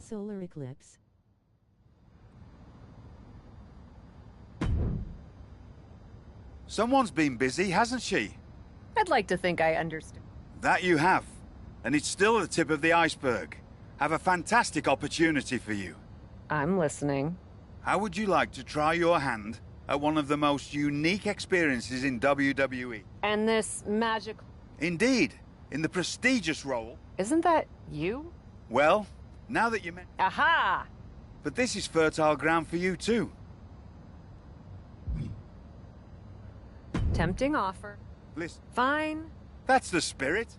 solar eclipse. Someone's been busy, hasn't she? I'd like to think I understood. That you have. And it's still the tip of the iceberg. Have a fantastic opportunity for you. I'm listening. How would you like to try your hand at one of the most unique experiences in WWE? And this magic... Indeed. In the prestigious role... Isn't that you? Well, now that you mention... Aha! But this is fertile ground for you too. Tempting offer. Listen. Fine. That's the spirit.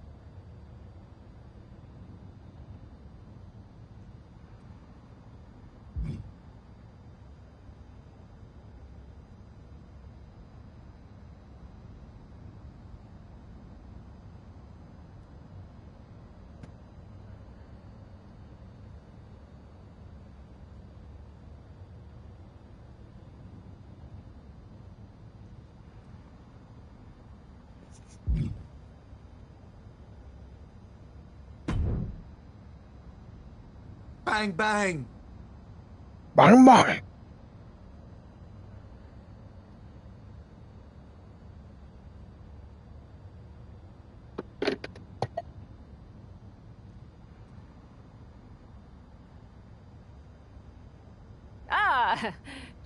Bang, bang. Bang, bang. Ah!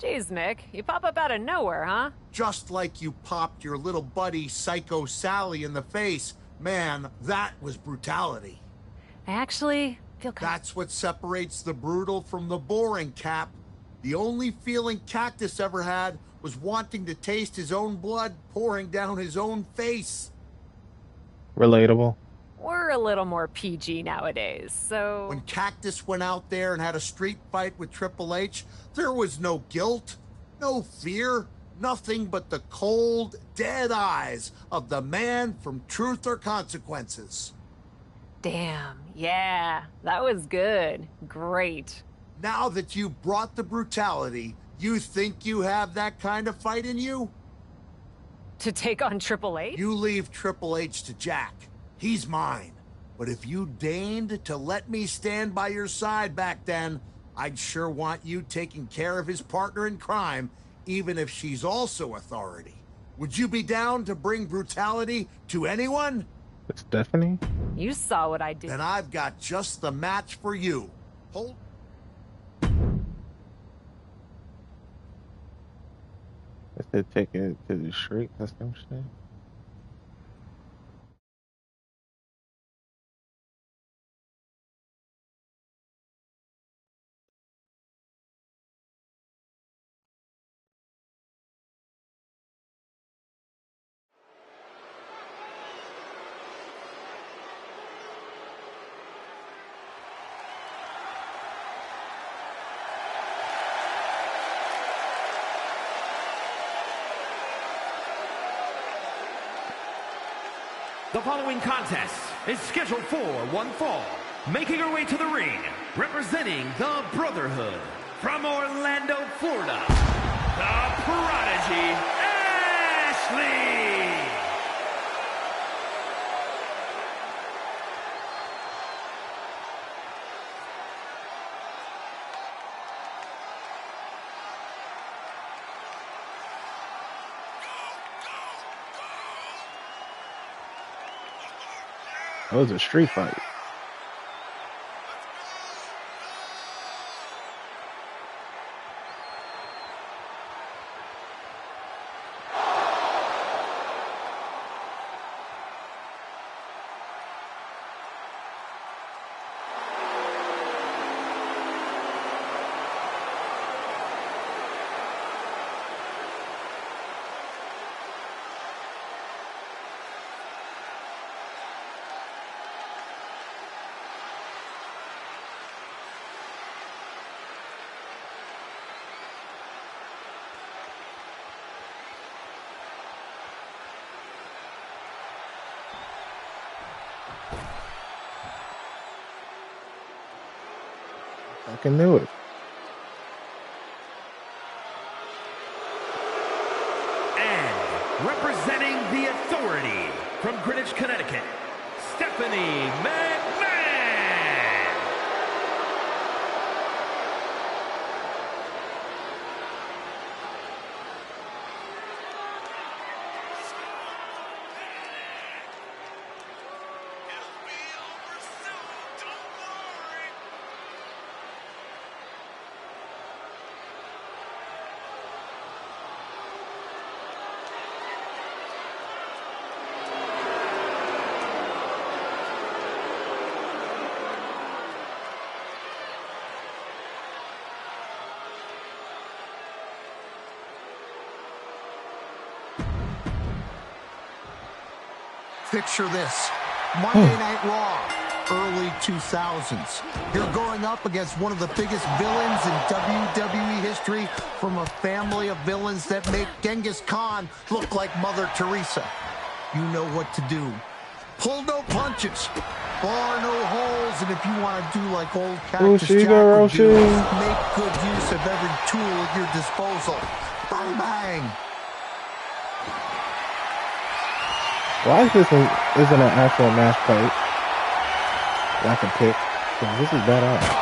Jeez, Mick. You pop up out of nowhere, huh? Just like you popped your little buddy Psycho Sally in the face. Man, that was brutality. I actually feel That's what separates the brutal from the boring, Cap. The only feeling Cactus ever had was wanting to taste his own blood pouring down his own face. Relatable. We're a little more PG nowadays, so... When Cactus went out there and had a street fight with Triple H, there was no guilt, no fear, nothing but the cold, dead eyes of the man from Truth or Consequences. Damn, yeah, that was good. Great. Now that you brought the brutality, you think you have that kind of fight in you? To take on Triple H? You leave Triple H to Jack. He's mine. But if you deigned to let me stand by your side back then, I'd sure want you taking care of his partner in crime, even if she's also authority. Would you be down to bring brutality to anyone? It's Stephanie? You saw what I did. Then I've got just the match for you. Hold. If they take it to the street, that's some shit. The following contest is scheduled for one fall. Making her way to the ring, representing the Brotherhood, from Orlando, Florida, the Prodigy, Ashley! That was a street fight. Fucking knew it. And representing the Authority from Greenwich, Connecticut, Stephanie McMahon! Picture this. Monday Night Raw, early 2000s. You're going up against one of the biggest villains in WWE history from a family of villains that make Genghis Khan look like Mother Teresa. You know what to do. Pull no punches, bar no holes, and if you want to do like old Cactus Jack would do, make good use of every tool at your disposal. Bang, bang. Why is this isn't an actual match plate that I can pick? 'Cause this is badass.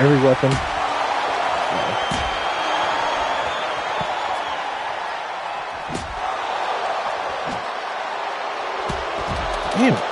Every weapon. Damn it.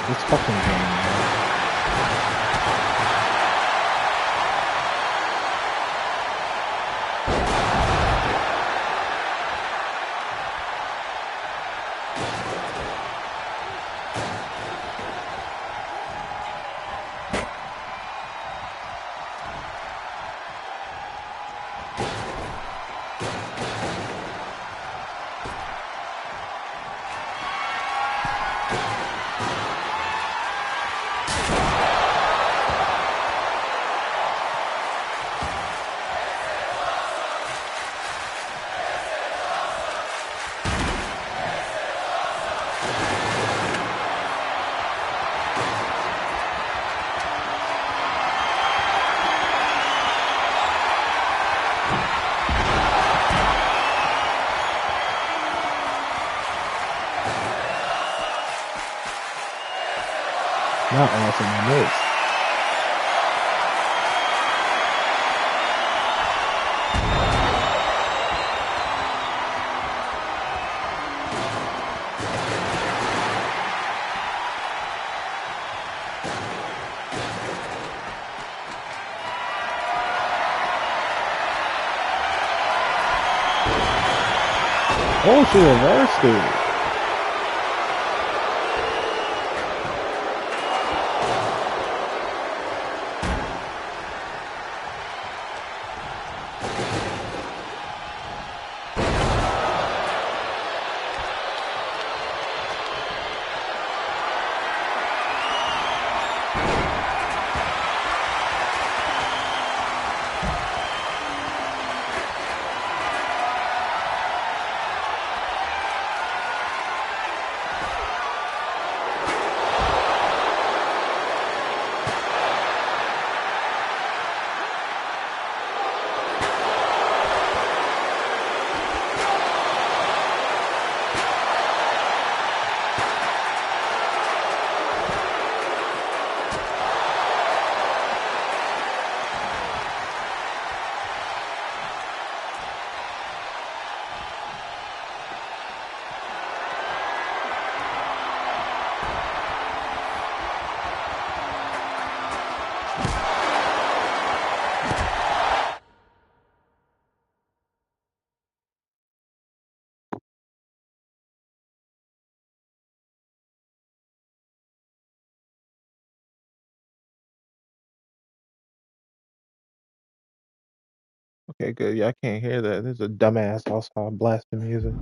This fucking game, man. Not awesome on this. Oh, she reversed it. Okay, good. Yeah, I can't hear that. There's a dumbass outside blasting music.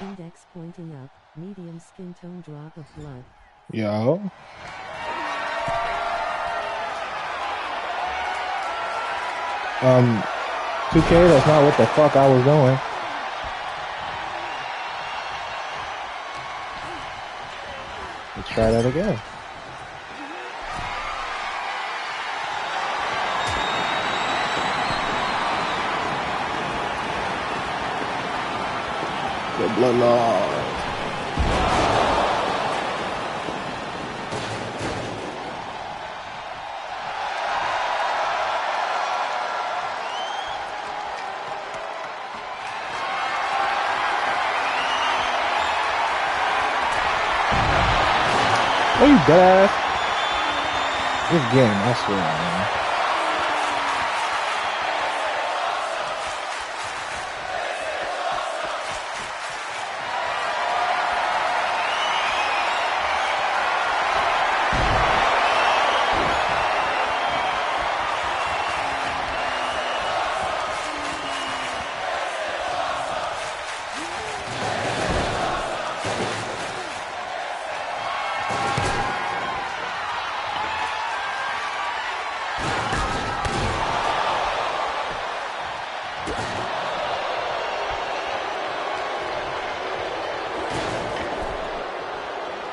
Index pointing up, medium skin tone, drop of blood. Yo. Um, 2K, that's not what the fuck I was doing. Let's try that again. The blood laws. Are you dead ass? This game, I swear, man.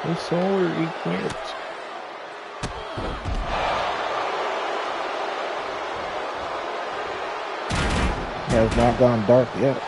He sword, he quit. Has not gone dark yet.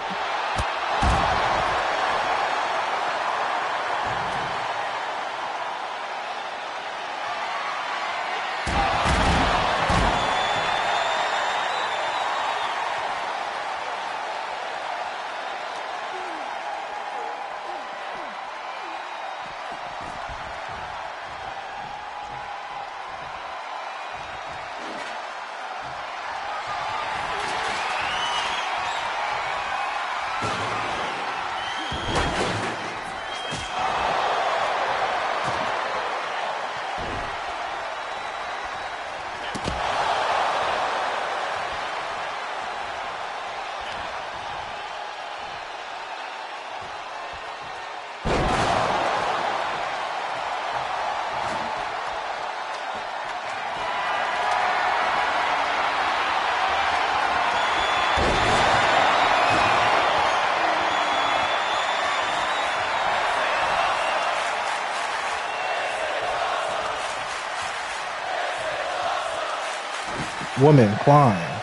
Woman climb.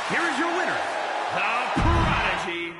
Here is your winner, the Prodigy.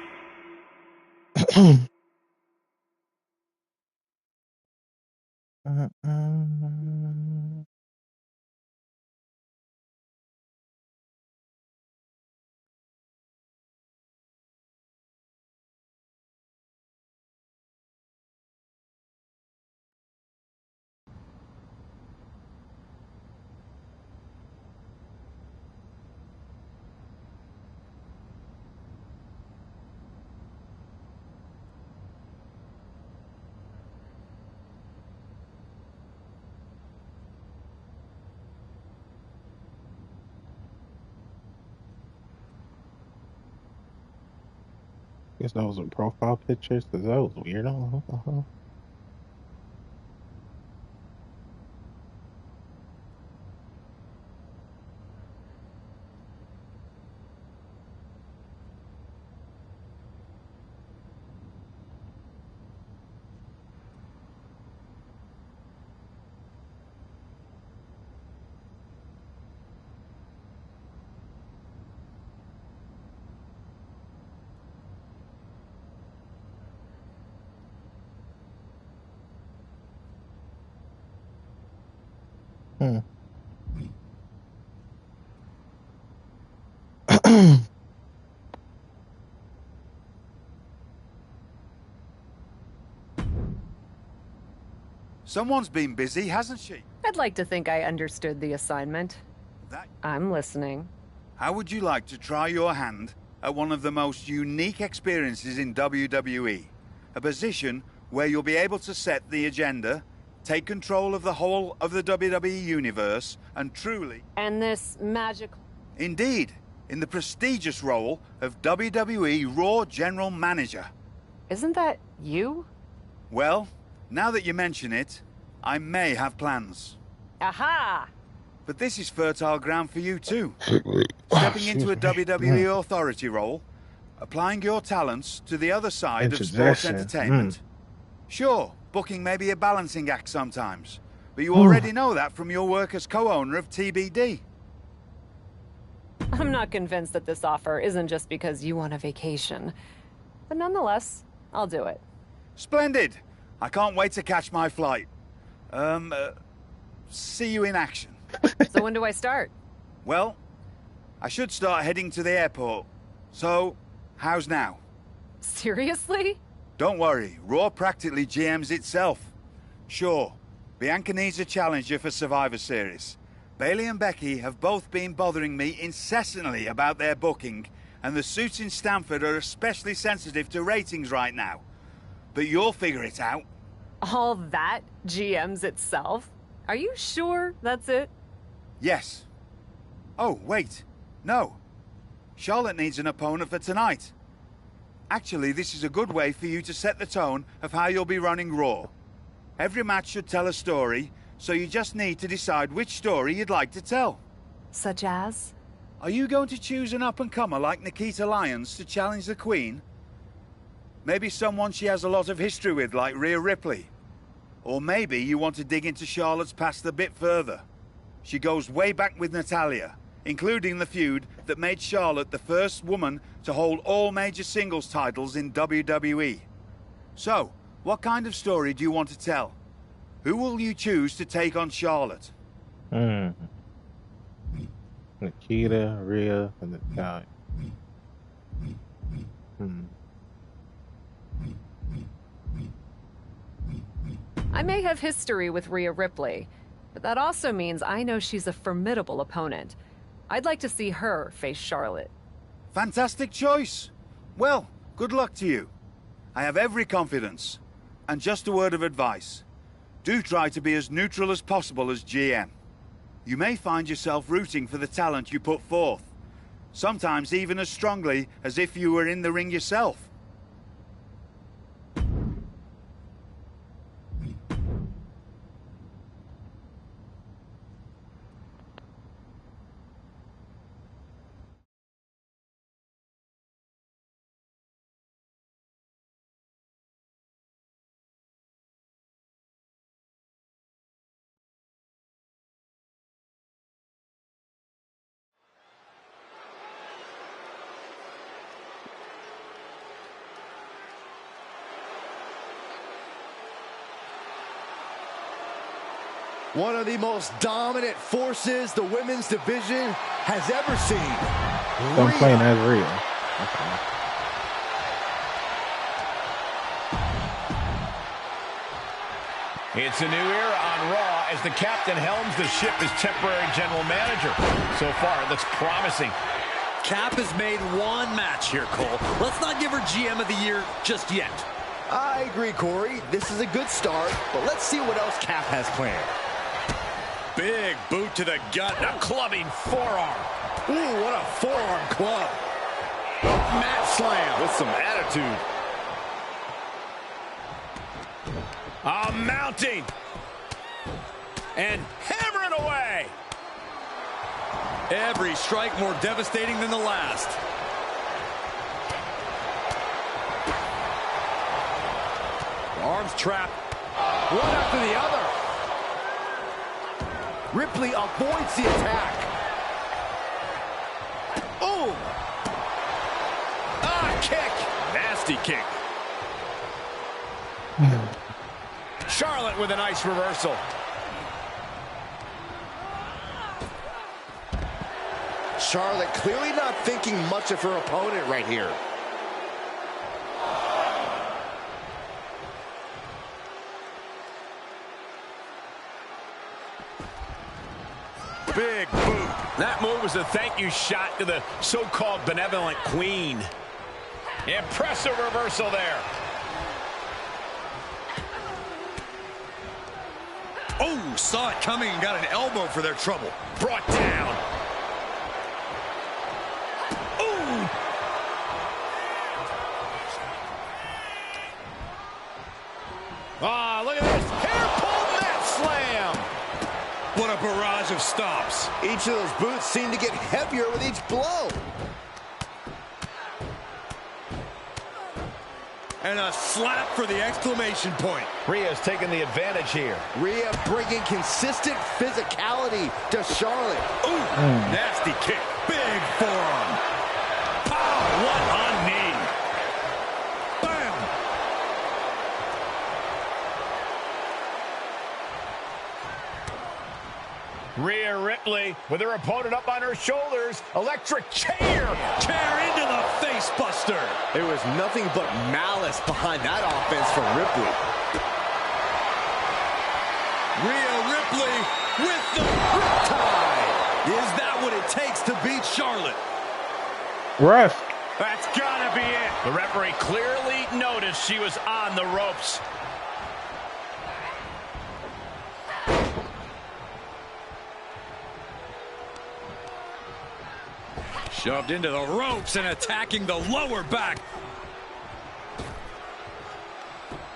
Guess those are profile pictures, because that was weird. What the hell? Someone's been busy, hasn't she? I'd like to think I understood the assignment. That... I'm listening. How would you like to try your hand at one of the most unique experiences in WWE? A position where you'll be able to set the agenda, take control of the whole of the WWE universe, and truly... And this magical... Indeed, in the prestigious role of WWE Raw General Manager. Isn't that you? Well, now that you mention it, I may have plans. Aha! But this is fertile ground for you too. Stepping into a WWE authority role, applying your talents to the other side of sports entertainment. Sure, booking may be a balancing act sometimes, but you already know that from your work as co-owner of TBD. I'm not convinced that this offer isn't just because you want a vacation. But nonetheless, I'll do it. Splendid! I can't wait to catch my flight. See you in action. So when do I start? Well, I should start heading to the airport. So, how's now? Seriously? Don't worry, Raw practically GMs itself. Sure, Bianca needs a challenger for Survivor Series. Bayley and Becky have both been bothering me incessantly about their booking, and the suits in Stamford are especially sensitive to ratings right now. But you'll figure it out. All that GMs itself? Are you sure that's it? Yes. Oh, wait. No. Charlotte needs an opponent for tonight. Actually, this is a good way for you to set the tone of how you'll be running Raw. Every match should tell a story, so you just need to decide which story you'd like to tell. Such as? Are you going to choose an up-and-comer like Nikita Lyons to challenge the Queen? Maybe someone she has a lot of history with, like Rhea Ripley. Or maybe you want to dig into Charlotte's past a bit further. She goes way back with Natalya, including the feud that made Charlotte the first woman to hold all major singles titles in WWE. So, what kind of story do you want to tell? Who will you choose to take on Charlotte? Nikita, Rhea, and Natalya. I may have history with Rhea Ripley, but that also means I know she's a formidable opponent. I'd like to see her face Charlotte. Fantastic choice. Well, good luck to you. I have every confidence. And just a word of advice. Do try to be as neutral as possible as GM. You may find yourself rooting for the talent you put forth. Sometimes even as strongly as if you were in the ring yourself. One of the most dominant forces the women's division has ever seen. So I'm playing as Rhea. Okay. It's a new era on Raw as the captain helms the ship as temporary general manager. So far, it looks promising. Cap has made one match here, Cole. Let's not give her GM of the year just yet. I agree, Corey. This is a good start, but let's see what else Cap has planned. Big boot to the gut and a clubbing forearm. Ooh, what a forearm club. Mat slam with some attitude. Mounting. And hammering away. Every strike more devastating than the last. Arms trapped. One after the other. Ripley avoids the attack. Oh! Kick. Nasty kick. Charlotte with a nice reversal. Charlotte clearly not thinking much of her opponent right here. Big boot. That move was a thank you shot to the so-called benevolent queen. Impressive reversal there. Oh, saw it coming and got an elbow for their trouble. Brought down. Ooh. Ah, look at this. Hair pull mat slam. What a barrage of stomps. Each of those boots seem to get heavier with each blow. And a slap for the exclamation point. Rhea's taking the advantage here. Rhea bringing consistent physicality to Charlotte. Ooh, nasty kick. Big forearm. Pow, what a knee. Bam. Rhea Ripley with her opponent up on her shoulders. Electric chair. Chair into the face buster. There was nothing but malice behind that offense from Ripley. Rhea Ripley with the riptide. Is that what it takes to beat Charlotte? Ref. That's gotta be it. The referee clearly noticed she was on the ropes. Shoved into the ropes and attacking the lower back.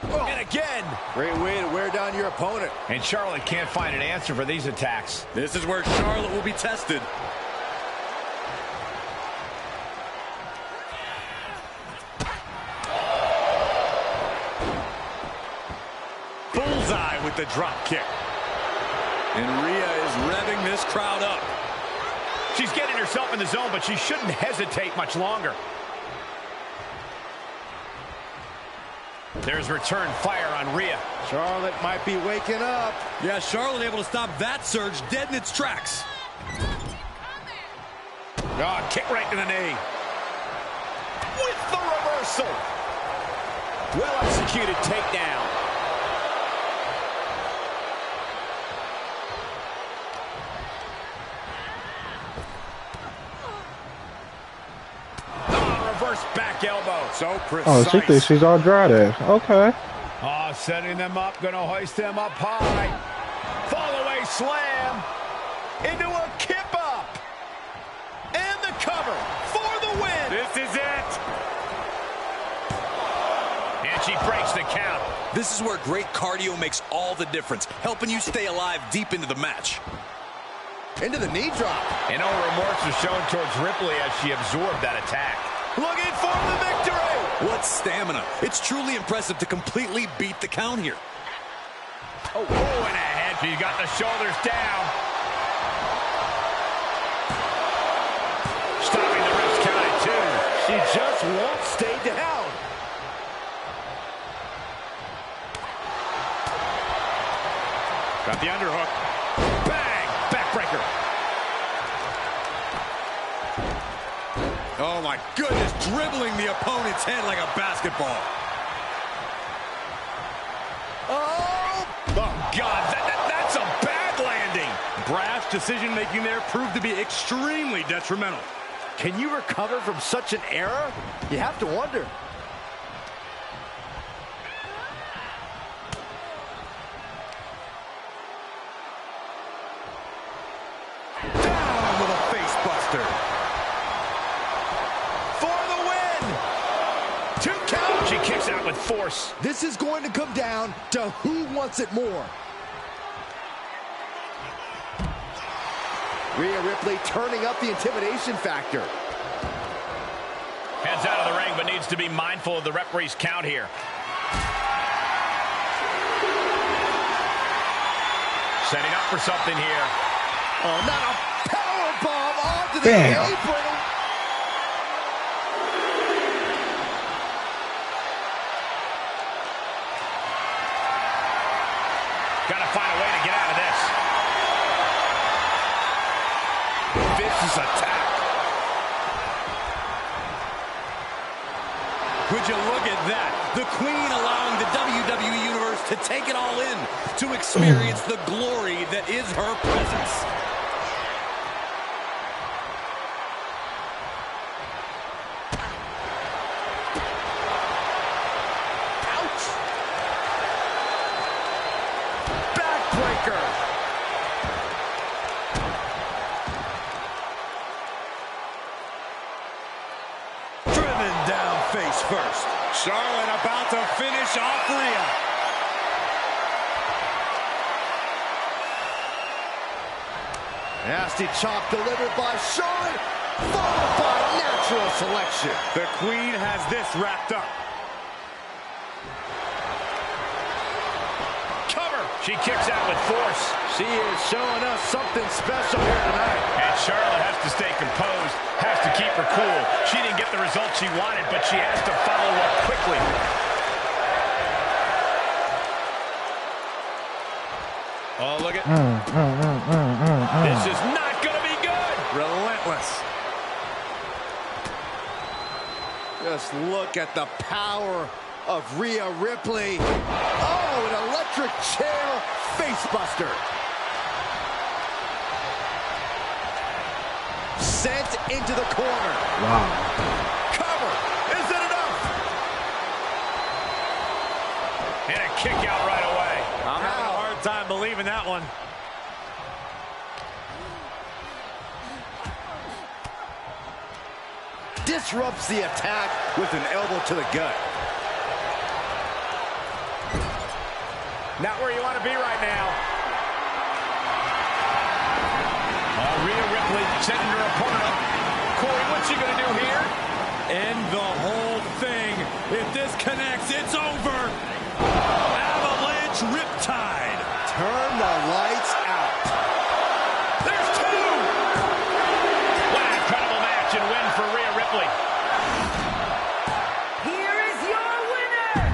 And again. Great way to wear down your opponent. And Charlotte can't find an answer for these attacks. This is where Charlotte will be tested. Bullseye with the drop kick. And Rhea is revving this crowd up. She's getting herself in the zone, but she shouldn't hesitate much longer. There's return fire on Rhea. Charlotte might be waking up. Yeah, Charlotte able to stop that surge dead in its tracks. Oh, kick right to the knee. With the reversal. Well executed takedown. Reverse back elbow. So precise. Oh, she thinks she's Andrade. Okay. Oh, setting them up. Gonna hoist them up high. Fall away slam. Into a kip up. And the cover for the win. This is it. And she breaks the count. This is where great cardio makes all the difference, helping you stay alive deep into the match. Into the knee drop. And no remorse was shown towards Ripley as she absorbed that attack. Looking for the victory. What stamina. It's truly impressive to completely beat the count here. Oh, and a head. She's got the shoulders down. Stopping the rest count at 2. She just won't stay down. Got the underhook. Bang! Backbreaker. Oh my goodness, dribbling the opponent's head like a basketball. Oh God, that's a bad landing. Brash decision-making there proved to be extremely detrimental. Can you recover from such an error? You have to wonder. Down with a face buster. For the win. 2 count. She kicks out with force. This is going to come down to who wants it more. Rhea Ripley turning up the intimidation factor. Heads out of the ring, but needs to be mindful of the referee's count here. Setting up for something here. Oh, not a powerbomb onto the Damn. apron. Got to find a way to get out of this. Vicious attack. Would you look at that? The Queen allowing the WWE Universe to take it all in, to experience the glory that is her presence. Ouch. Backbreaker. Driven down face first. Charlotte about to finish off Rhea. Nasty chop delivered by Charlotte, followed by natural selection. The Queen has this wrapped up. Cover. She kicks out with force. She is showing us something special here tonight. And Charlotte has to stay composed, has to keep her cool. She didn't get the result she wanted, but she has to follow up quickly. Oh, look at... This is not going to be good. Relentless. Just look at the power of Rhea Ripley. Oh, an electric chair facebuster. Sent into the corner. Wow. Cover. Is it enough? And a kick out right away. I'm having a hard time believing that one. disrupts the attack with an elbow to the gut. Not where you want to be right now. Rhea Ripley setting her opponent up. Corey, what's she going to do here? End the whole thing. If this connects, it's over. Avalanche Riptide. Turn the lights out. There's two! What an incredible match and win for Rhea Ripley. Here is your winner!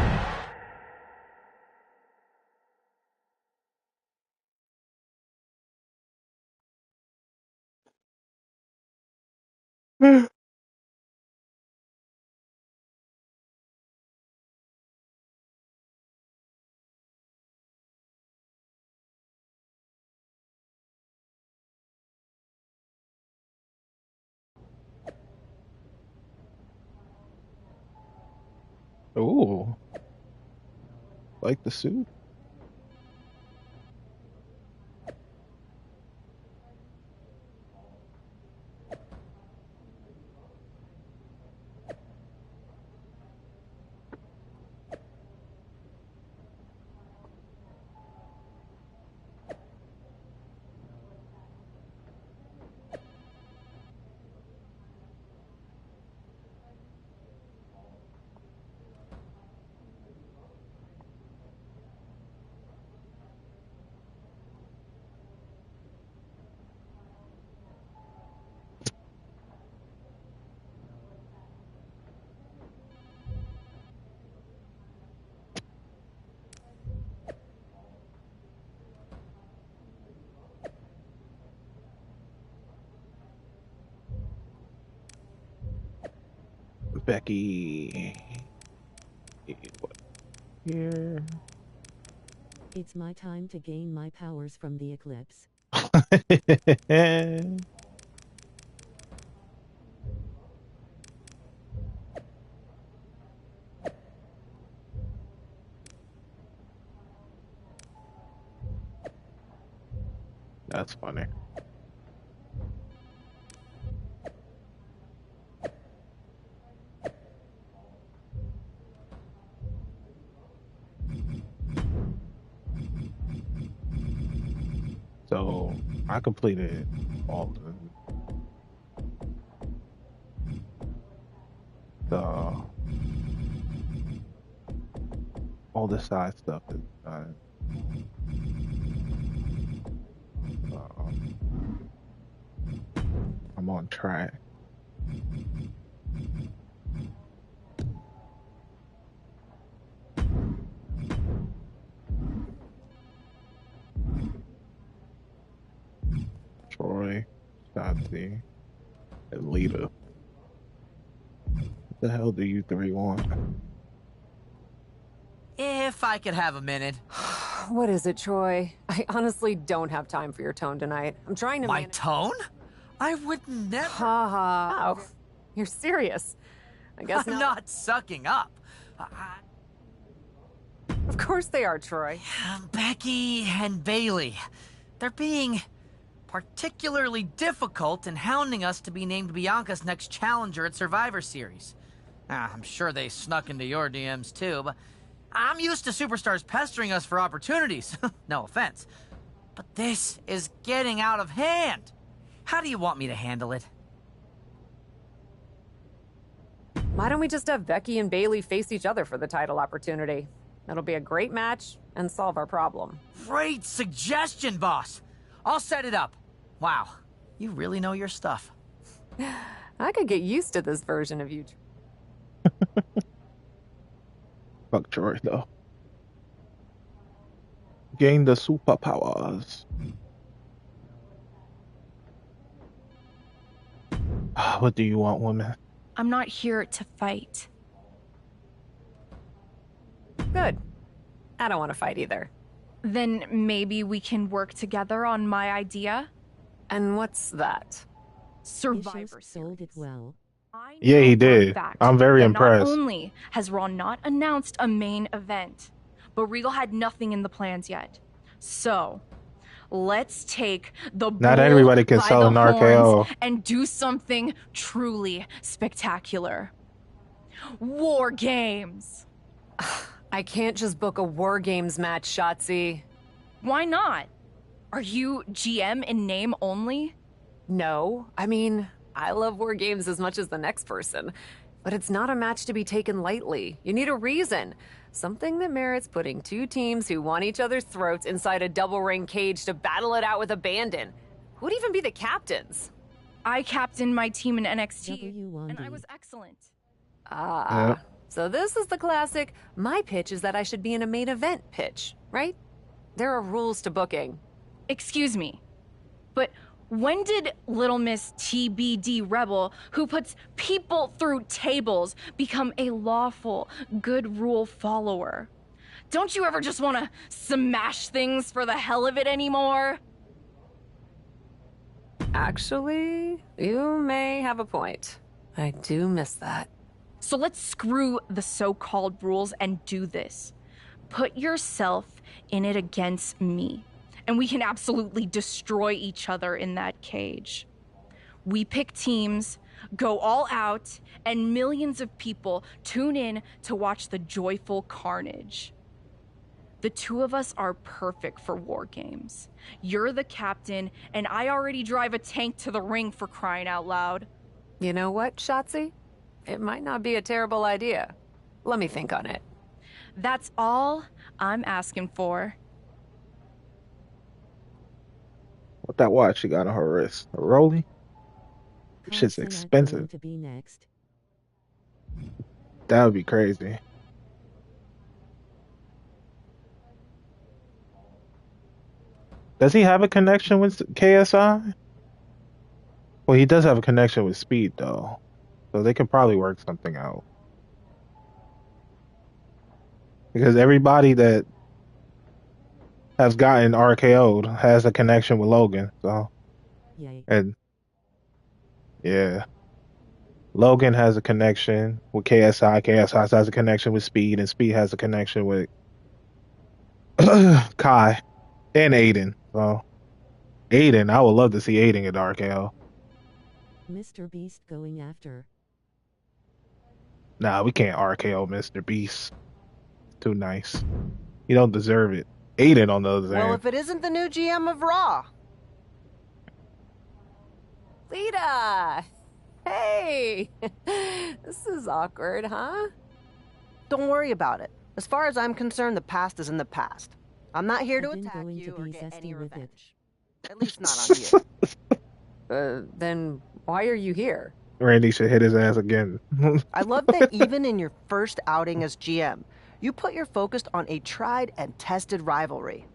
Ooh. Like the suit. Becky. Here. It's my time to gain my powers from the eclipse. That's funny. So I completed all the side stuff is done. I'm on track. Troy, Shotzi, and Lita. What the hell do you three want? If I could have a minute. What is it, Troy? I honestly don't have time for your tone tonight. I'm trying to My tone? I would never. Ha ha. Oh, you're serious. I guess I'm not sucking up. Of course they are, Troy. Becky and Bailey. They're being particularly difficult in hounding us to be named Bianca's next challenger at Survivor Series. I'm sure they snuck into your DMs too, but I'm used to superstars pestering us for opportunities. No offense. But this is getting out of hand. How do you want me to handle it? Why don't we just have Becky and Bailey face each other for the title opportunity? It'll be a great match and solve our problem. Great suggestion, boss. I'll set it up. Wow, you really know your stuff. I could get used to this version of you. Fuck Troy, though. Gain the superpowers. What do you want, woman? I'm not here to fight. Good. I don't want to fight either. Then maybe we can work together on my idea? And what's that? Survivor sold it well. Yeah, he did. I'm very impressed. Not only has Raw not announced a main event, but Regal had nothing in the plans yet. So, Let's take the Not bull everybody can by sell the an horns RKO. and do something truly spectacular. War games. I can't just book a War Games match, Shotzi. Why not? Are you GM in name only? No. I mean, I love War Games as much as the next person. But it's not a match to be taken lightly. You need a reason. Something that merits putting two teams who want each other's throats inside a double ring cage to battle it out with abandon. Who'd even be the captains? I captained my team in NXT, W1D. and I was excellent. So this is the classic, my pitch is that I should be in a main event pitch, right? There are rules to booking. Excuse me, but when did Little Miss TBD Rebel, who puts people through tables, become a lawful, good rule follower? Don't you ever just want to smash things for the hell of it anymore? Actually, you may have a point. I do miss that. So let's screw the so-called rules and do this. Put yourself in it against me, and we can absolutely destroy each other in that cage. We pick teams, go all out, and millions of people tune in to watch the joyful carnage. The two of us are perfect for war games. You're the captain, and I already drive a tank to the ring, for crying out loud. You know what, Shotzi? It might not be a terrible idea. Let me think on it. That's all I'm asking for. What that watch she got on her wrist? A Rolly? Shit's How's Senna expensive. going to be next? That would be crazy. Does he have a connection with KSI? Well, he does have a connection with Speed, though. So they can probably work something out. Because everybody that has gotten RKO'd has a connection with Logan. So, Yay. and yeah, Logan has a connection with KSI. KSI has a connection with Speed, and Speed has a connection with Kai and Aiden. So, Aiden, I would love to see Aiden get RKO. Mr. Beast going after. Nah, we can't RKO Mr. Beast. Too nice. You don't deserve it. Aiden, on the other Well, hand. if it isn't the new GM of Raw. Lita! Hey! This is awkward, huh? Don't worry about it. As far as I'm concerned, the past is in the past. I'm not here to I've been attack going you to or be get zesty any with it. revenge. At least not on you. Then why are you here? Randy should hit his ass again. I love that even in your first outing as GM, you put your focus on a tried and tested rivalry.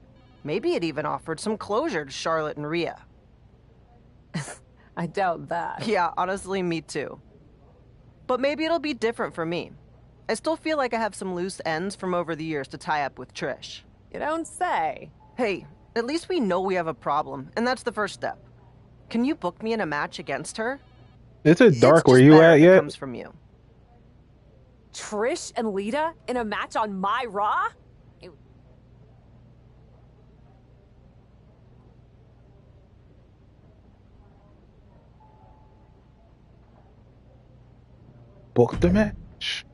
Maybe it even offered some closure to Charlotte and Rhea. I doubt that. Yeah, honestly, me too. But maybe it'll be different for me. I still feel like I have some loose ends from over the years to tie up with Trish. You don't say. Hey, at least we know we have a problem, and that's the first step. Can you book me in a match against her? Is it dark It's where just you better at if it yet? comes from you. Trish and Lita in a match on my Raw? Book the match.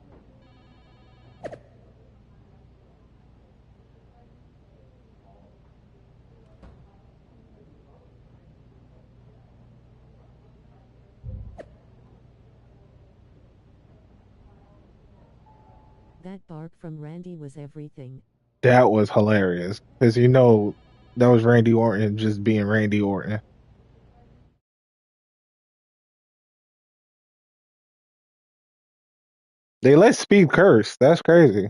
That bark from Randy was everything. That was hilarious. Because you know, that was Randy Orton just being Randy Orton. They let Speed curse. That's crazy.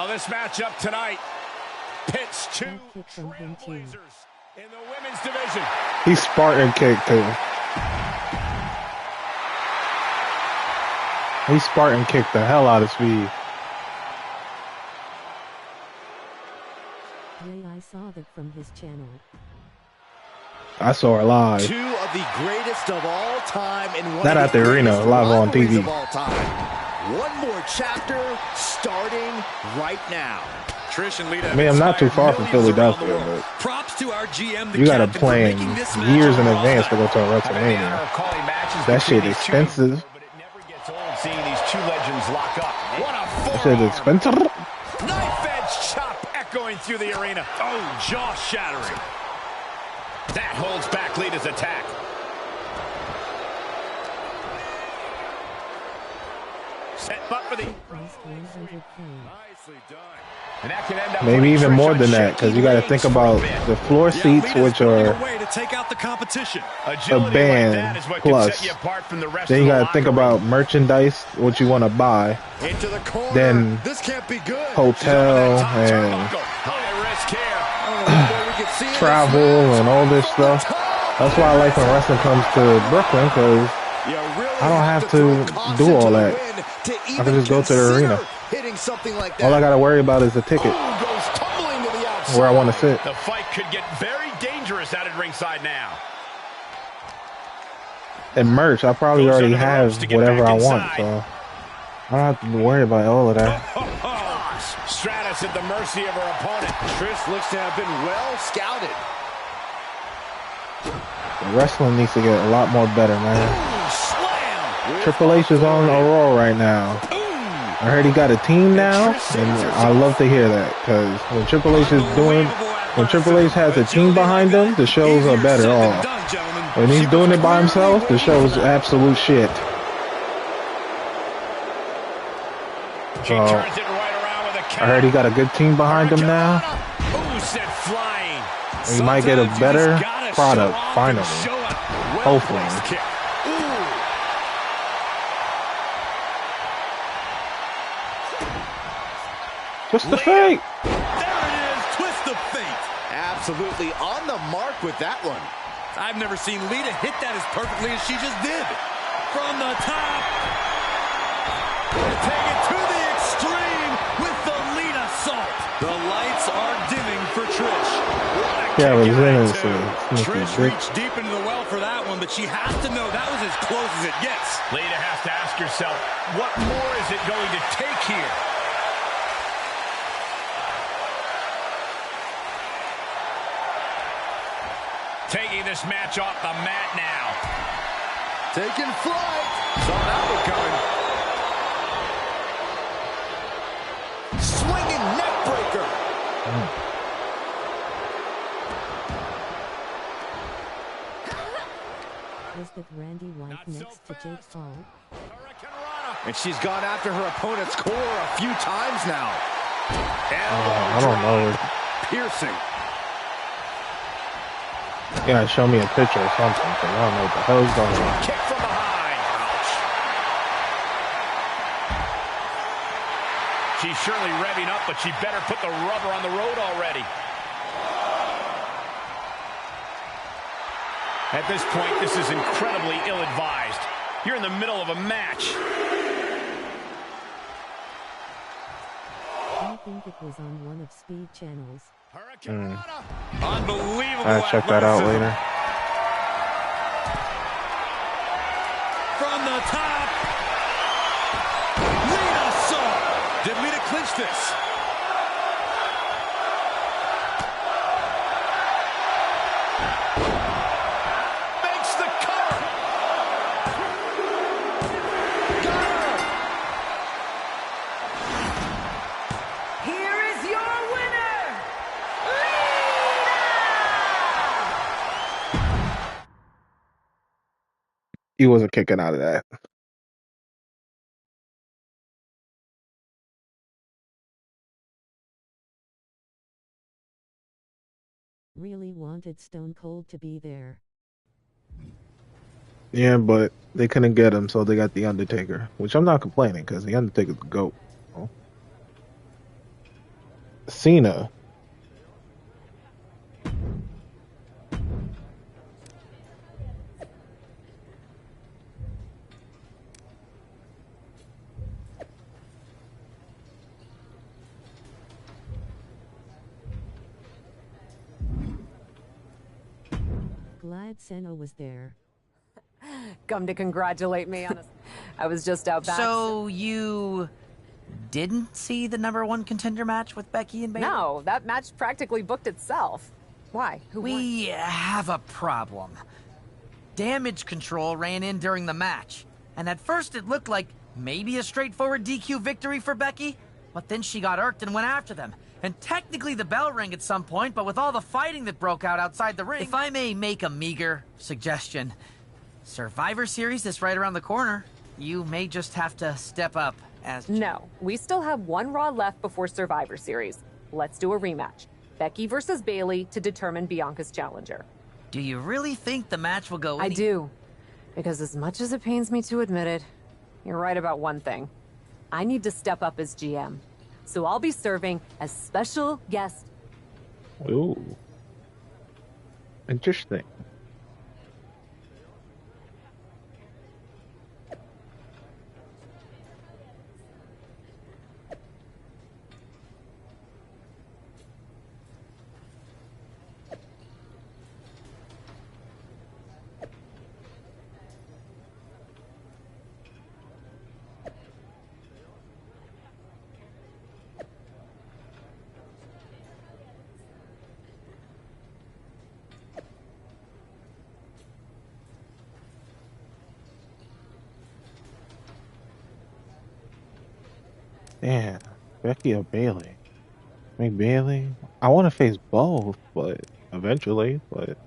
This matchup tonight pits two Kick from him too. trailblazers in the women's division. He Spartan kicked too. He Spartan kicked the hell out of Speed. Yay, I saw that from his channel. I saw her live. Two of the greatest of all time and one Not of at the the arena, greatest live on rivalries TV. of all time. One more chapter starting right now. Trish and Lita. I mean, I'm not too far from Philadelphia, but props to our GM, you gotta plan years in advance to go to a WrestleMania. That shit expensive. But it never gets old seeing these two legends lock up. What a That shit expensive. knife edge chop echoing through the arena. Oh, jaw shattering. That holds back Lita's attack. Set up for the nicely done. And that can end up Maybe even more than that, because you got to think about the floor seats, which are to take out the competition. a band plus. Then you got to think about merchandise, what you want to buy. Into the corner. Then This can't be good. hotel and High risk here. travel and all this stuff. That's why I like when wrestling comes to Brooklyn, because I don't have to do all that. I can just go to the arena. Hitting something like that. All I got to worry about is the ticket, Goes tumbling to the outside. where I want to sit. The fight could get very dangerous out at ringside now. And merch, I probably already have whatever I want, so I don't have to worry about all of that. Stratus at the mercy of her opponent. Trish looks to have been well scouted. The wrestling needs to get a lot more better, man. Slam. Triple H is on a roll right now. I heard he got a team now, and I love to hear that, because when Triple H has a team behind him, the shows are better off. When he's doing it by himself, the show is absolute shit. So, I heard he got a good team behind him now. He might get a better product, finally. Hopefully. Twist the fate. There it is. Twist of fate. Absolutely on the mark with that one. I've never seen Lita hit that as perfectly as she just did. From the top. Take it to the extreme with the Lita salt. The lights are dimming for Trish. Yeah, it was innocent. Trish reached deep into the well for that one, but she has to know that was as close as it gets. Lita has to ask herself, what more is it going to take here? Taking this match off the mat now. Taking flight. Saw that one coming. Swinging neck breaker. Was that Randy White next to Jake Paul? And she's gone after her opponent's core a few times now. I don't know. Piercing. You gotta show me a picture or something, because I don't know what the hell's going on. Kick from behind. Ouch. She's surely revving up, but she better put the rubber on the road already. At this point, this is incredibly ill-advised. You're in the middle of a match. I think it was on one of Speed channels. Unbelievable. I'll check that out later. From the top. Lita saw. Did Lita clinch this? Makes the cover. Got her. Here is your winner, He wasn't kicking out of that. Really wanted Stone Cold to be there. Yeah, but they couldn't get him, so they got The Undertaker. Which I'm not complaining, because The Undertaker's the GOAT. Cena. glad Senna was there. Come to congratulate me on I was just out back. So you didn't see the #1 contender match with Becky and Bayley? No, that match practically booked itself. Why? Who won? We have a problem. Damage Control ran in during the match, and at first it looked like maybe a straightforward DQ victory for Becky, but then she got irked and went after them. And technically the bell rang at some point, but with all the fighting that broke out outside the ring... If I may make a meager suggestion, Survivor Series is right around the corner. You may just have to step up as... No, we still have one Raw left before Survivor Series. Let's do a rematch. Becky versus Bayley to determine Bianca's challenger. Do you really think the match will go I do. Because as much as it pains me to admit it, you're right about one thing. I need to step up as GM. So I'll be serving as special guest. Ooh. Interesting. Yeah, Becky or Bayley? Make Bayley? I want to face both, but eventually, but...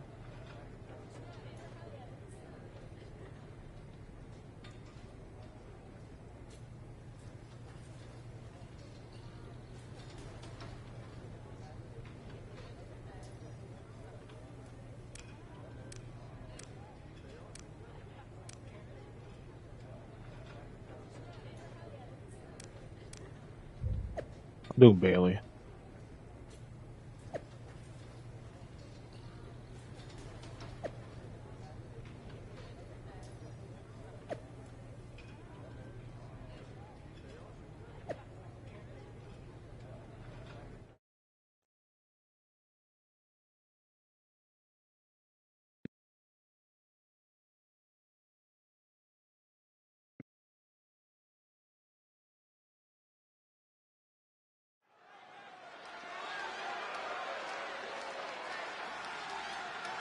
do Bayley.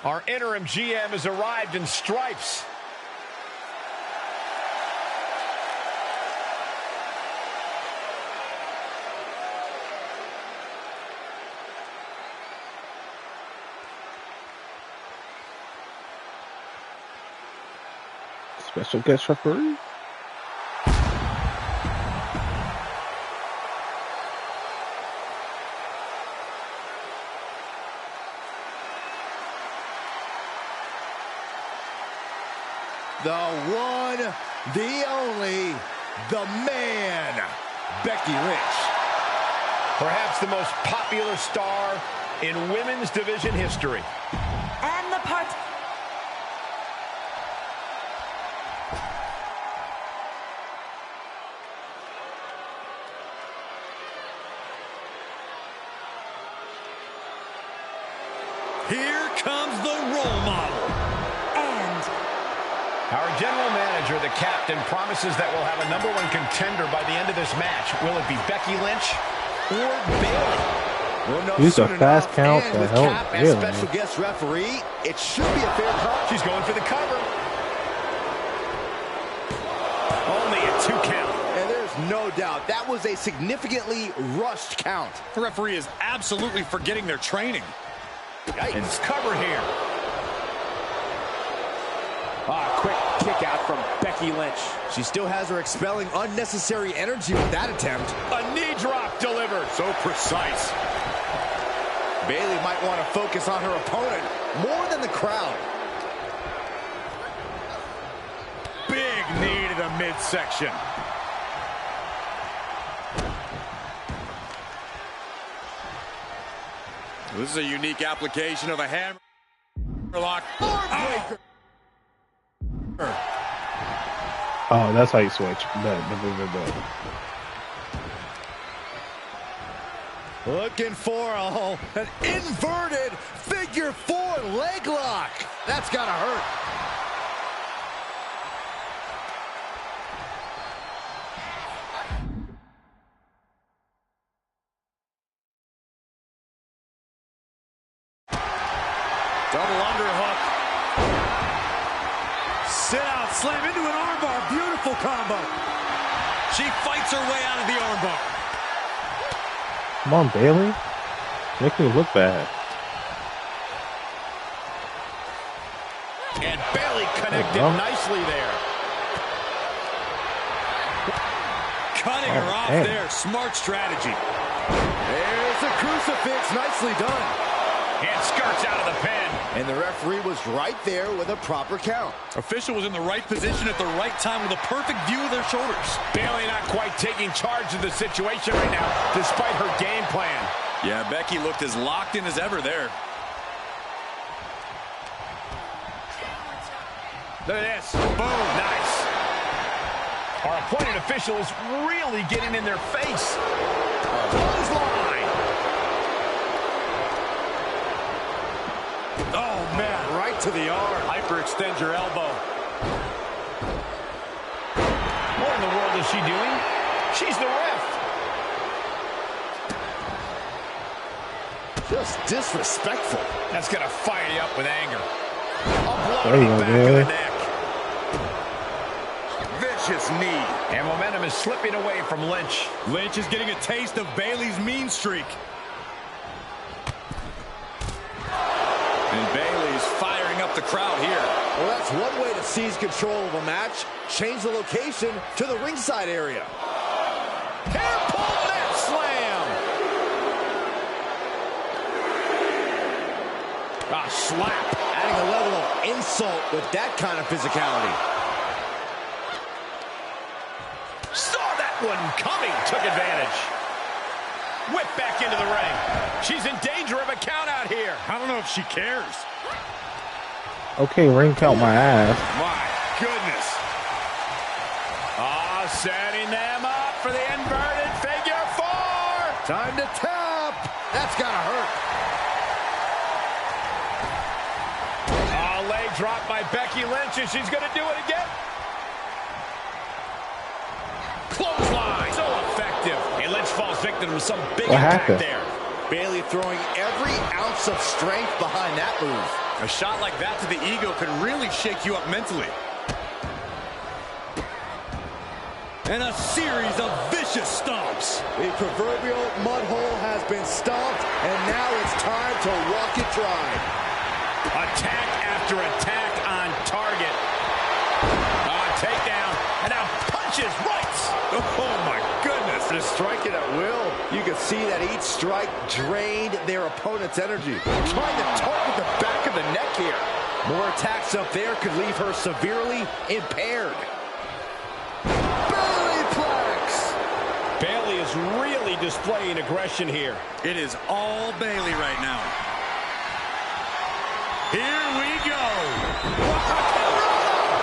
Our interim GM has arrived in stripes. Special guest referee? The one, the only, the man, Becky Lynch. Perhaps the most popular star in women's division history. And the part... Here comes the role model. And... Our general manager, the captain, promises that we'll have a #1 contender by the end of this match. Will it be Becky Lynch or Bayley? We'll know He's a soon fast enough. count And to with help Cap as Bayley. special guest referee, it should be a fair call. She's going for the cover. Only a 2 count. And there's no doubt that was a significantly rushed count. The referee is absolutely forgetting their training. Yikes. And cover here. Quick kick out from Becky Lynch. She still has her expelling unnecessary energy with that attempt. A knee drop delivered. So precise. Bayley might want to focus on her opponent more than the crowd. Big knee to the midsection. This is a unique application of a hammerlock. Oh. Oh, that's how you switch. Looking for an inverted figure 4 leg lock. That's gotta hurt. Double underhook. Sit out, slam into an armbar. Beautiful combo. She fights her way out of the armbar. Come on, Bailey. Make me look bad. And Bailey connected nicely there. Cutting her off there. Smart strategy. There's a crucifix. Nicely done. And skirts out of the pin. And the referee was right there with a proper count. Official was in the right position at the right time with a perfect view of their shoulders. Bailey not quite taking charge of the situation right now, despite her game plan. Yeah, Becky looked as locked in as ever there. Look at this. Boom. Nice. Our appointed official is really getting in their face. Clothesline. Oh, man, right to the arm. Hyperextend your elbow. What in the world is she doing? She's the ref. Just disrespectful. That's going to fire you up with anger. There you go, Bailey. Vicious knee. And momentum is slipping away from Lynch. Lynch is getting a taste of Bailey's mean streak. And Bailey's firing up the crowd here. Well, that's one way to seize control of a match. Change the location to the ringside area. Hairpole net slam. A slap. Adding a level of insult with that kind of physicality. Saw that one coming. Took advantage. Whip back into the ring. She's in danger of a count out here. I don't know if she cares. Okay, ring count my ass. My goodness. Setting them up for the inverted figure 4. Time to tap. That's gotta hurt. Leg drop by Becky Lynch, and she's going to do it again. Clothesline. So effective. And Lynch falls victim to some big impact there. Bailey throwing every ounce of strength behind that move. A shot like that to the ego could really shake you up mentally. And a series of vicious stomps. The proverbial mud hole has been stomped, and now it's time to walk it dry. Attack after attack on target. Takedown, and now punches right. Oh my goodness. To strike it at will. You can see that each strike drained their opponent's energy. Trying to target the back of the neck here. More attacks up there could leave her severely impaired. Bailey is really displaying aggression here. It is all Bailey right now. Here we go.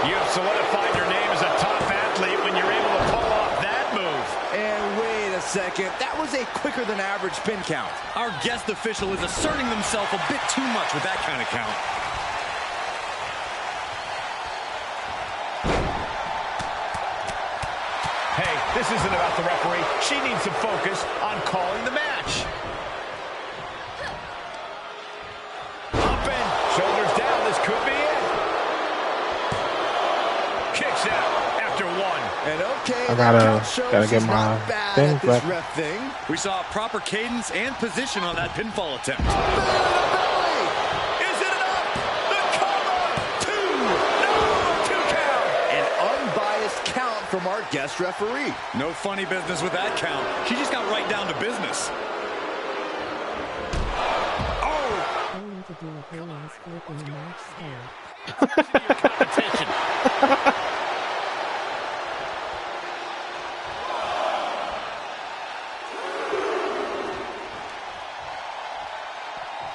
You have solidified your name as a top athlete when you're able to pull off that move. And wait a second. That was a quicker than average pin count. Our guest official is asserting himself a bit too much with that kind of count. Hey, this isn't about the referee. She needs to focus on calling the match. Up and shoulders down. This could be it. Kicks out after one. And okay, I gotta get my thing back. Ref thing. We saw proper cadence and position on that pinfall attempt. Is it enough? The cover. 2 count. An unbiased count from our guest referee. No funny business with that count. She just got right down to business. Going to do a Bailey's flip in the match style. Competition.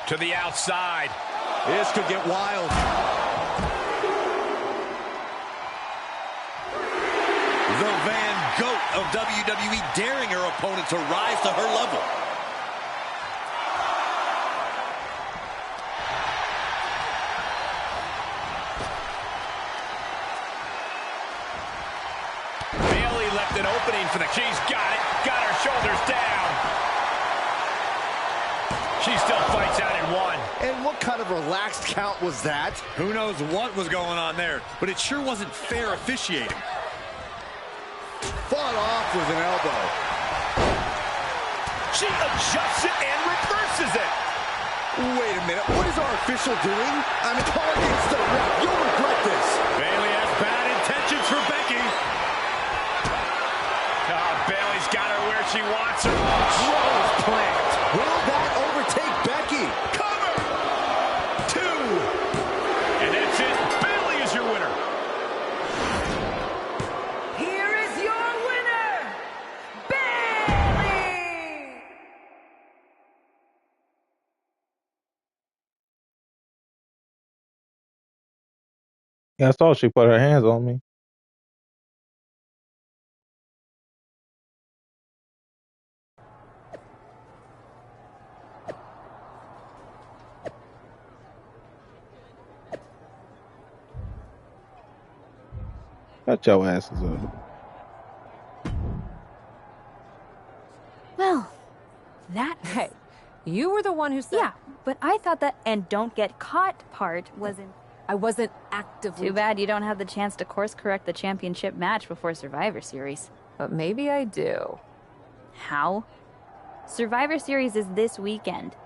To the outside. This could get wild. The Van Goat of WWE daring her opponent to rise to her level. opening for the... She's got it. Got her shoulders down. She still fights out in one. And what kind of relaxed count was that? Who knows what was going on there, but it sure wasn't fair officiating. Fought off with an elbow. She adjusts it and reverses it. Wait a minute, what is our official doing? I'm calling against the ref. You'll regret this. Bayley has bad intentions for Becky. Oh, Bayley's got her where she wants her. Rose plant. Will that overtake Becky? Cover. 2. And that's it. Bayley is your winner. Here is your winner, Bayley! Yeah, I saw she put her hands on me. Got your asses up. Well, that... Hey, you were the one who said... Yeah, but I thought that "and don't get caught" part wasn't... I wasn't actively... Too bad you don't have the chance to course-correct the championship match before Survivor Series. But maybe I do. How? Survivor Series is this weekend.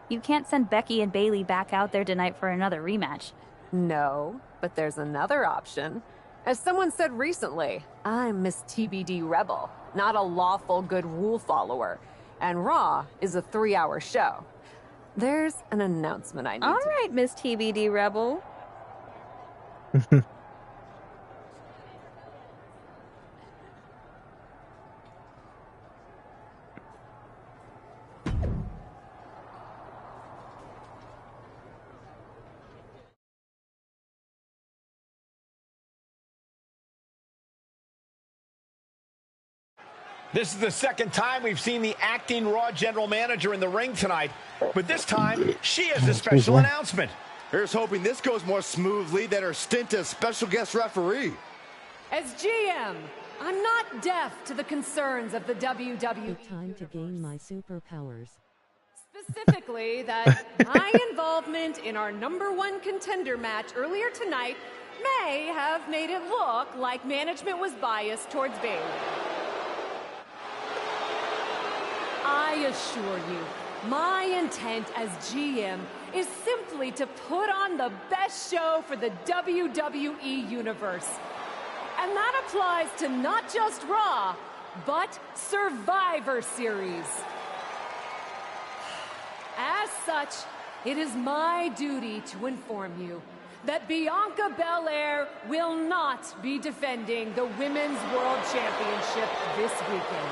You can't send Becky and Bayley back out there tonight for another rematch. No, but there's another option. As someone said recently, I'm Miss TBD Rebel, not a lawful good rule follower. And Raw is a 3-hour show. There's an announcement I need All right, Miss TBD Rebel. This is the second time we've seen the acting Raw general manager in the ring tonight, but this time she has a special announcement. Here's hoping this goes more smoothly than her stint as special guest referee. As GM, I'm not deaf to the concerns of the WWE. Time to gain my superpowers. Specifically, that my involvement in our #1 contender match earlier tonight may have made it look like management was biased towards Bayley. I assure you, my intent as GM is simply to put on the best show for the WWE Universe. And that applies to not just Raw, but Survivor Series. As such, it is my duty to inform you that Bianca Belair will not be defending the Women's World Championship this weekend.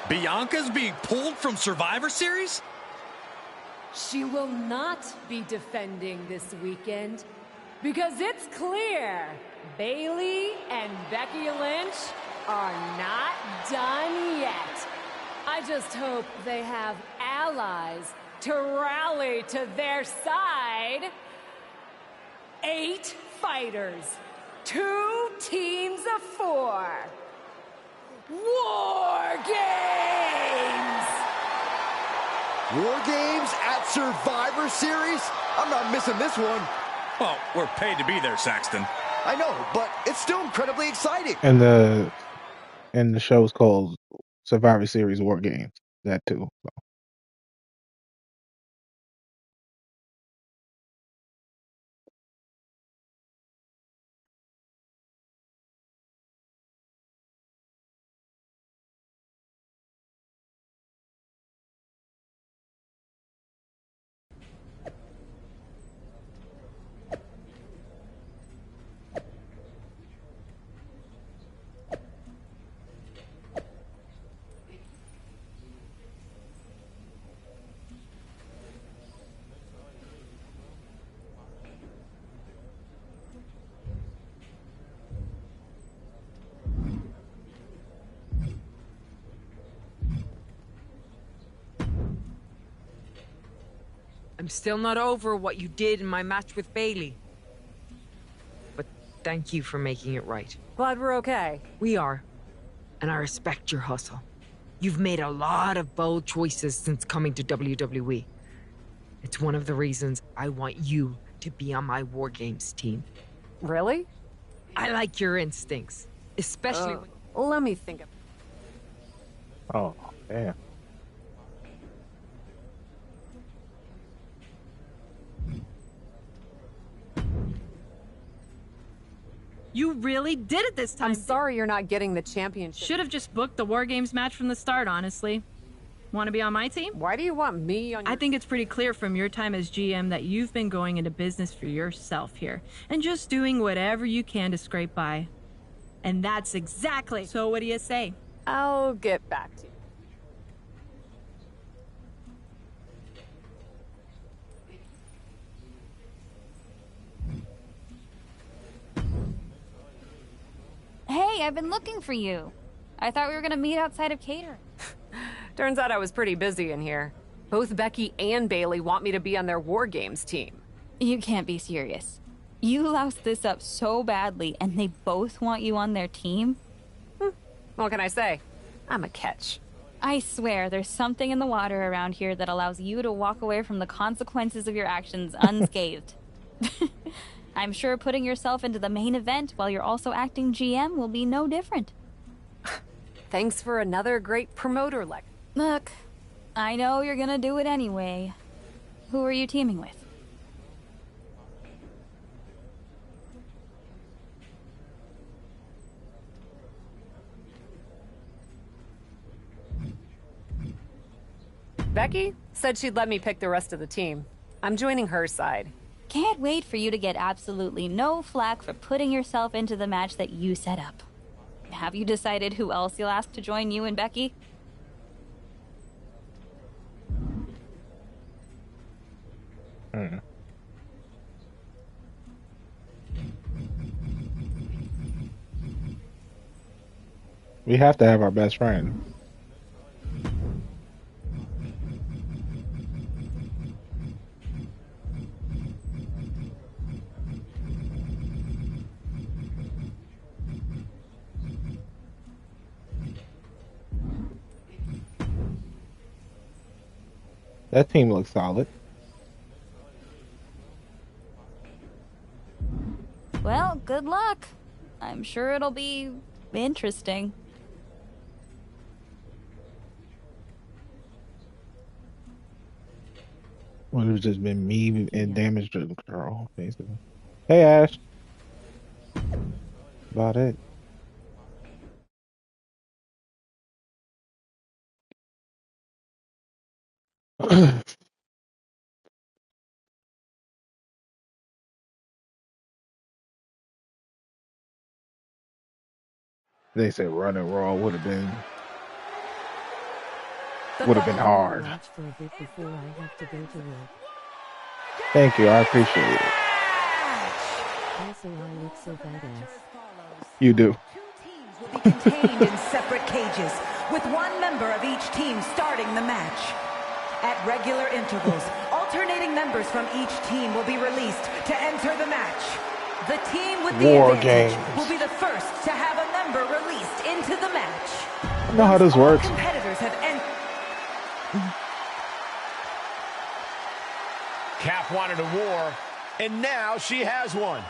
Bianca's being pulled from Survivor Series? She will not be defending this weekend because it's clear Bayley and Becky Lynch are not done yet. I just hope they have allies to rally to their side. 8 fighters, 2 teams of 4. War Games! War Games at Survivor Series? I'm not missing this one. Well, we're paid to be there, Saxton. I know, but it's still incredibly exciting. And the show's called Survivor Series War Games. That too. So. I'm still not over what you did in my match with Bayley. But thank you for making it right. Glad we're okay. We are. and I respect your hustle. You've made a lot of bold choices since coming to WWE. It's one of the reasons I want you to be on my War Games team. Really? I like your instincts, especially when... Let me think of... Oh, damn. You really did it this time. I'm sorry you're not getting the championship. Should have just booked the War Games match from the start, honestly. Want to be on my team? Why do you want me on your... I think it's pretty clear from your time as GM that you've been going into business for yourself here and just doing whatever you can to scrape by. And that's exactly... So what do you say? I'll get back to you. Hey, I've been looking for you. I thought we were gonna meet outside of catering. Turns out I was pretty busy in here. Both Becky and Bailey want me to be on their War Games team. You can't be serious. You loused this up so badly, and they both want you on their team? What can I say? I'm a catch. I swear, there's something in the water around here that allows you to walk away from the consequences of your actions unscathed. I'm sure putting yourself into the main event while you're also acting GM will be no different. Thanks for another great promoter lecture. Look, I know you're gonna do it anyway. Who are you teaming with? Becky said she'd let me pick the rest of the team. I'm joining her side. Can't wait for you to get absolutely no flack for putting yourself into the match that you set up. Have you decided who else you'll ask to join you and Becky? We have to have our best friend. That team looks solid. Well, good luck. I'm sure it'll be interesting. Would have just been me and Damage Girl, basically. Hey, Ash. About it. They said running Raw would have been hard. Watch for a bit before I have to go to work. Thank you, I appreciate it. Also, I look so badass. You do. Will be contained in separate cages, with one member of each team starting the match. At regular intervals, alternating members from each team will be released to enter the match. The team with the War advantage Games. will be the first to have a member released into the match. I know how this works. Competitors have entered. Cap wanted a war, and now she has one.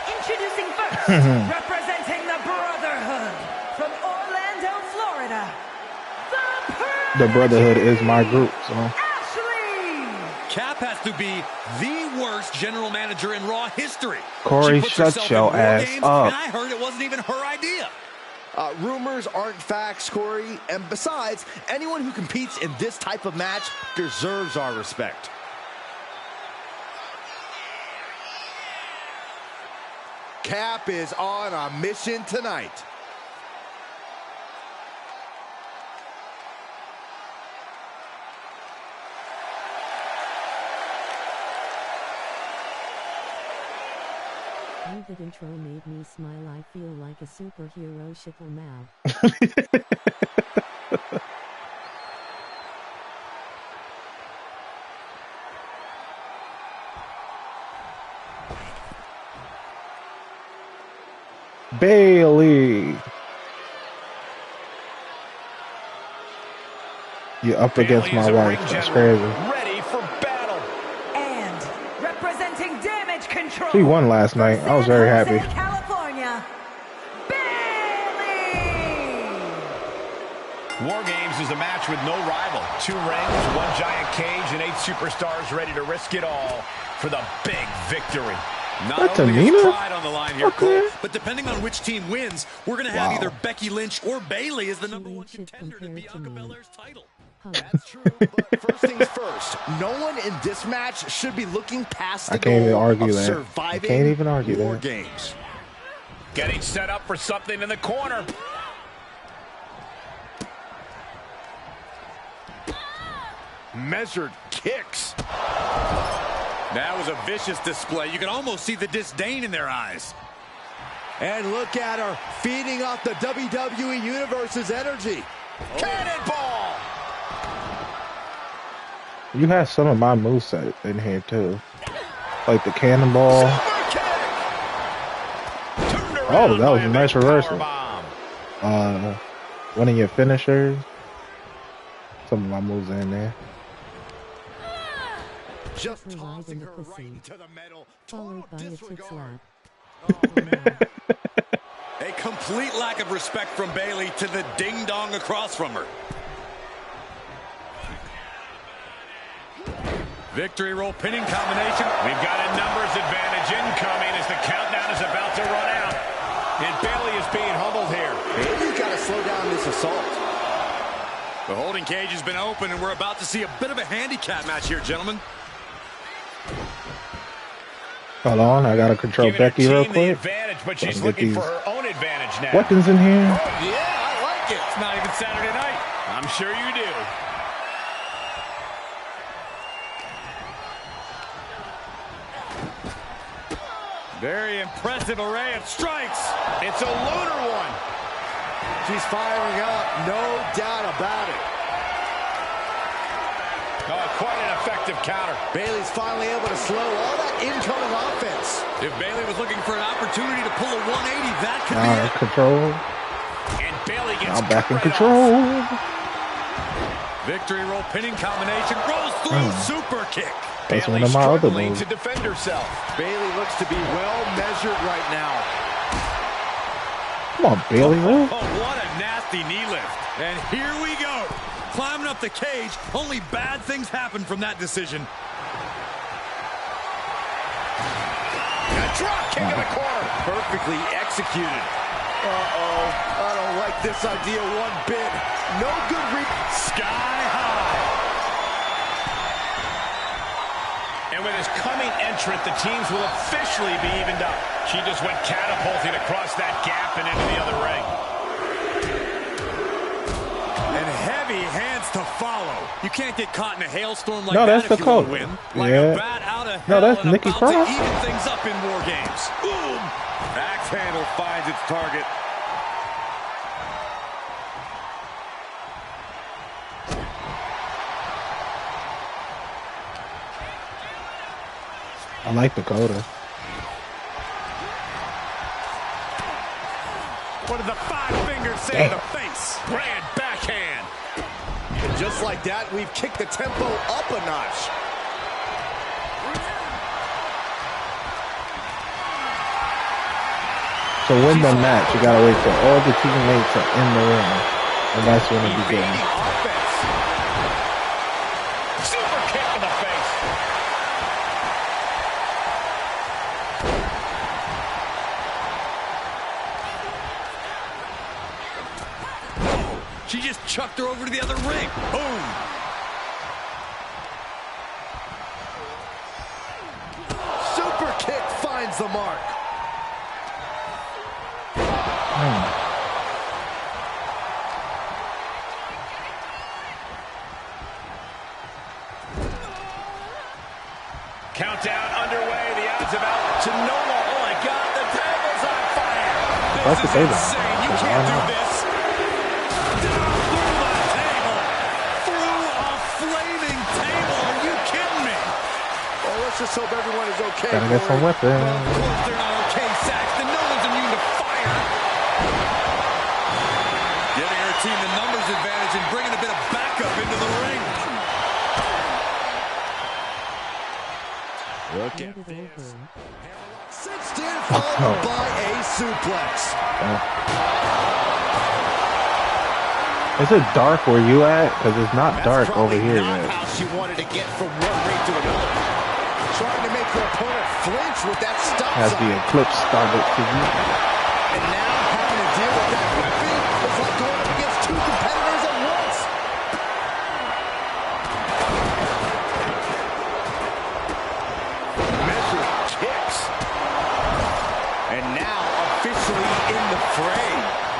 Introducing first, representing the Brotherhood from Orlando, Florida, The Brotherhood is my group, so. Cap has to be the worst general manager in Raw history. Corey, She puts shut herself your in War ass Games, up. And I heard it wasn't even her idea. Rumors aren't facts, Corey. And besides, anyone who competes in this type of match deserves our respect. Cap is on a mission tonight. That intro made me smile. I feel like a superhero shittle now. Bailey. You're up against my wife. That's crazy. Ready for battle. And representing Damage Control. She won last night. I was very happy. California, War Games is a match with no rival. 2 rings, 1 giant cage, and 8 superstars ready to risk it all for the big victory. Not only is pride on the line here, Cole, but depending on which team wins, we're going to have either Becky Lynch or Bayley as the #1 contender to Bianca Belair's title. That's true, but first things first, no one in this match should be looking past the goal of surviving War Games. Getting set up for something in the corner. Measured kicks. That was a vicious display. You can almost see the disdain in their eyes. And look at her feeding off the WWE Universe's energy. Cannonball! You have some of my moveset in here too. Like the cannonball. Oh, that was a nice reversal. One of your finishers. Some of my moves are in there. Just tossing her right into the middle. Total disregard. A complete lack of respect from Bayley to the ding-dong across from her. Victory roll pinning combination. We've got a numbers advantage incoming as the countdown is about to run out. And Bayley is being humbled here. Bayley's got to slow down this assault. The holding cage has been open, and we're about to see a bit of a handicap match here, gentlemen. Hold on, I gotta control Becky real quick. Advantage, but she's looking for her own advantage now. Weapons in here. Oh, yeah, I like it. It's not even Saturday night. I'm sure you do. Very impressive array of strikes. It's a lunar one. She's firing up, no doubt about it. Oh, quite an effective counter. Bayley's finally able to slow all that incoming offense. If Bayley was looking for an opportunity to pull a 180, that could be it. Control. And Bayley gets I'm back in control. Victory roll pinning combination. Rolls through super kick. That's one of my other moves. To defend herself. Bayley looks to be well measured right now. Come on, Bayley. Oh, what a nasty knee lift. And here we go. Climbing up the cage. Only bad things happen from that decision. A drop kick in the corner. Perfectly executed. Uh-oh. I don't like this idea one bit. No good Sky high. And with his coming entrant, the teams will officially be evened up. She just went catapulting across that gap and into the other ring. And heavy hands to follow. You can't get caught in a hailstorm like that that's if you want to win. Like yeah. a bat out of no, hell that's and Nikki about Cross. to even things up in War Games. Boom! Axe handle finds its target. I like Dakota. What did the 5 fingers say to the face? Grand backhand. And just like that, we've kicked the tempo up a notch. To win the match, you gotta wait till all the teammates are in the ring, and that's when it begins. Super kick in the face. She just chucked her over to the other ring. Boom! Super kick finds the mark. Countdown underway. The odds of out to no more. Oh my God, the That's the table. You can't do this. Down through the table. Through a flaming table. Are you kidding me? Well, let's just hope everyone is okay. Gotta get some weapons. Well, of course they're not okay, Saxton. No one's immune to fire. Giving her team the numbers advantage and bringing a bit of backup into the ring. Look at this. Cinched in, followed by a suplex. Is it dark where you at? Because it's not dark over here not yet. how she wanted to get from one ring to another. Trying to make her opponent flinch with that stop As the sign. eclipse started to you. And now having to deal with that whipping is like going up against two competitors at once. Measured kicks. And now officially in the fray.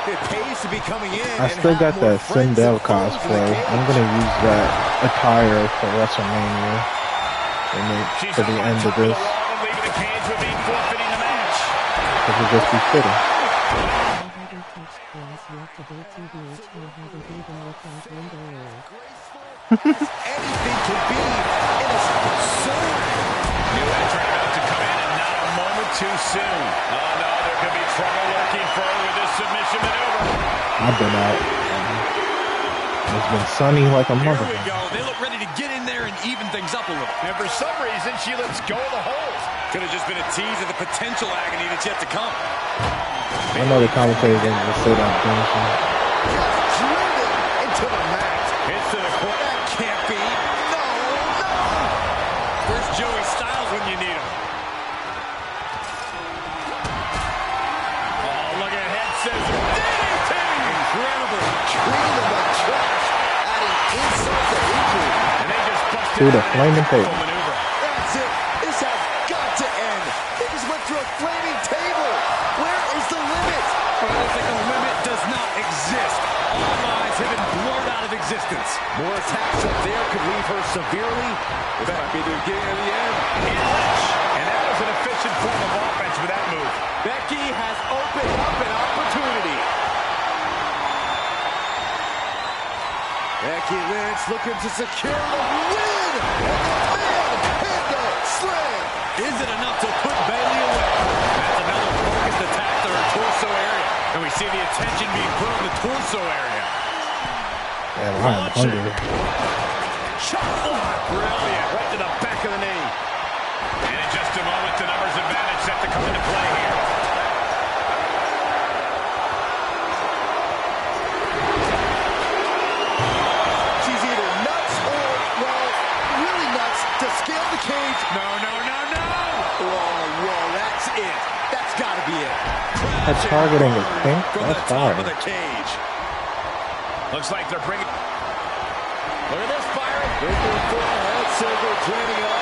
It pays to be coming in. I still got that Sindel cosplay. I'm gonna use that attire for WrestleMania for the end of this. It would just be fitting. Anything can be in a sword. New entrant about to come in and not a moment too soon. Oh no, there could be trouble lurking for her with this submission maneuver. I've been out. It's been sunny like a mother. Here we go. They look ready to get in there and even things up a little. And for some reason, she lets go of the hold. Could have just been a tease of the potential agony that's yet to come. I know the commentators ain't gonna say that finishing. Driven into the mat. Hits to the corner. That can't be. No, no. Where's Joey Styles when you need him? Oh, look at head scissors. DDT! Incredible. Treating them like trash. Adding insult to injury. And they just busted Through the out an flaming incredible table. maneuver. That's it. This has got to end. They just went through a flaming table. Where is the limit? I don't think a limit does not exist. All lines have been blurred out of existence. More attacks up there could leave her severely. This might be the beginning of the end. And that was an efficient form of offense with that move. Becky has opened up an opportunity. Becky Lynch looking to secure the win. And the handle slam. Is it enough to put Bayley away? That's another focused attack to her torso area. And we see the attention being put on the torso area. Yeah, I'm hungry. Shot block. Brilliant. Right to the back of the knee. And in just a moment, the numbers advantage set to come into play here. She's either nuts or, well, really nuts to scale the cage. No, no, no, no. Whoa, that's it. That's got to be it. That targeting is pink? From That's the top fire. of the cage. Looks like they're bringing... Look at this, Byron. Looking for a head scissor, draining all.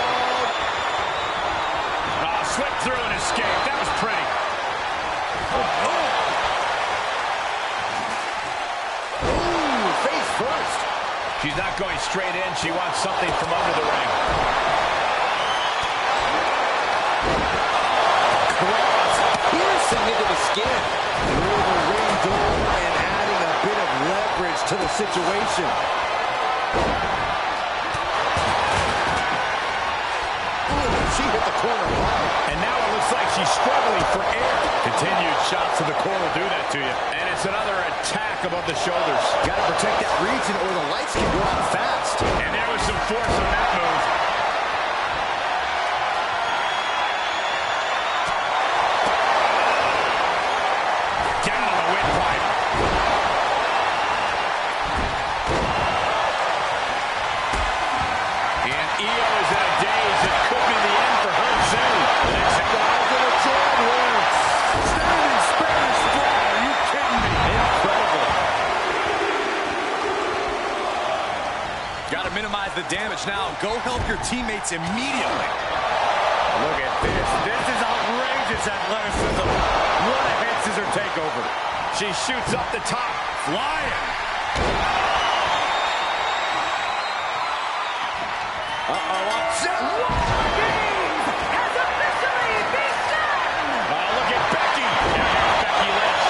Oh, slipped through and escaped. That was pretty. Ooh, face first. She's not going straight in. She wants something from under the ring. Cross piercing into the skin. Through the ring door and adding a bit of leverage to the situation. Ooh, she hit the corner line. And now it looks like she's struggling for air. Continued shots to the core will do that to you. And it's another attack above the shoulders. Got to protect that region or the lights can go out fast. And there was some force on that move. Down on the windpipe. And Io is in a daze. It could be the end for her soon. The next standing Spanish fly. Are you kidding me? Incredible. Got to minimize the damage now. Go help your teammates immediately. Look at this. This is outrageous athleticism. What a head scissor takeover. She shoots up the top, flying. Oh, look at Becky. Yeah, Becky Lynch.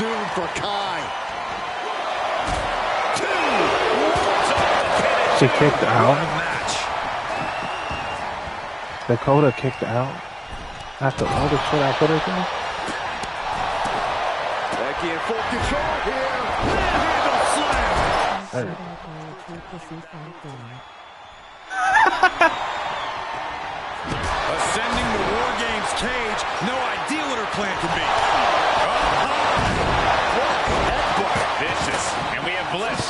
doomed for Kai. She kicked out. Dakota kicked out. After all the shit I put her through. Becky in full control here. Handle slam. Ascending the War Games cage. No idea what her plan could be. Vicious. And we have Bliss.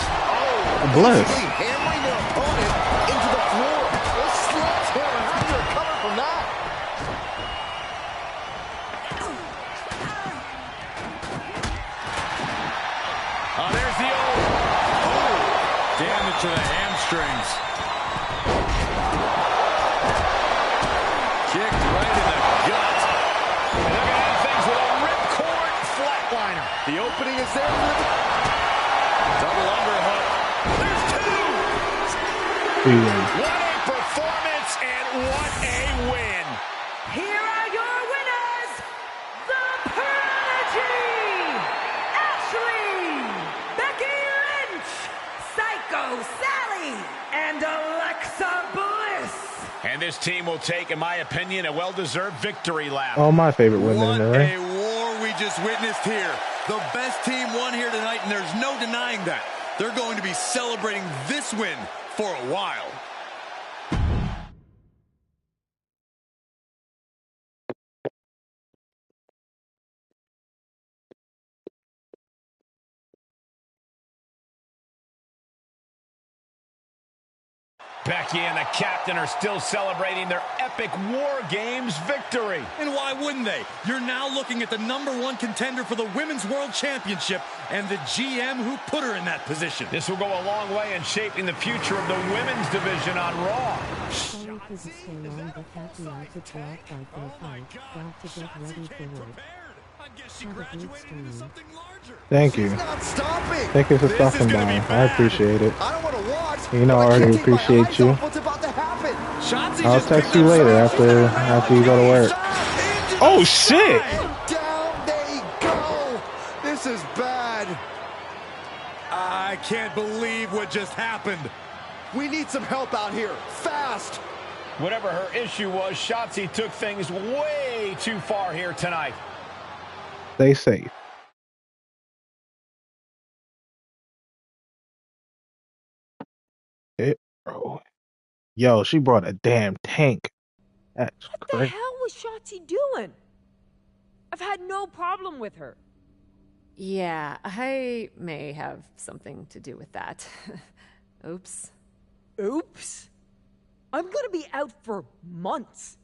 Bliss. Hammering their opponent into the floor. This sledgehammer. How do you recover from that? Oh, there's the old. Oh, damage to the hamstrings. Kicked right in the gut. And they're going to end things with a ripcord flatliner. The opening is there. Double underhook. There's two. What a performance and what a win. Here are your winners, the Prodigy, Ashley, Becky Lynch, Psycho Sally, and Alexa Bliss. And this team will take, in my opinion, a well-deserved victory lap. All my favorite women in the What ring. a war we just witnessed here. The best team won here tonight, and there's no denying that. They're going to be celebrating this win for a while. Becky and the captain are still celebrating their epic War Games victory. And why wouldn't they? You're now looking at the #1 contender for the Women's World Championship and the GM who put her in that position. This will go a long way in shaping the future of the women's division on Raw. Sorry for the so long, but happy I could talk like they fight. Got to get ready for work. Have a good stream. Thank you. Thank you for stopping by. I appreciate it. I don't want to watch. You know I already appreciate you. What's about to happen? I'll text you later after you go to work. Oh shit! Down they go. This is bad. I can't believe what just happened. We need some help out here. Fast. Whatever her issue was, Shotzi took things way too far here tonight. Stay safe. Bro. Yo, she brought a damn tank. That's What the crazy. hell was Shotzi doing? I've had no problem with her. Yeah, I may have something to do with that. Oops. Oops. I'm gonna be out for months.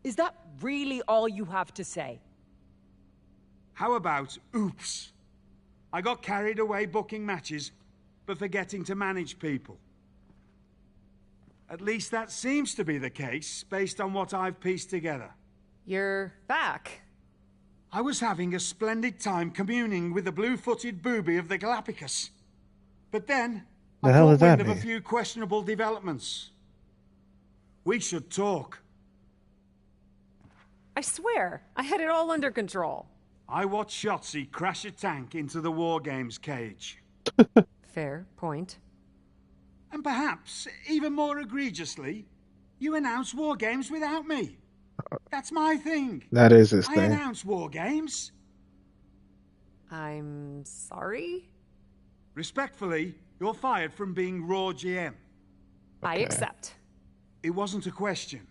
Is that really all you have to say? How about oops? I got carried away booking matches, but forgetting to manage people. At least that seems to be the case, based on what I've pieced together. You're back. I was having a splendid time communing with the blue-footed booby of the Galapagos. But then, The hell I does caught that wind of a mean? few questionable developments. We should talk. I swear, I had it all under control. I watched Shotzi crash a tank into the War Games cage. Fair point. And perhaps, even more egregiously, you announce War Games without me. That's my thing. That is his I thing. announce War Games. I'm sorry? Respectfully, you're fired from being Raw GM. I accept. It wasn't a question.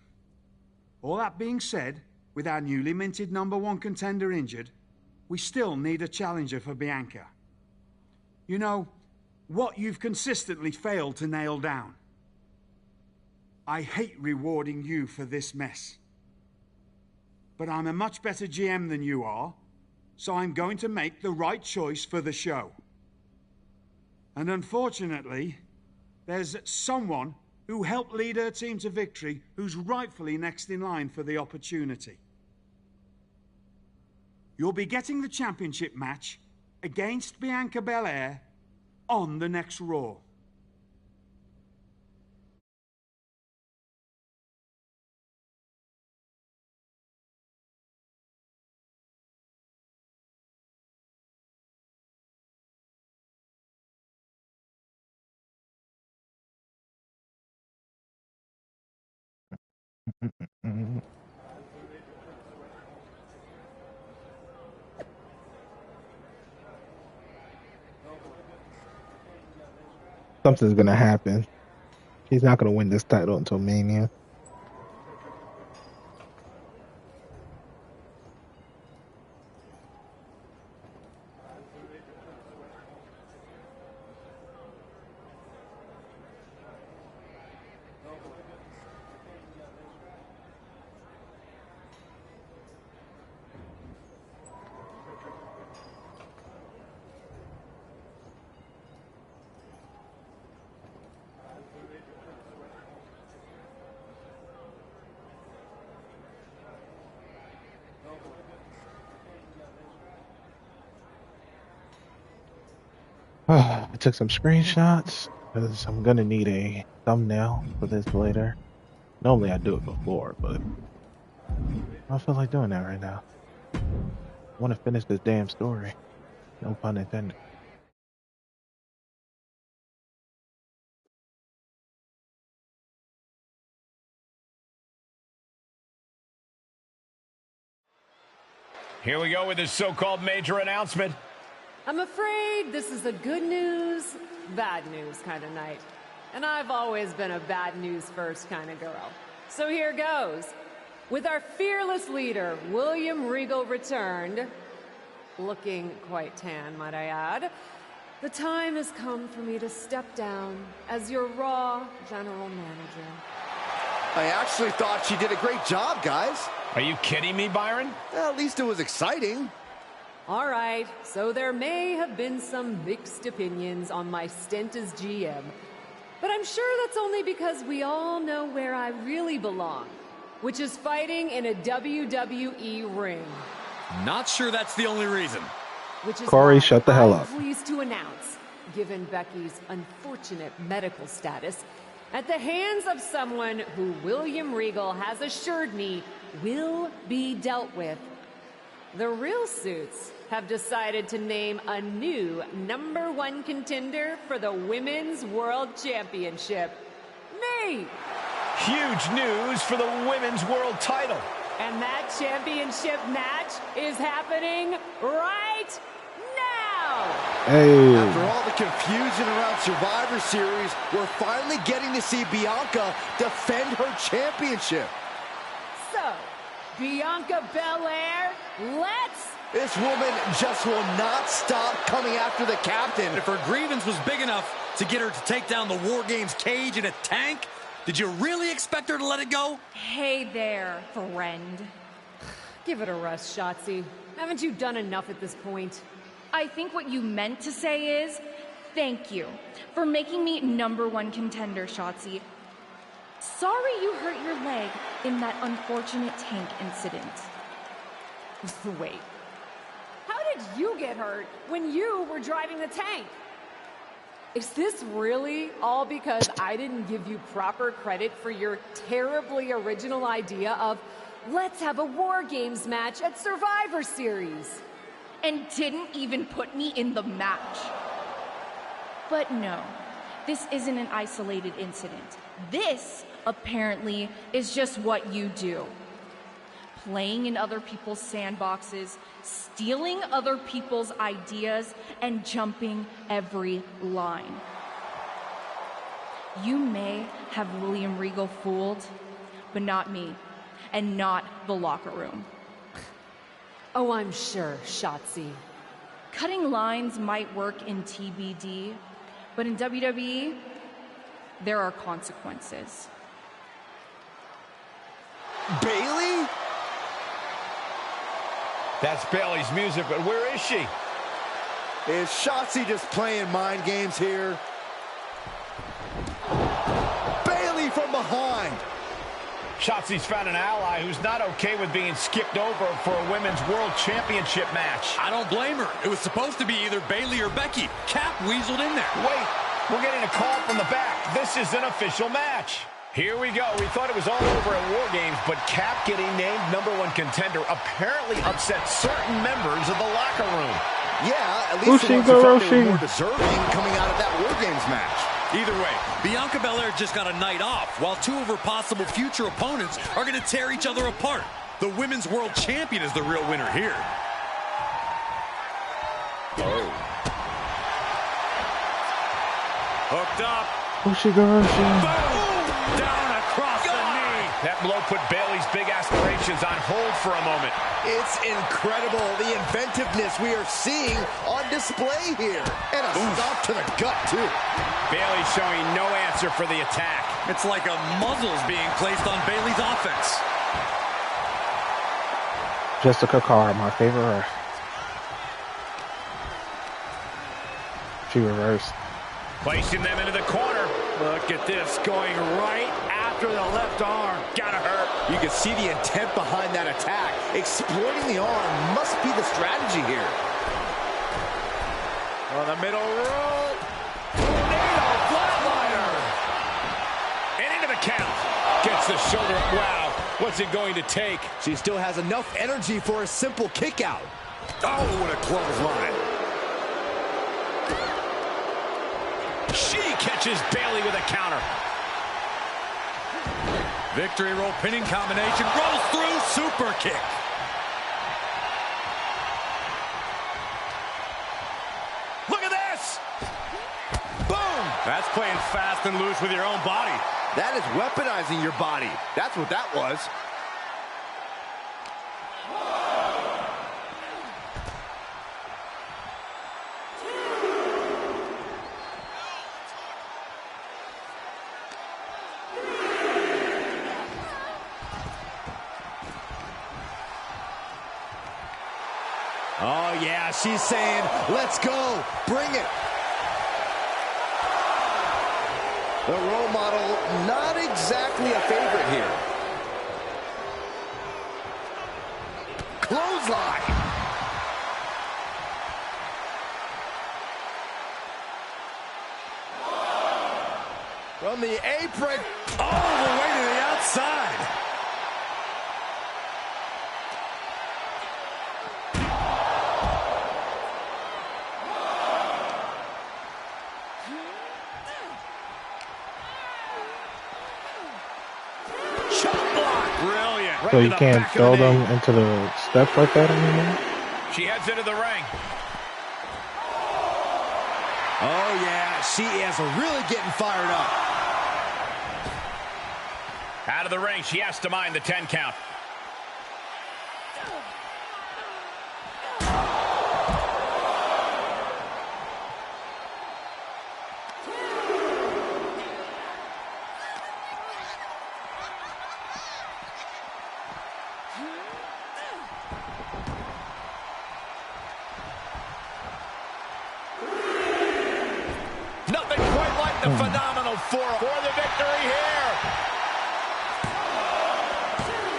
All that being said, with our newly minted #1 contender injured, we still need a challenger for Bianca. You know, what you've consistently failed to nail down. I hate rewarding you for this mess. But I'm a much better GM than you are, so I'm going to make the right choice for the show. And unfortunately, there's someone who helped lead her team to victory who's rightfully next in line for the opportunity. You'll be getting the championship match against Bianca Belair on the next Raw. Something's gonna happen. He's not gonna win this title until Mania. I took some screenshots because I'm gonna need a thumbnail for this later. Normally I do it before, but I don't feel like doing that right now. I want to finish this damn story. No pun intended. Here we go with this so-called major announcement. I'm afraid this is a good news, bad news kind of night. And I've always been a bad news first kind of girl. So here goes. With our fearless leader, William Regal, returned, looking quite tan, might I add, the time has come for me to step down as your Raw general manager. I actually thought she did a great job, guys. Are you kidding me, Byron? Well, at least it was exciting. All right, so there may have been some mixed opinions on my stint as GM, but I'm sure that's only because we all know where I really belong, which is fighting in a WWE ring. Not sure that's the only reason. Which is Corey, why shut the hell I'm up. pleased to announce, given Becky's unfortunate medical status, at the hands of someone who William Regal has assured me will be dealt with, the Real Suits have decided to name a new #1 contender for the Women's World Championship. Me! Huge news for the Women's World title. And that championship match is happening right now! Hey. After all the confusion around Survivor Series, we're finally getting to see Bianca defend her championship. So, Bianca Belair, let's... This woman just will not stop coming after the captain. If her grievance was big enough to get her to take down the War Games cage in a tank, did you really expect her to let it go? Hey there, friend. Give it a rest, Shotzi. Haven't you done enough at this point? I think what you meant to say is, thank you for making me #1 contender, Shotzi. Sorry you hurt your leg in that unfortunate tank incident. Wait. How did you get hurt when you were driving the tank? Is this really all because I didn't give you proper credit for your terribly original idea of let's have a War Games match at Survivor Series? And didn't even put me in the match. But no, this isn't an isolated incident. This, apparently, is just what you do. Playing in other people's sandboxes, stealing other people's ideas, and jumping every line. You may have William Regal fooled, but not me, and not the locker room. Oh, I'm sure, Shotzi. Cutting lines might work in TBD, but in WWE, there are consequences. Bayley? That's Bayley's music, but where is she? Is Shotzi just playing mind games here? Bayley from behind. Shotzi's found an ally who's not okay with being skipped over for a Women's World Championship match. I don't blame her. It was supposed to be either Bayley or Becky. Cap weaseled in there. Wait, we're getting a call from the back. This is an official match. Here we go. We thought it was all over at War Games, but Cap getting named #1 contender apparently upset certain members of the locker room. Yeah, at least the ones who felt they were more deserving coming out of that War Games match. Either way, Bianca Belair just got a night off, while two of her possible future opponents are going to tear each other apart. The Women's World Champion is the real winner here. Oh. Hooked up. Boom! Down across the knee. That blow put Bayley's big aspirations on hold for a moment. It's incredible, the inventiveness we are seeing on display here. And a stop to the gut, too. Bayley showing no answer for the attack. It's like a muzzle's being placed on Bayley's offense. Jessica Carr, my favorite. She reversed. Placing them into the corner. Look at this, going right after the left arm. Gotta hurt. You can see the intent behind that attack. Exploiting the arm must be the strategy here. On the middle rope. Tornado flatliner. And into the count. Gets the shoulder up. Wow. What's it going to take? She still has enough energy for a simple kick out. Oh, what a clothesline. She catches Bayley with a counter. Victory roll pinning combination. Rolls through. Super kick. Look at this. Boom. That's playing fast and loose with your own body. That is weaponizing your body. That's what that was. Oh, yeah, she's saying, let's go, bring it. The role model, not exactly a favorite here. Clothesline. From the apron, all the way to the outside. So you can't throw them into the steps like that anymore? She heads into the ring. Oh, yeah, she is really getting fired up. Out of the ring, she has to mind the 10 count. Nothing quite like the phenomenal four for the victory here.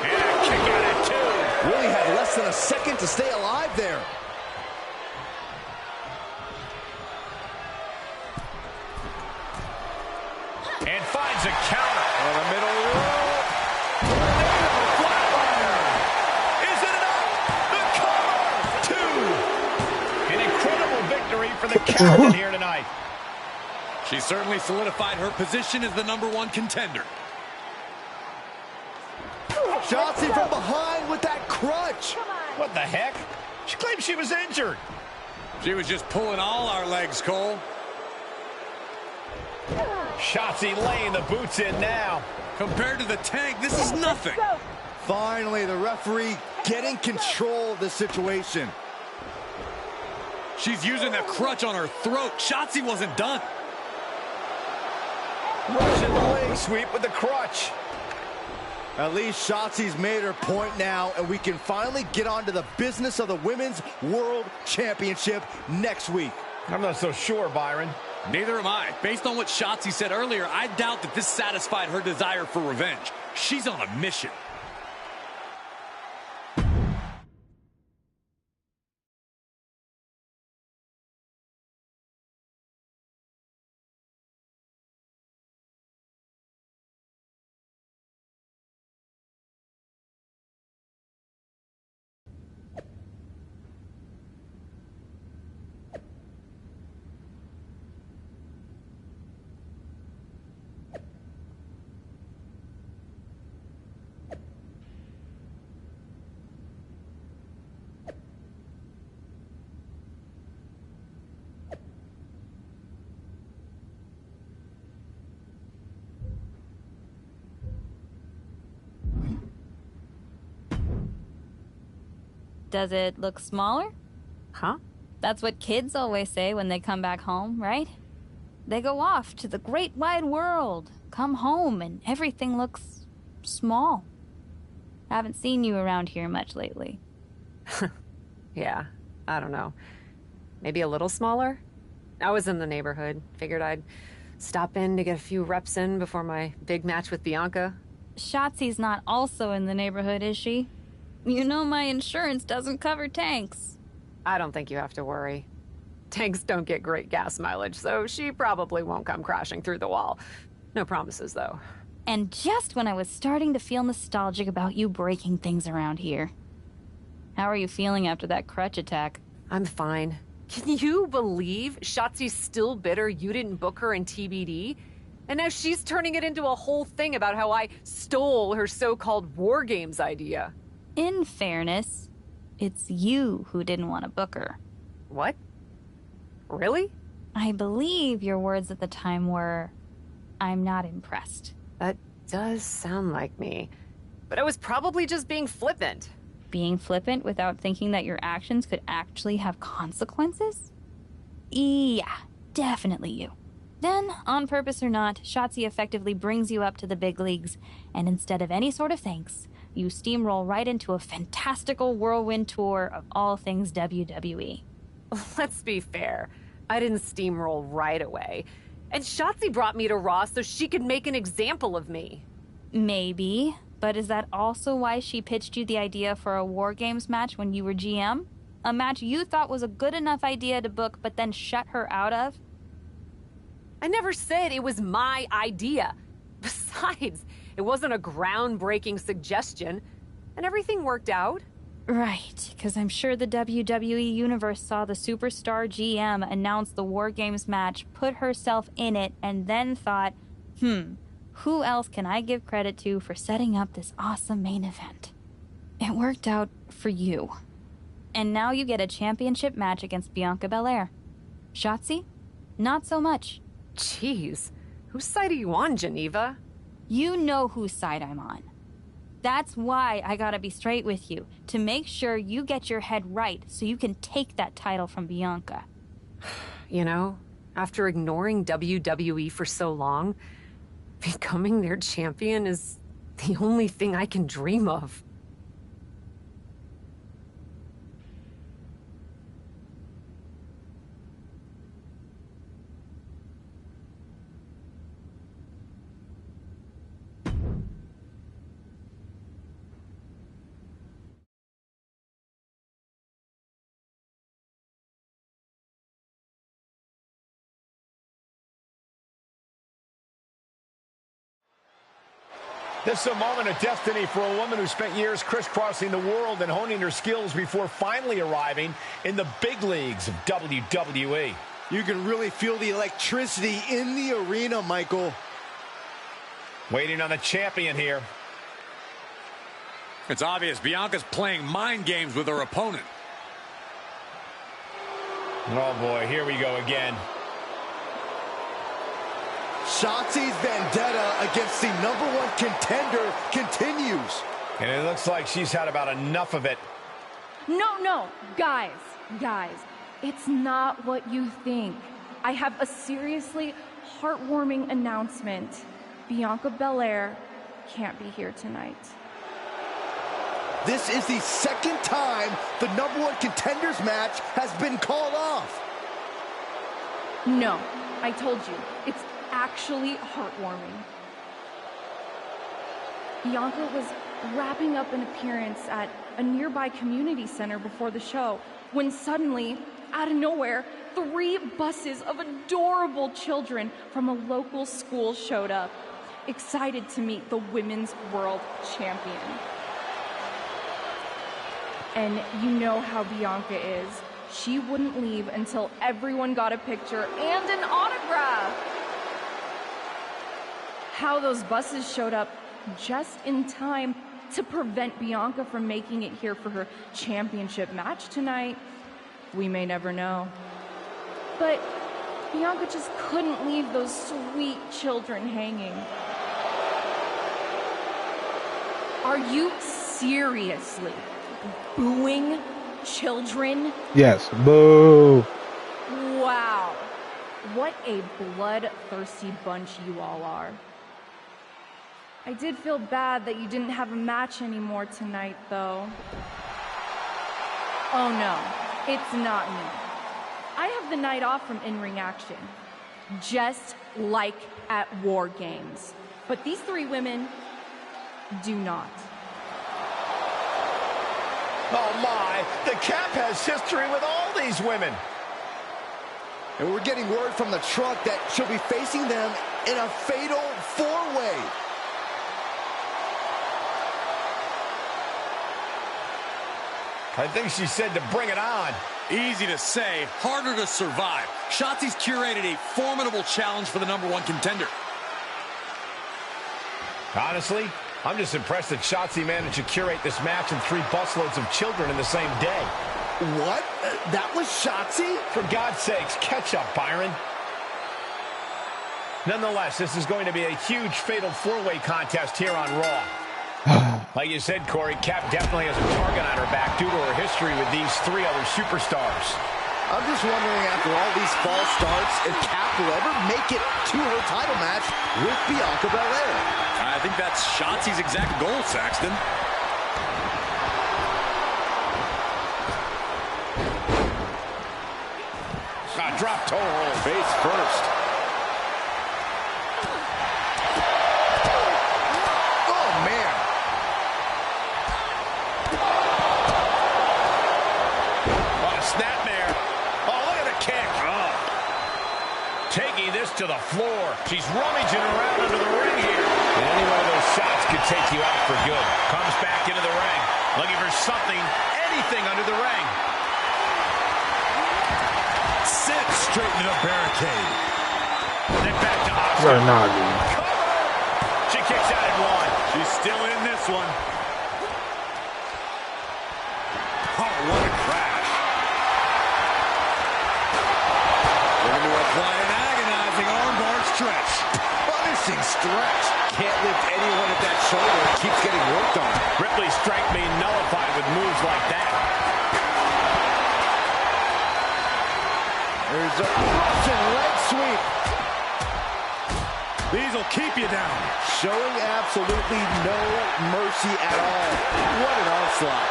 And a kick out at two. Really had less than a second to stay alive there. And finds a counter on the middle rope. Tornado flatliner. Is it enough? The cover. Two. An incredible victory for the Captain here tonight. She certainly solidified her position as the #1 contender. Shotzi from behind with that crutch. What the heck? She claimed she was injured. She was just pulling all our legs, Cole. Shotzi laying the boots in now. Compared to the tank, this is nothing. Finally, the referee getting control of the situation. She's using the crutch on her throat. Shotzi wasn't done. Russian leg sweep with the crutch. At least Shotzi's made her point now, and we can finally get on to the business of the Women's World Championship next week. I'm not so sure, Byron. Neither am I. Based on what Shotzi said earlier, I doubt that this satisfied her desire for revenge. She's on a mission. Does it look smaller? Huh? That's what kids always say when they come back home, right? They go off to the great wide world, come home, and everything looks small. Haven't seen you around here much lately. Yeah, I don't know. Maybe a little smaller? I was in the neighborhood. Figured I'd stop in to get a few reps in before my big match with Bianca. Shotzi's not also in the neighborhood, is she? You know my insurance doesn't cover tanks. I don't think you have to worry. Tanks don't get great gas mileage, so she probably won't come crashing through the wall. No promises, though. And just when I was starting to feel nostalgic about you breaking things around here. How are you feeling after that crutch attack? I'm fine. Can you believe Shotzi's still bitter you didn't book her in TBD? And now she's turning it into a whole thing about how I stole her so-called War Games idea. In fairness, it's you who didn't want to book her. What? Really? I believe your words at the time were, "I'm not impressed." That does sound like me. But I was probably just being flippant. Being flippant without thinking that your actions could actually have consequences? Yeah, definitely you. Then, on purpose or not, Shotzi effectively brings you up to the big leagues, and instead of any sort of thanks, you steamroll right into a fantastical whirlwind tour of all things WWE. Let's be fair. I didn't steamroll right away. And Shotzi brought me to Raw so she could make an example of me. Maybe, but is that also why she pitched you the idea for a War Games match when you were GM? A match you thought was a good enough idea to book, but then shut her out of? I never said it was my idea. Besides, it wasn't a groundbreaking suggestion, and everything worked out. Right, because I'm sure the WWE Universe saw the superstar GM announce the War Games match, put herself in it, and then thought, who else can I give credit to for setting up this awesome main event? It worked out for you. And now you get a championship match against Bianca Belair. Shotzi? Not so much. Jeez, whose side are you on, Geneva? You know whose side I'm on. That's why I gotta be straight with you, to make sure you get your head right so you can take that title from Bianca. You know, after ignoring WWE for so long, becoming their champion is the only thing I can dream of. This is a moment of destiny for a woman who spent years crisscrossing the world and honing her skills before finally arriving in the big leagues of WWE. You can really feel the electricity in the arena, Michael. Waiting on the champion here. It's obvious Bianca's playing mind games with her opponent. Oh boy, here we go again. Shotzi's vendetta against the #1 contender continues. And it looks like she's had about enough of it. No, guys, it's not what you think. I have a seriously heartwarming announcement. Bianca Belair can't be here tonight. This is the second time the #1 contenders match has been called off. No, I told you, it's actually heartwarming. Bianca was wrapping up an appearance at a nearby community center before the show when suddenly, out of nowhere, 3 buses of adorable children from a local school showed up, excited to meet the Women's World Champion. And you know how Bianca is. She wouldn't leave until everyone got a picture and an autograph. How those buses showed up just in time to prevent Bianca from making it here for her championship match tonight, we may never know. But Bianca just couldn't leave those sweet children hanging. Are you seriously booing children? Yes. Boo. Wow. What a bloodthirsty bunch you all are. I did feel bad that you didn't have a match anymore tonight, though. Oh no, it's not me. I have the night off from in-ring action, just like at War Games. But these three women do not. Oh my, the Cap has history with all these women. And we're getting word from the truck that she'll be facing them in a fatal four-way. I think she said to bring it on. Easy to say, harder to survive. Shotzi's curated a formidable challenge for the #1 contender. Honestly, I'm just impressed that Shotzi managed to curate this match and 3 busloads of children in the same day. What? That was Shotzi? For God's sakes, catch up, Byron. Nonetheless, this is going to be a huge fatal four-way contest here on Raw. Like you said, Corey, Cap definitely has a target on her back due to her history with these 3 other superstars. I'm just wondering, after all these false starts, if Cap will ever make it to her title match with Bianca Belair. I think that's Shotzi's exact goal, Saxton. Drop toe hold. Face first. Oh, man. Oh, snapmare. Oh, look at the kick. Oh. Taking this to the floor. She's rummaging around under the ring here. And any one of those shots could take you out for good. Comes back into the ring. Looking for something, anything under the ring. Sits straight into the barricade. Then back to Oscar. You're not, dude. She kicks out at 1. She's still in this one. Oh, what a crash. Looking to apply an agonizing armbar stretch. Punishing stretch. Can't lift anyone at that shoulder. It keeps getting worked on. Ripley's strength being nullified with moves like that. There's a Russian leg sweep. These will keep you down. Showing absolutely no mercy at all. What an onslaught.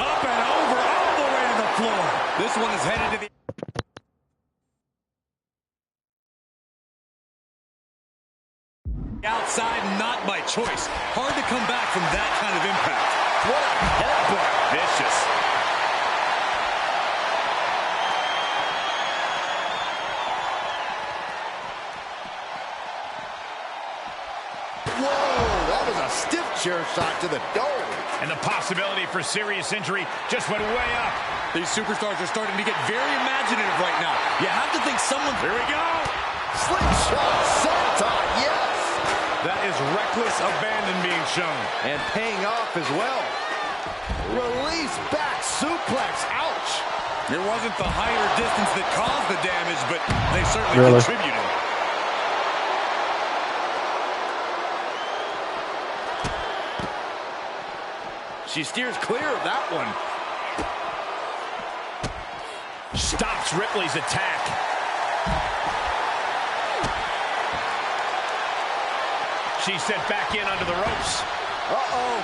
Up and over, all the way to the floor. This one is headed to the... outside, not by choice. Hard to come back from that kind of impact. What a headbutt. Vicious. Whoa, that was a stiff chair shot to the dome. And the possibility for serious injury just went way up. These superstars are starting to get very imaginative right now. You have to think someone... Here we go. Slingshot senton, yes. That is reckless abandon being shown. And paying off as well. Release back suplex, ouch. It wasn't the height or distance that caused the damage, but they certainly contributed. She steers clear of that one. Stops Ripley's attack. She's sent back in under the ropes. Uh-oh.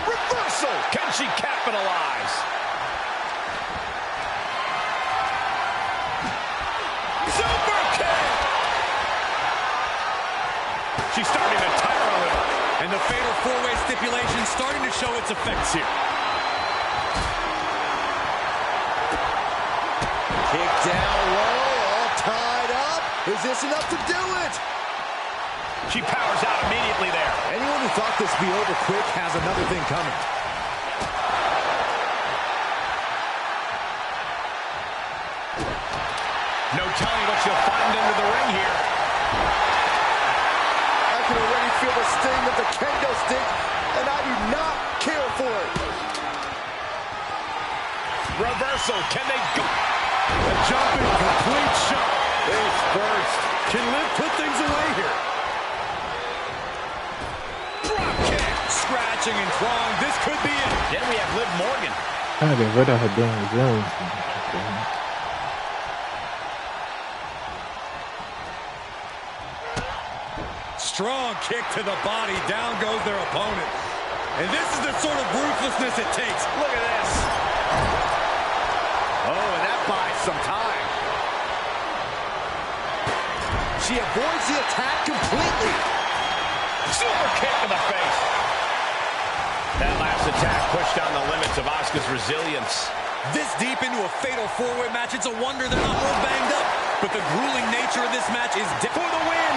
Reversal. Can she capitalize? Super kick. She's starting to tire a little. And the fatal four-way stipulation starting to show its effects here. Kick down low, all tied up. Is this enough to do it? She powers out immediately there. Anyone who thought this would be over quick has another thing coming. No telling what she'll find under the ring here. I can already feel the sting of the kendo stick, and I do not care for it. Reversal. Can they go? A jumping complete shot. Face first. Can Liv put things away here? Drop kick. scratching and clawing. This could be it. Then we have Liv Morgan. Trying to get rid of her damn resiliency. Strong kick to the body. Down goes their opponent. And this is the sort of ruthlessness it takes. Look at this. Oh, and that buys some time. She avoids the attack completely. Super kick to the face. That last attack pushed down the limits of Asuka's resilience. This deep into a fatal four-way match, it's a wonder they're not more banged up. But the grueling nature of this match is for the win.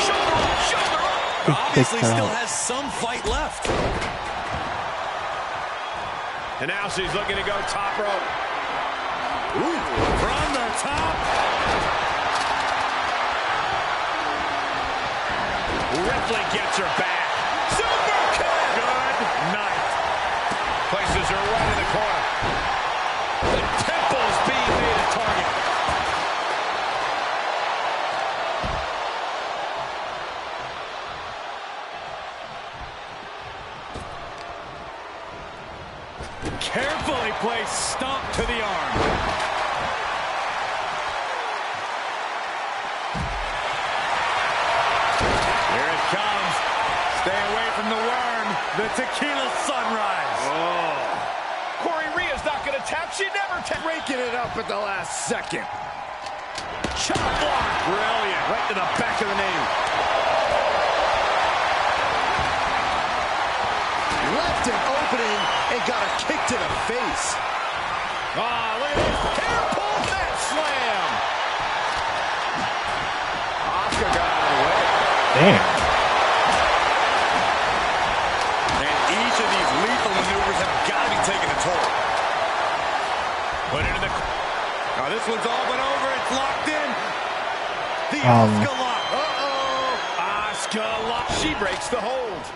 Shoulder up. Obviously still has some fight left. And now she's looking to go top rope. Ooh, from the top. Ripley gets her back. Super kick. Good night. Places her right in the corner. The temple's being made a target. Carefully placed stomp to the arm. Here it comes. Stay away from the worm. The tequila sunrise. Oh. Corey Rhea's not going to tap. She never tapped. Raking it up at the last second. Chop block. Brilliant. Right to the back of the knee. Left an opening and got a kick to the face. Ah, look at this. Hair pull that slam. Asuka got out of the way. Damn. And each of these lethal maneuvers have got to be taking a toll. Put it in the... Now this one's all but over. It's locked in. The Asuka lock. Uh-oh. Asuka lock. She breaks the hold.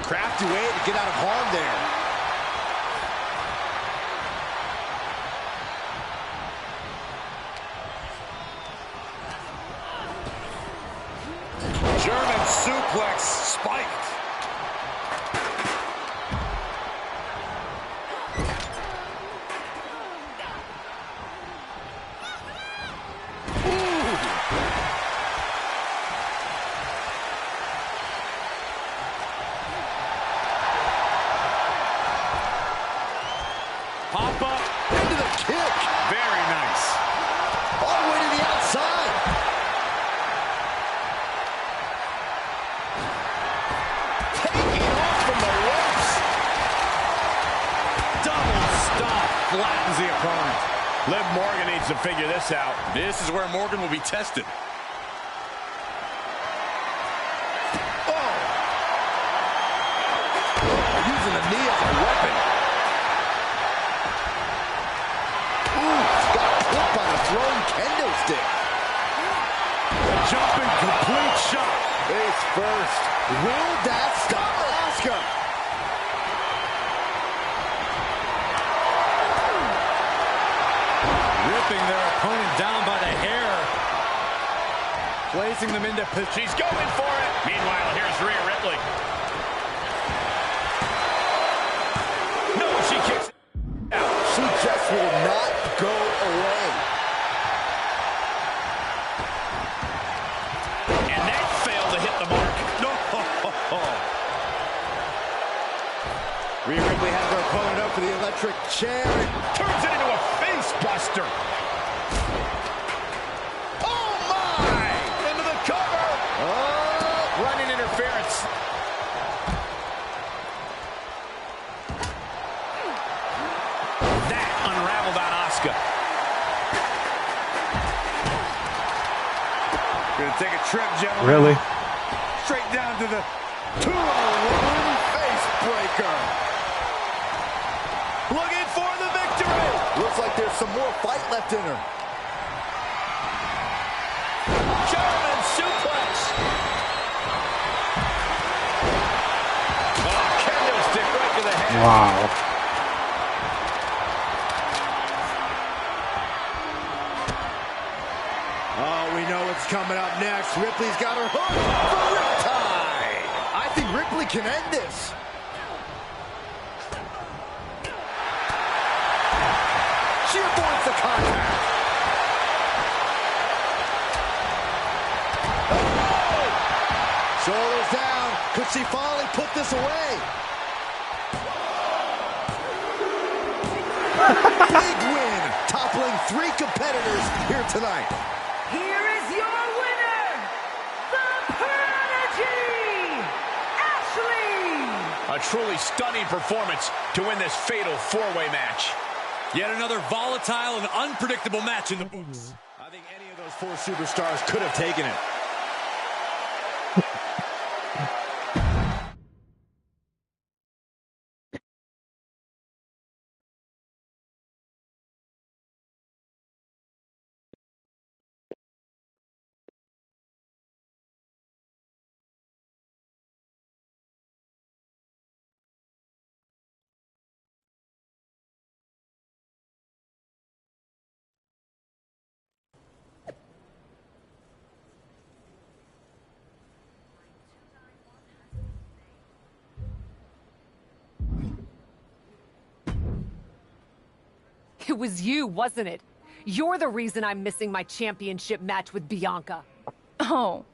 Crafty way to get out of harm there. German suplex spiked. Pop up into the kick. Very nice. All the way to the outside. Taking off from the ropes. Double stomp flattens the opponent. Liv Morgan needs to figure this out. This is where Morgan will be tested. Oh, using the knee as a weapon. By the thrown kendo stick. A jumping complete shot. Face first. Will that stop Asuka? Ripping their opponent down by the hair. Placing them into position. She's going for it. Meanwhile, here's Rhea Ripley. No, she kicks out. She just will not go away. And that failed to hit the mark. No. Rhea Ripley has her opponent up for the electric chair and turns it into a face buster. Oh my! Into the cover. Oh, running interference. That unraveled on Asuka. Gonna take a trip, gentlemen. Really? Straight down to the 201 face breaker. Looking for the victory. Looks like there's some more fight left in her. German suplex. Oh, kendo stick right to the head. Wow. Oh, we know what's coming up next. Ripley's got her hook for Riptide. I think Ripley can end this. She avoids the contact. Oh! Shoulders down. Could she finally put this away? Big win, toppling 3 competitors here tonight. Here is your winner, the Prodigy, Ashley! A truly stunning performance to win this fatal 4-way match. Yet another volatile and unpredictable match in the books. I think any of those 4 superstars could have taken it. It was you, wasn't it? You're the reason I'm missing my championship match with Bianca. Oh,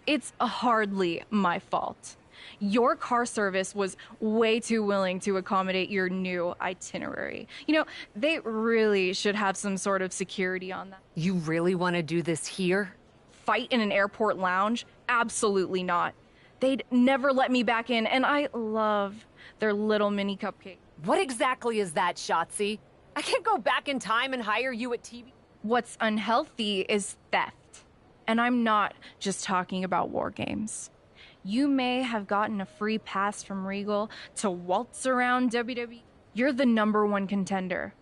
it's hardly my fault. Your car service was way too willing to accommodate your new itinerary. You know, they really should have some sort of security on that. You really want to do this here? Fight in an airport lounge? Absolutely not. They'd never let me back in, and I love their little mini cupcake. What exactly is that, Shotzi? I can't go back in time and hire you at TV. What's unhealthy is theft. And I'm not just talking about war games. You may have gotten a free pass from Regal to waltz around WWE. You're the #1 contender.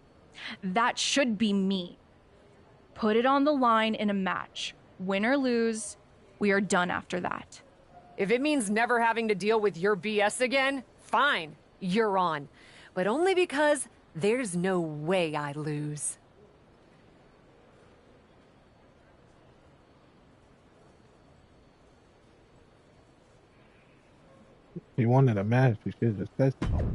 That should be me. Put it on the line in a match. Win or lose, we are done after that. If it means never having to deal with your BS again, fine, you're on. But only because there's no way I lose. He wanted a match, we should have said so.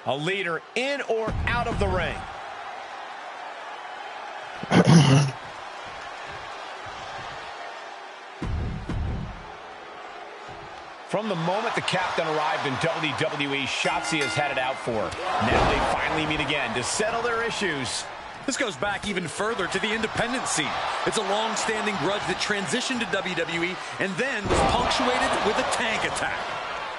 A leader in or out of the ring. From the moment the captain arrived in WWE, Shotzi has had it out for her. Now they finally meet again to settle their issues. This goes back even further to the independent scene. It's a long-standing grudge that transitioned to WWE and then was punctuated with a tank attack.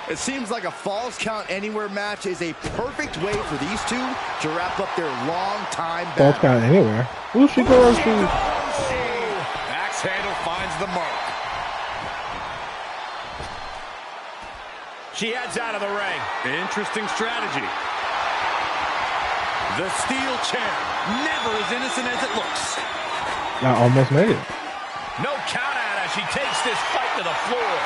It seems like a Falls Count Anywhere match is a perfect way for these two to wrap up their long-time battle. Falls Count Anywhere? Who she goes to? Axe handle finds the mark. She heads out of the ring. Interesting strategy. The steel chair, never as innocent as it looks. I almost made it. No count out as she takes this fight to the floor.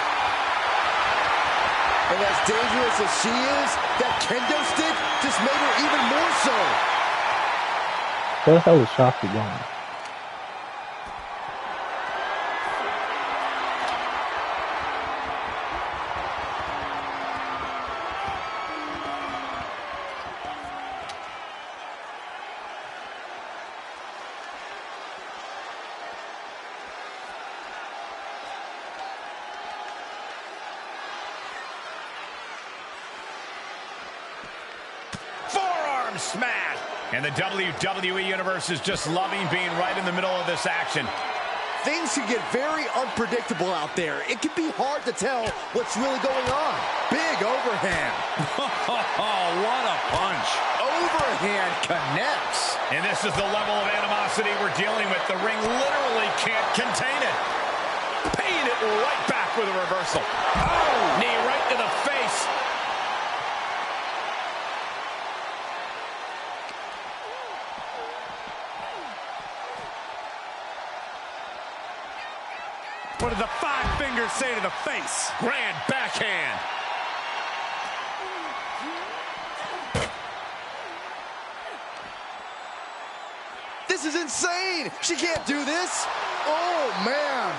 And as dangerous as she is, that kendo stick just made her even more so. Where the hell is Shotzi going? Smash. And the WWE Universe is just loving being right in the middle of this action. Things can get very unpredictable out there. It can be hard to tell what's really going on. Big overhand. Oh, what a punch. Overhand connects. And this is the level of animosity we're dealing with. The ring literally can't contain it. Paying it right back with a reversal. Oh, knee right to the face. What did the 5 fingers say to the face? Grand backhand. This is insane. She can't do this. Oh, man.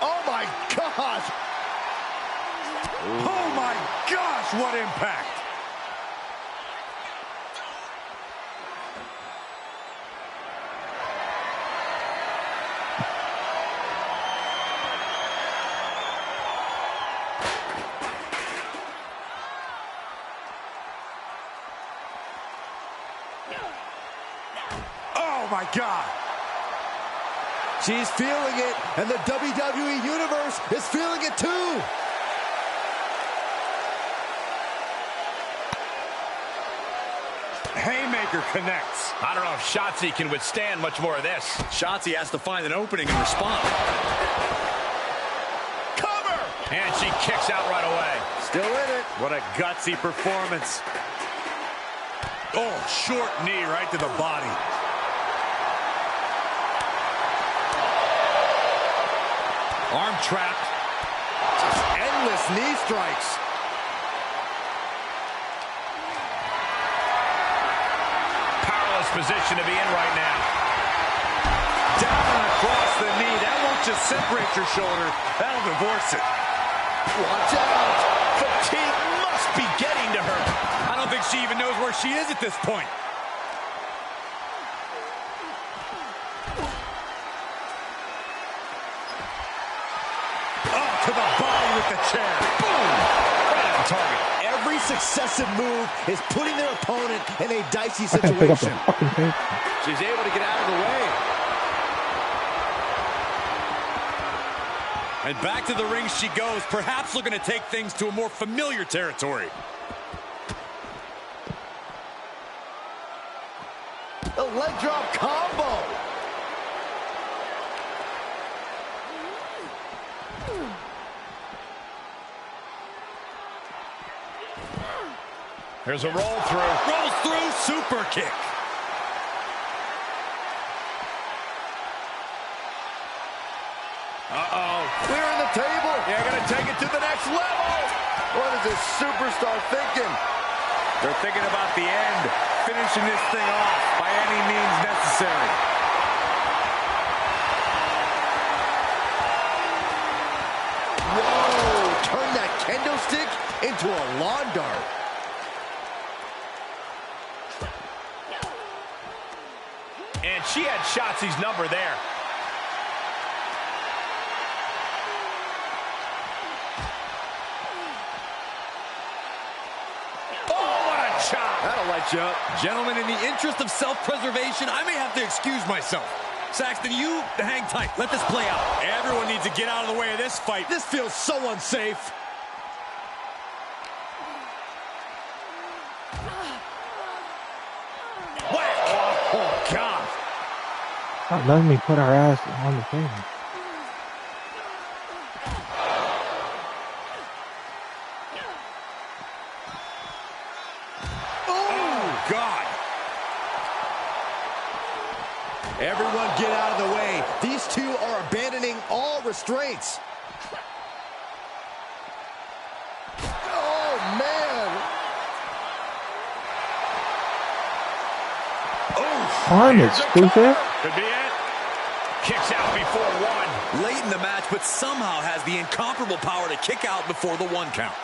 Oh, my gosh. Oh, my gosh, what impact. Oh, my God. She's feeling it, and the WWE Universe is feeling it too. Haymaker connects. I don't know if Shotzi can withstand much more of this. Shotzi has to find an opening and respond. Cover! And she kicks out right away. Still in it. What a gutsy performance. Oh, short knee right to the body. Arm trapped. Just endless knee strikes. Powerless position to be in right now. Down and across the knee. That won't just separate your shoulder. That'll divorce it. Watch out. Fatigue must be getting to her. I don't think she even knows where she is at this point. Oh, to the body with the chair. Boom! Right on target. Every successive move is putting their opponent in a dicey I can't pick up the situation. fucking thing. She's able to get out of the way. And back to the ring she goes, perhaps looking to take things to a more familiar territory. The leg drop combo. There's a roll through. Rolls through, super kick. Uh-oh. Clearing the table. Yeah, gonna take it to the next level. What is this superstar thinking? They're thinking about the end, finishing this thing off by any means necessary. Whoa! Turn that kendo stick into a lawn dart. And she had Shotzi's number there. That'll light you up. Gentlemen, in the interest of self-preservation, I may have to excuse myself. Saxton, you hang tight. Let this play out. Everyone needs to get out of the way of this fight. This feels so unsafe. Whack! Oh, God. Stop letting me put our ass on the thing. God. Everyone get out of the way. These two are abandoning all restraints. Oh, man. Arm exclusive? Could be it. Kicks out before one. Late in the match, but somehow has the incomparable power to kick out before the 1 count.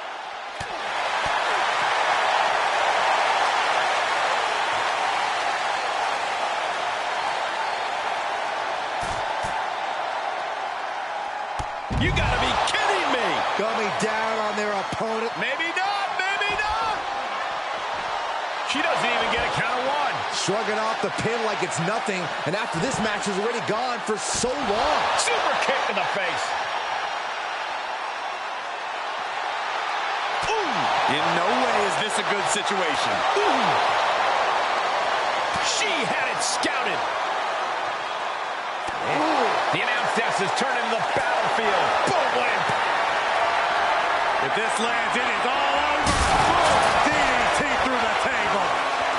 You gotta be kidding me! Coming down on their opponent. Maybe not, maybe not! She doesn't even get a count of 1. Shrugging off the pin like it's nothing, and after this match is already gone for so long. Super kick to the face. Ooh. In no way is this a good situation. Ooh. She had it scouted. Ooh. The announce desk has turned into the battlefield. Boom, what impact. If this lands, it is all over. DDT through the table.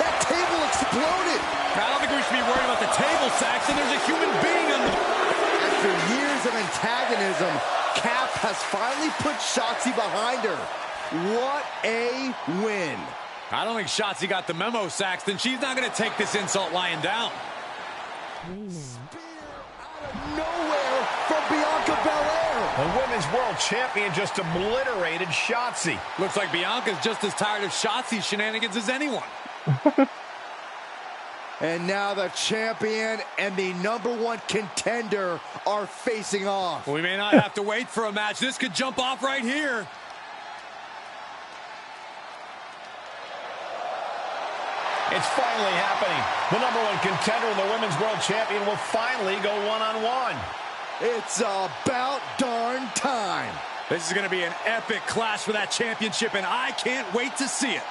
That table exploded. I don't think we should be worried about the table, Saxton. There's a human being on the... After years of antagonism, Cap has finally put Shotzi behind her. What a win. I don't think Shotzi got the memo, Saxton. She's not going to take this insult lying down. Nowhere from Bianca Belair. The Women's World Champion just obliterated Shotzi. Looks like Bianca's just as tired of Shotzi's shenanigans as anyone. And now the champion and the #1 contender are facing off. We may not have to wait for a match. This could jump off right here. It's finally happening. The #1 contender and the Women's World Champion will finally go one-on-one. It's about darn time. This is going to be an epic clash for that championship, and I can't wait to see it.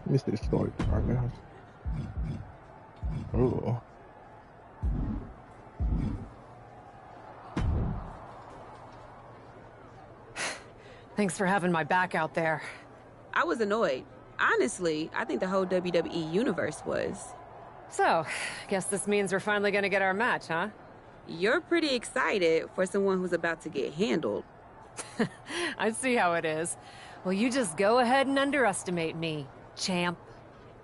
This is story progress. Oh. Thanks for having my back out there. I was annoyed. Honestly, I think the whole WWE universe was. So, guess this means we're finally gonna get our match, huh? You're pretty excited for someone who's about to get handled. I see how it is. Well, you just go ahead and underestimate me, champ.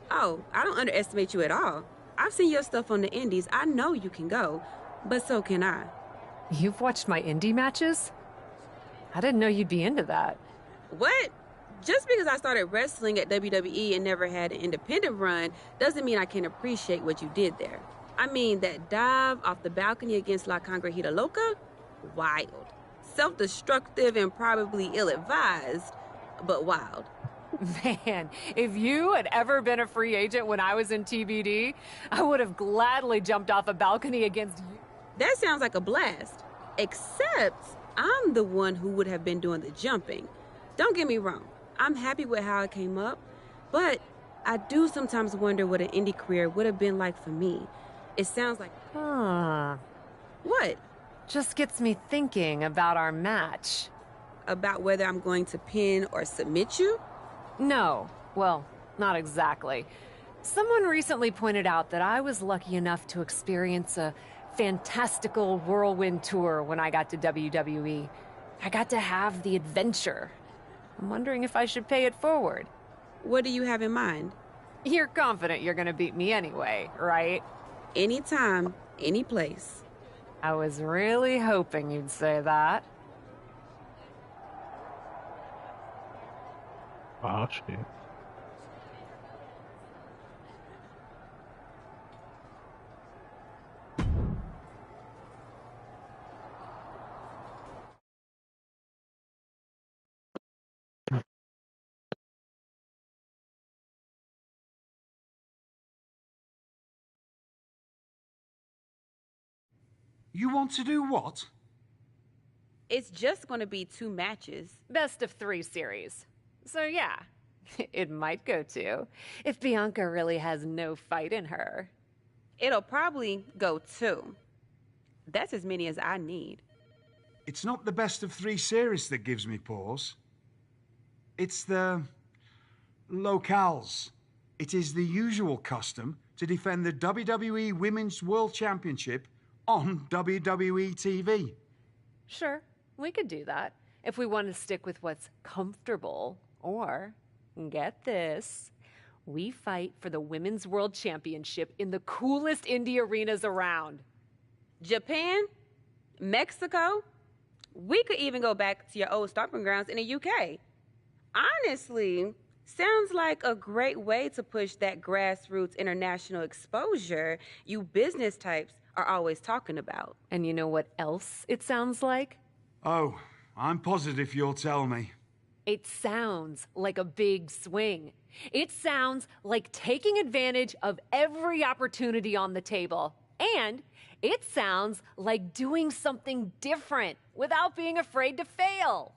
Oh, I don't underestimate you at all. I've seen your stuff on the indies. I know you can go, but so can I. You've watched my indie matches? I didn't know you'd be into that. What? Just because I started wrestling at WWE and never had an independent run doesn't mean I can appreciate what you did there. I mean, that dive off the balcony against La Congregita Loca? Wild. Self-destructive and probably ill-advised, but wild. Man, if you had ever been a free agent when I was in TBD, I would have gladly jumped off a balcony against you. That sounds like a blast. Except, I'm the one who would have been doing the jumping. Don't get me wrong. I'm happy with how it came up, but I do sometimes wonder what an indie career would have been like for me. It sounds like... Huh. What? Just gets me thinking about our match. About whether I'm going to pin or submit you? No. Well, not exactly. Someone recently pointed out that I was lucky enough to experience a fantastical whirlwind tour when I got to WWE. I got to have the adventure. I'm wondering if I should pay it forward. What do you have in mind? You're confident you're gonna beat me anyway, right? Anytime, any place. I was really hoping you'd say that. Oh, shit. You want to do what? It's just going to be 2 matches. Best of 3 series. So yeah, it might go 2 if Bianca really has no fight in her. It'll probably go 2. That's as many as I need. It's not the best of 3 series that gives me pause. It's the locales. It is the usual custom to defend the WWE Women's World Championship on WWE TV. Sure, we could do that if we want to stick with what's comfortable. Or, get this, we fight for the Women's World Championship in the coolest indie arenas around. Japan? Mexico? We could even go back to your old stomping grounds in the UK. Honestly, sounds like a great way to push that grassroots international exposure you business types are always talking about. And you know what else it sounds like? Oh, I'm positive you'll tell me. It sounds like a big swing. It sounds like taking advantage of every opportunity on the table. And it sounds like doing something different without being afraid to fail.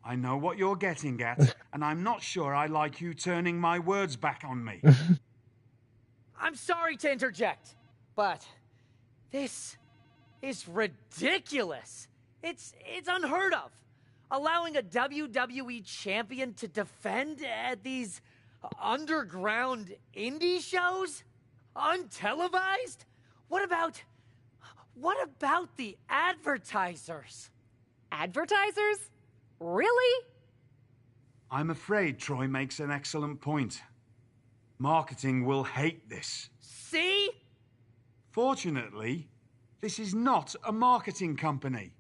I know what you're getting at, and I'm not sure I like you turning my words back on me. I'm sorry to interject, but this is ridiculous. It's unheard of. Allowing a WWE champion to defend at these underground indie shows? Untelevised? What about the advertisers? Advertisers? Really? I'm afraid Troy makes an excellent point. Marketing will hate this. See? Fortunately, this is not a marketing company.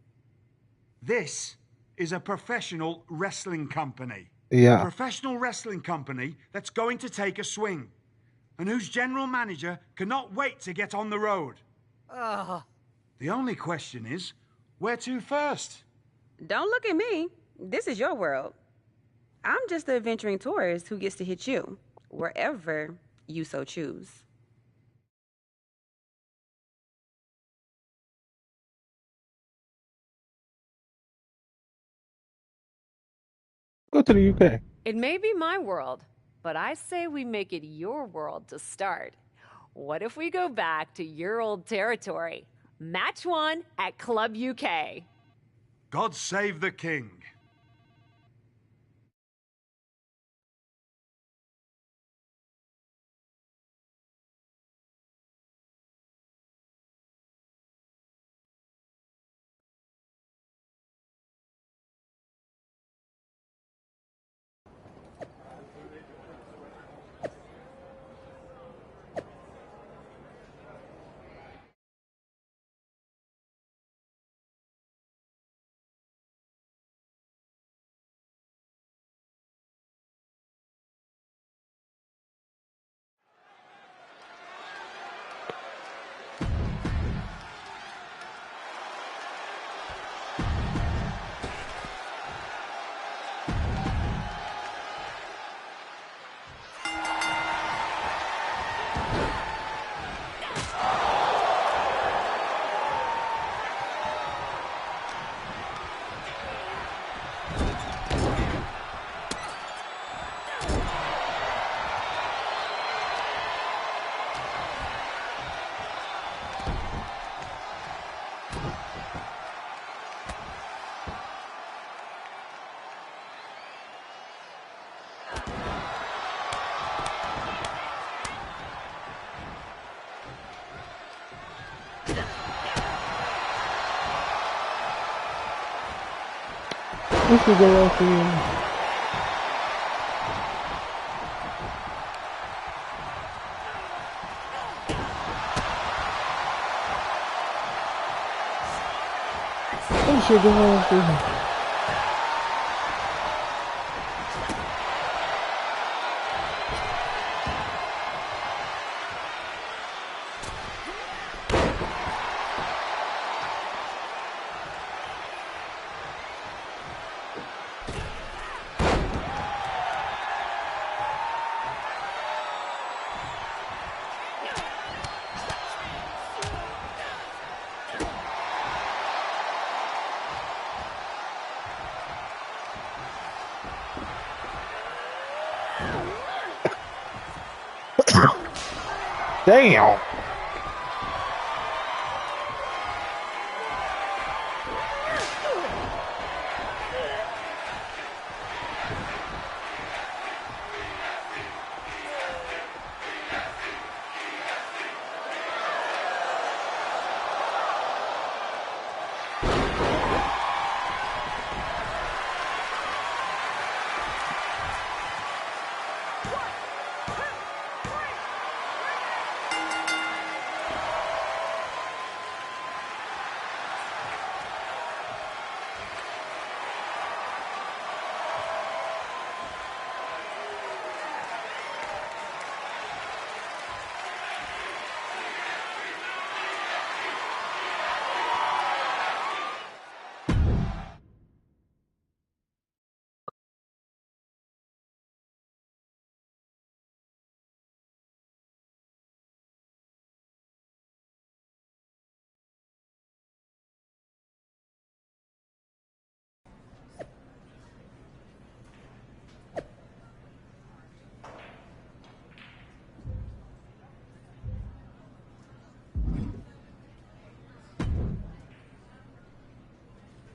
This is a professional wrestling company. Yeah. A professional wrestling company that's going to take a swing, and whose general manager cannot wait to get on the road. The only question is, where to first? Don't look at me. This is your world. I'm just the adventuring tourist who gets to hit you, wherever you so choose. Go to the UK. It may be my world, but I say we make it your world to start. What if we go back to your old territory? Match 1 at Club UK. God save the king. This is the role for you. This is the role for you. Damn.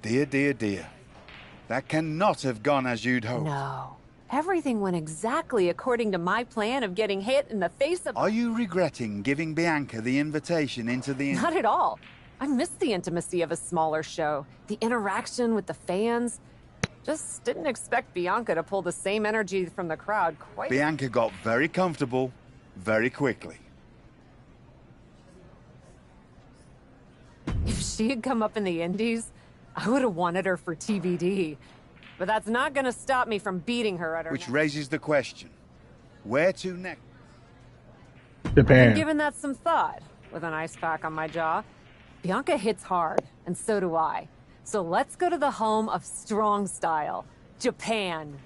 Dear, dear, dear. That cannot have gone as you'd hoped. No. Everything went exactly according to my plan of getting hit in the face of... Are you regretting giving Bianca the invitation into the... Not at all. I missed the intimacy of a smaller show, the interaction with the fans. Just didn't expect Bianca to pull the same energy from the crowd quite... Bianca got very comfortable very quickly. If she had come up in the Indies, I would have wanted her for TBD. But that's not gonna stop me from beating her at her Which raises the question, where to next? Japan. I'm giving that some thought, with an ice pack on my jaw. Bianca hits hard, and so do I. So let's go to the home of strong style, Japan.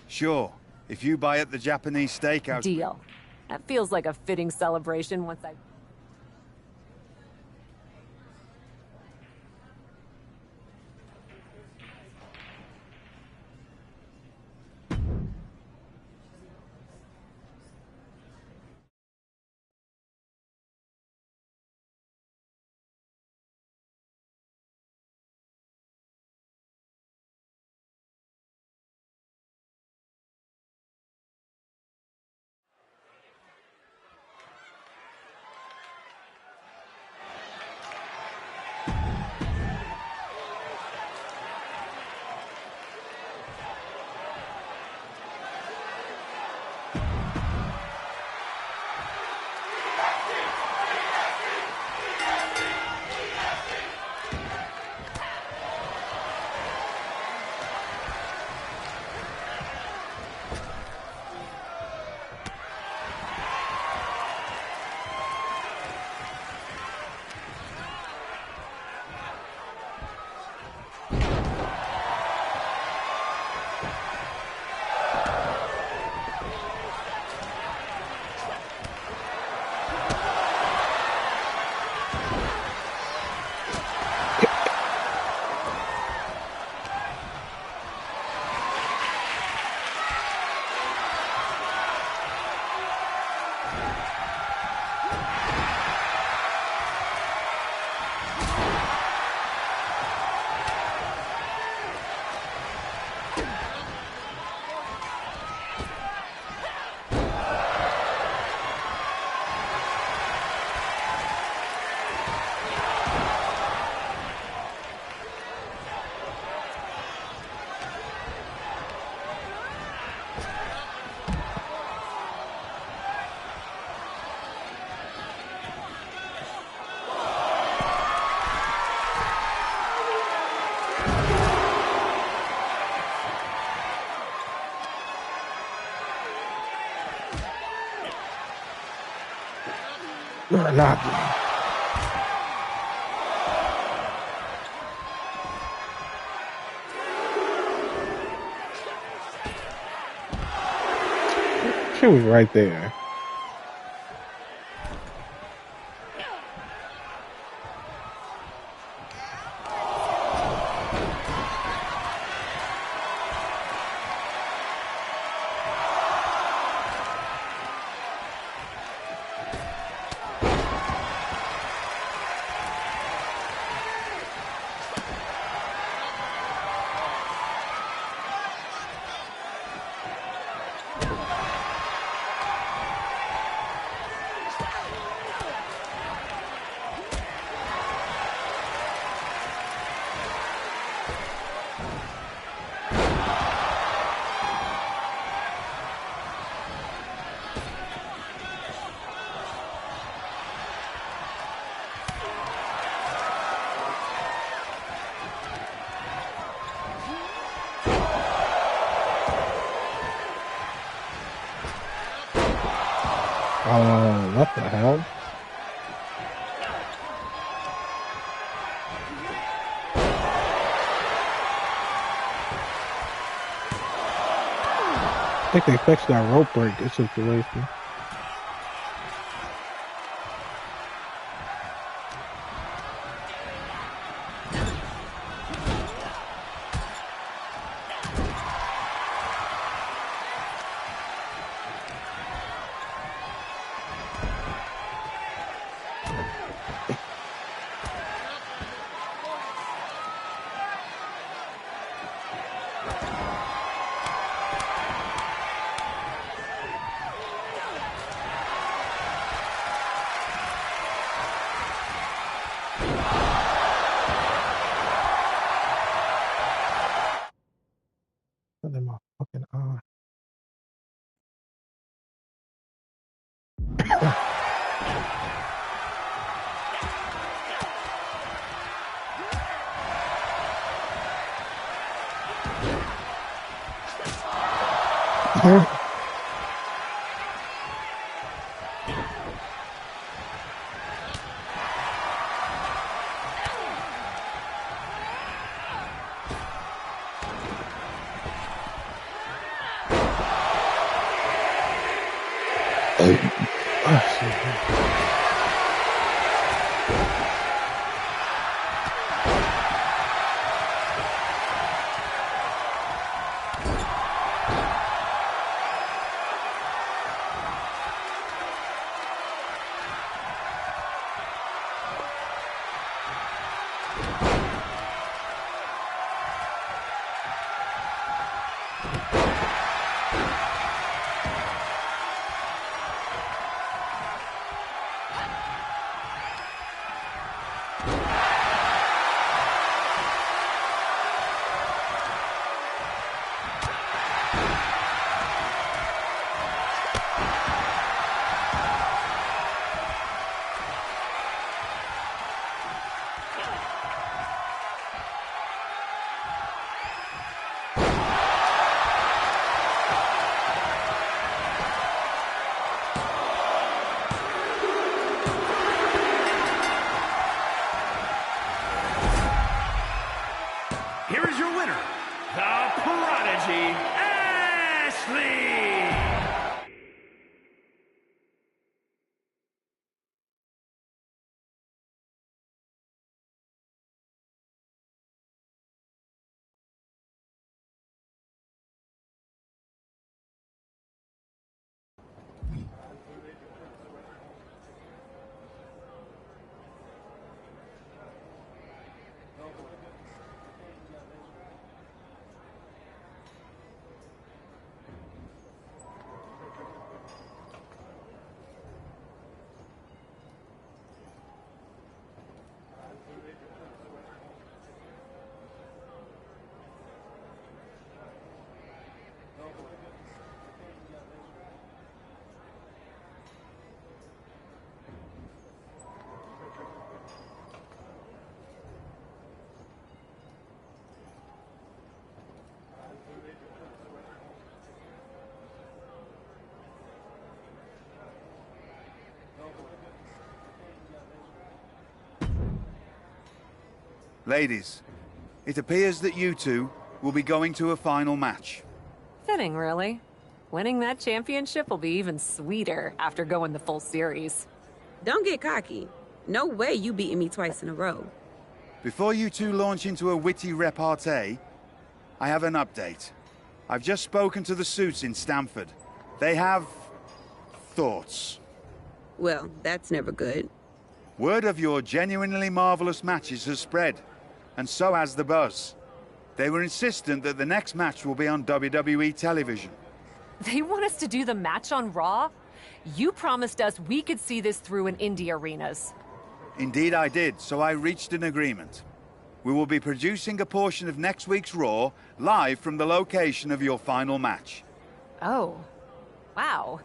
Sure, if you buy at the Japanese steakhouse... Deal. That feels like a fitting celebration once I... Not. She was right there. What the hell? I think they fixed that rope break situation. Put in my fucking eye. Here is your winner, the Prodigy, Ashley! Ladies, it appears that you two will be going to a final match. Fitting, really. Winning that championship will be even sweeter after going the full series. Don't get cocky. No way you beating me twice in a row. Before you two launch into a witty repartee, I have an update. I've just spoken to the suits in Stamford. They have thoughts. Well, that's never good. Word of your genuinely marvelous matches has spread, and so has the buzz. They were insistent that the next match will be on WWE television. They want us to do the match on Raw? You promised us we could see this through in indie arenas. Indeed I did, so I reached an agreement. We will be producing a portion of next week's Raw live from the location of your final match. Oh, wow.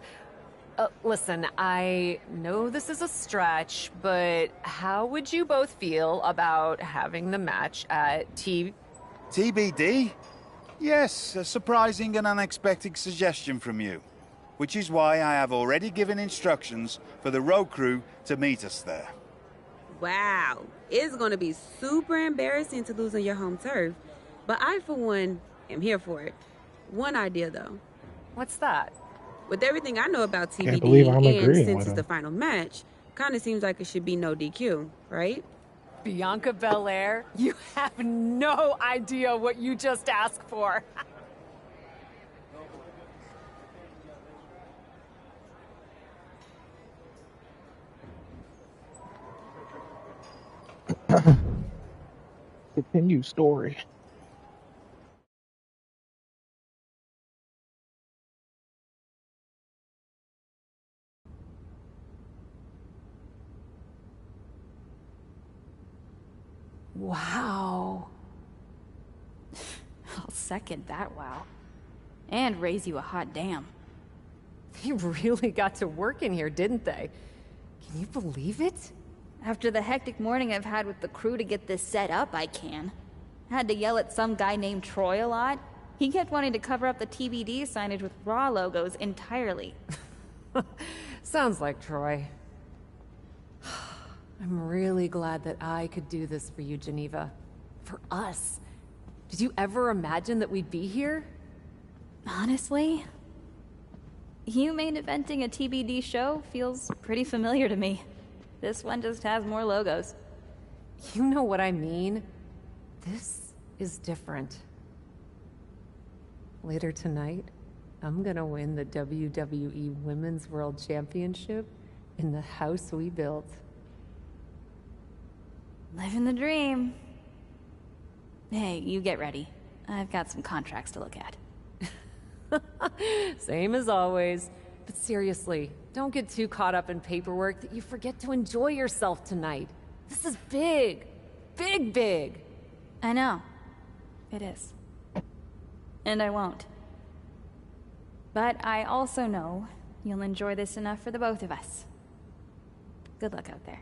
Listen, I know this is a stretch, but how would you both feel about having the match at TBD? Yes, a surprising and unexpected suggestion from you. which is why I have already given instructions for the road crew to meet us there. Wow. It's going to be super embarrassing to lose on your home turf, but I, for one, am here for it. One idea, though. What's that? With everything I know about Can't believe TBD, I'm and agreeing since with it's the him. final match, kind of seems like it should be no DQ, right? Bianca Belair? You have no idea what you just asked for. Continue story. Wow. I'll second that wow. And raise you a hot damn. They really got to work in here, didn't they? Can you believe it? After the hectic morning I've had with the crew to get this set up, I can. Had to yell at some guy named Troy a lot. He kept wanting to cover up the TBD signage with Raw logos entirely. Sounds like Troy. I'm really glad that I could do this for you, Geneva. For us. Did you ever imagine that we'd be here? Honestly, you main eventing a TBD show feels pretty familiar to me. This one just has more logos. You know what I mean? This is different. Later tonight, I'm gonna win the WWE Women's World Championship in the house we built. Living the dream. Hey, you get ready. I've got some contracts to look at. Same as always. But seriously, don't get too caught up in paperwork that you forget to enjoy yourself tonight. This is big. Big, big. I know. It is. And I won't. But I also know you'll enjoy this enough for the both of us. Good luck out there.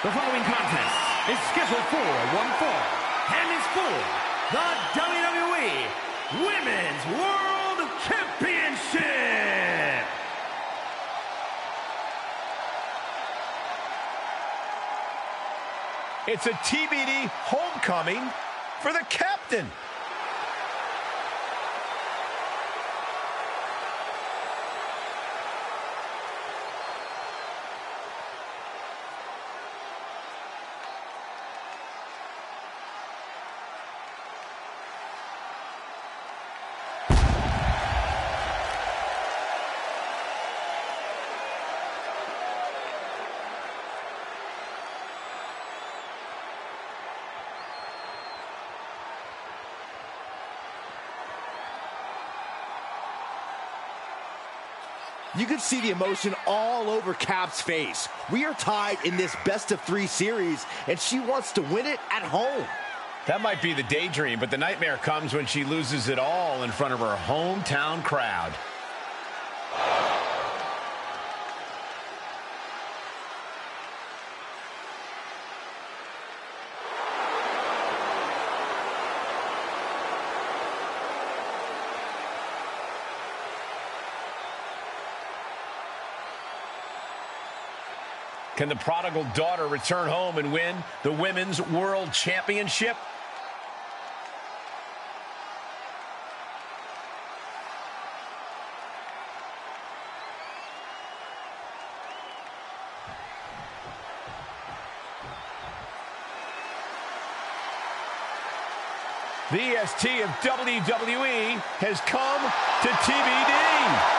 The following contest is scheduled for one fall and is for the WWE Women's World Championship. It's a TBD homecoming for the captain. You can see the emotion all over Cap's face. We are tied in this best-of-3 series, and she wants to win it at home. That might be the daydream, but the nightmare comes when she loses it all in front of her hometown crowd. Can the prodigal daughter return home and win the Women's World Championship? The EST of WWE has come to TBD.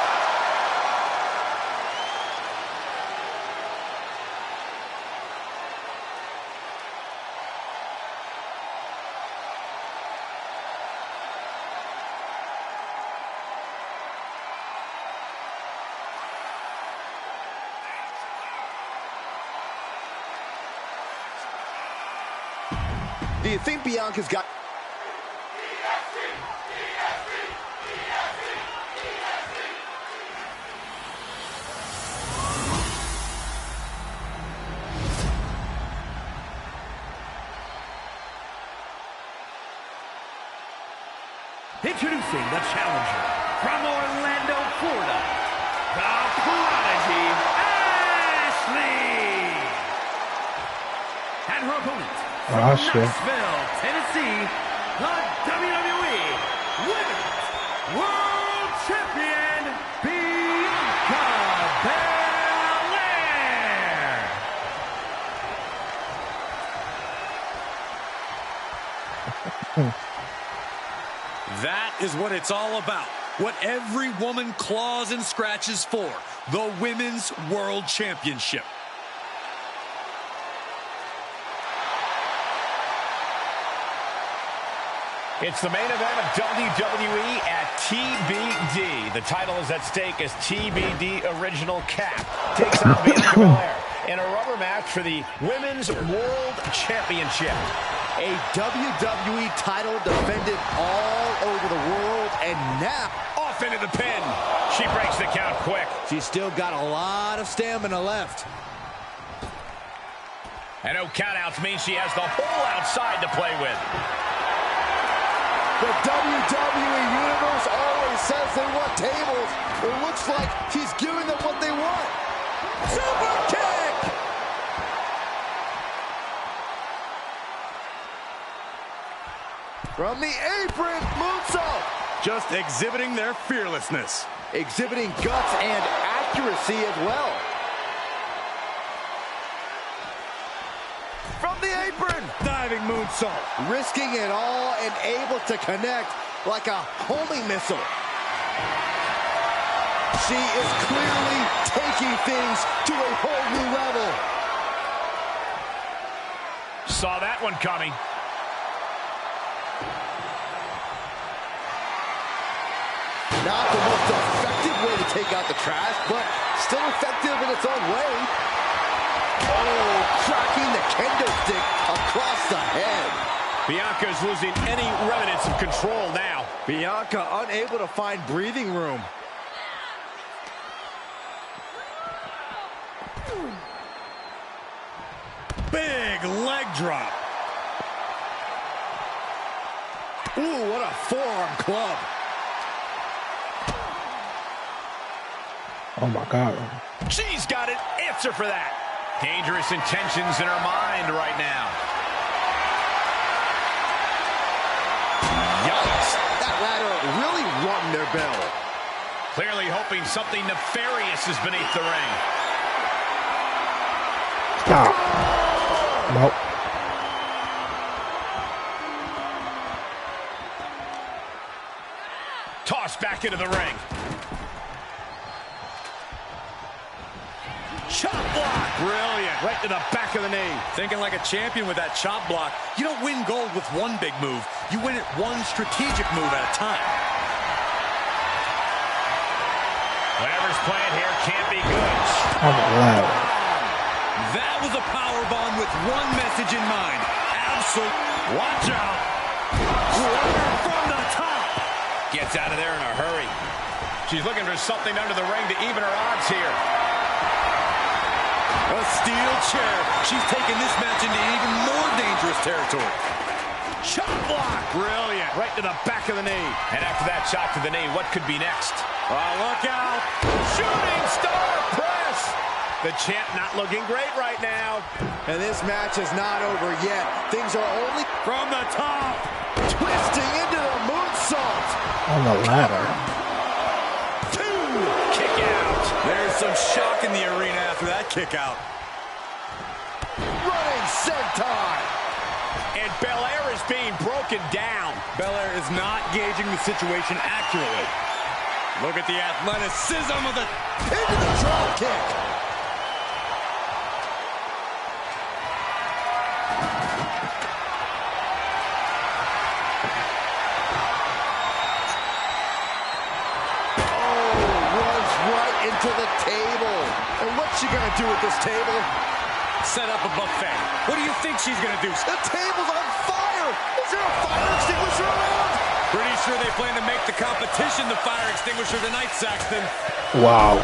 Do you think Bianca's got... Introducing the challenger from Orlando, Florida, the Prodigy, Ashley. And her opponent from Knoxville, Tennessee, the WWE Women's World Champion, Bianca Belair. That is what it's all about. What every woman claws and scratches for. The Women's World Championship. It's the main event of WWE at TBD. The title is at stake as TBD Original Cap takes on Bianca Belair in a rubber match for the Women's World Championship. A WWE title defended all over the world, and now off into the pin. She breaks the count quick. She's still got a lot of stamina left. And no countouts means she has the whole outside to play with. The WWE Universe always says they want tables. It looks like she's giving them what they want. Super kick! From the apron, moonsault. Just exhibiting their fearlessness. Exhibiting guts and accuracy as well. From the apron, diving moonsault. Risking it all and able to connect like a homing missile. She is clearly taking things to a whole new level. Saw that one coming. Not the most effective way to take out the trash, but still effective in its own way. Oh, cracking the kendo stick across the head. Bianca is losing any remnants of control now. Bianca unable to find breathing room. Big leg drop. Ooh, what a forearm club. Oh my God. She's got an answer for that. Dangerous intentions in her mind right now. Yikes. That ladder really rung their bell. Clearly hoping something nefarious is beneath the ring. Stop. Nope. Tossed back into the ring. Chop block. Brilliant. Right to the back of the knee. Thinking like a champion with that chop block. You don't win gold with one big move. You win it one strategic move at a time. Whatever's playing here can't be good. Oh my God. That was a power bomb with one message in mind. Absolute. Watch out. From the top. Gets out of there in a hurry. She's looking for something under the ring to even her odds here. A steel chair. She's taking this match into even more dangerous territory. Shot block. Brilliant. Right to the back of the knee. And after that shot to the knee, what could be next? Oh, look out. Shooting star press. The champ not looking great right now. And this match is not over yet. Things are only from the top. Twisting into the moonsault. On the ladder. Kick out. There's some shock in the arena after that kick out. Running senton. And Belair is being broken down. Belair is not gauging the situation accurately. Look at the athleticism of the... Into the drop kick. To the table. And what's she gonna do with this table? set up a buffet. What do you think she's going to do? The table's on fire! Is there a fire extinguisher around? Pretty sure they plan to make the competition the fire extinguisher tonight, Saxton. Wow.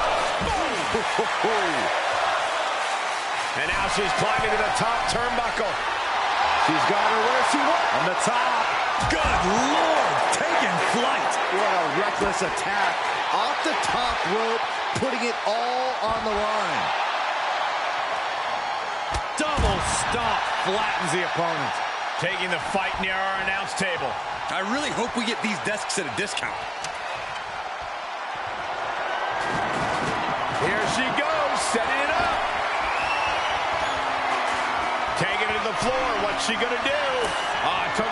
And now she's climbing to the top turnbuckle. She's got her where she wants. On the top. Good Lord, taking flight. What a reckless attack. Off the top rope, putting it all on the line. Double stomp flattens the opponent. Taking the fight near our announce table. I really hope we get these desks at a discount. Here she goes, setting it up. Taking it to the floor. What's she gonna do?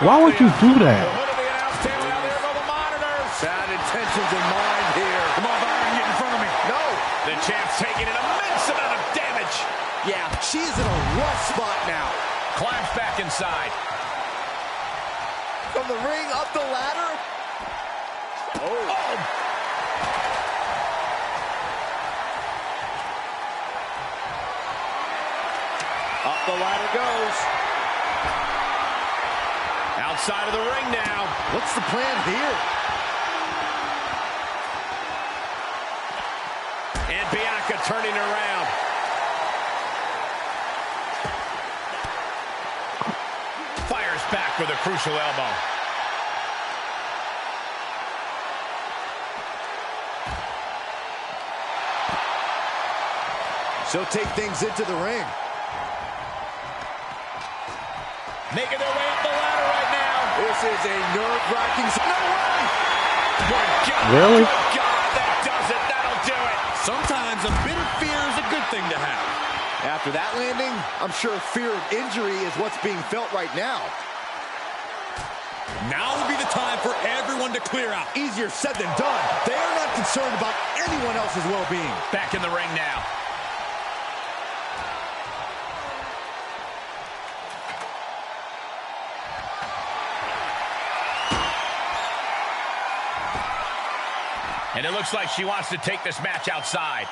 Why would you do that? The hood of the announce table out there by the monitors. Bad intentions in mind here. Come on, Byron, get in front of me. No. The champ's taking an immense amount of damage. Yeah, she's in a rough spot now. Climbs back inside. From the ring up the ladder. Oh. Up the ladder goes. Outside of the ring now. What's the plan here? And Bianca turning around. Fires back with a crucial elbow. She'll take things into the ring. Making their way up the ladder right now. This is a nerve-wracking... No way! Good God. Really? Good God, that does it. That'll do it. Sometimes a bit of fear is a good thing to have. After that landing, I'm sure fear of injury is what's being felt right now. Now would be the time for everyone to clear out. Easier said than done. They are not concerned about anyone else's well-being. Back in the ring now. And it looks like she wants to take this match outside.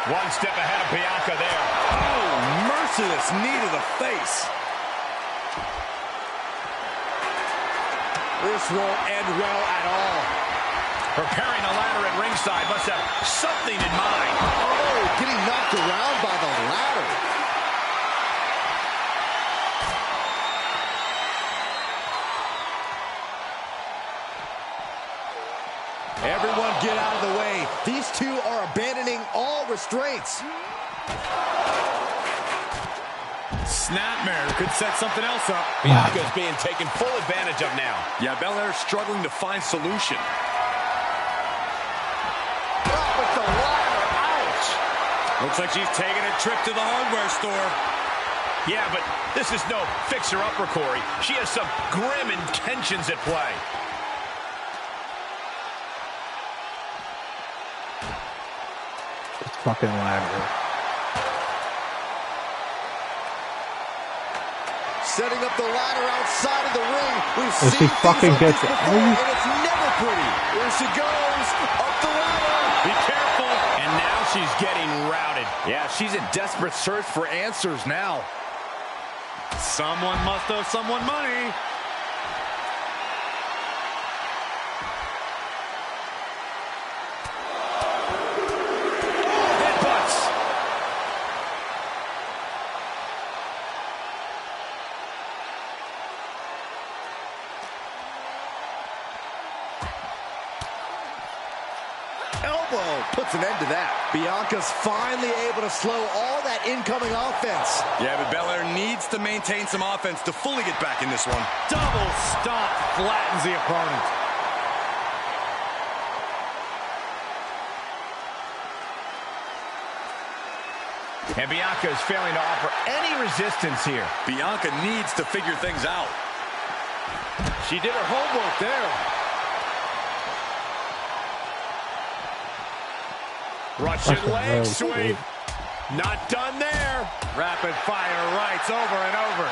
One step ahead of Bianca there. Oh, merciless knee to the face. This won't end well at all. Preparing a ladder at ringside, must have something in mind. Oh, getting knocked around by the ladder. Everyone get out of the way. These two are abandoning all restraints. Snapmare could set something else up. Bianca's being taken full advantage of now. Yeah, Belair's struggling to find solution. Oh, with the ladder. Ouch. Looks like she's taking a trip to the hardware store. Yeah, but this is no fixer-upper, Corey. She has some grim intentions at play. Fucking ladder. Setting up the ladder outside of the ring. We've And she seen fucking things like gets this it. before, and it's never pretty. Here she goes, up the ladder. Be careful. And now she's getting routed. Yeah, she's in desperate search for answers now. Someone must owe someone money. Elbow puts an end to that. Bianca's finally able to slow all that incoming offense. Yeah, but Belair needs to maintain some offense to fully get back in this one. Double stomp flattens the opponent. And Bianca is failing to offer any resistance here. Bianca needs to figure things out. She did her homework there. Russian leg sweep. Not done there. Rapid fire rights over and over.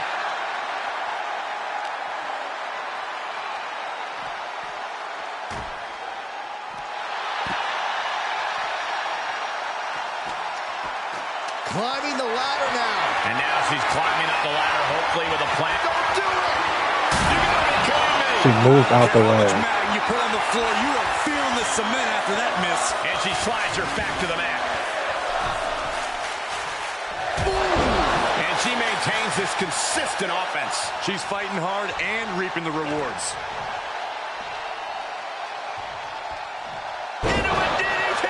climbing the ladder now. And now she's climbing up the ladder, hopefully with a plan. Don't do it! You gotta be kidding me! She moved out the way. You put on the floor, you are feeling the cement after that miss. And she slides her back to the mat. And she maintains this consistent offense. She's fighting hard and reaping the rewards. Into a DDT!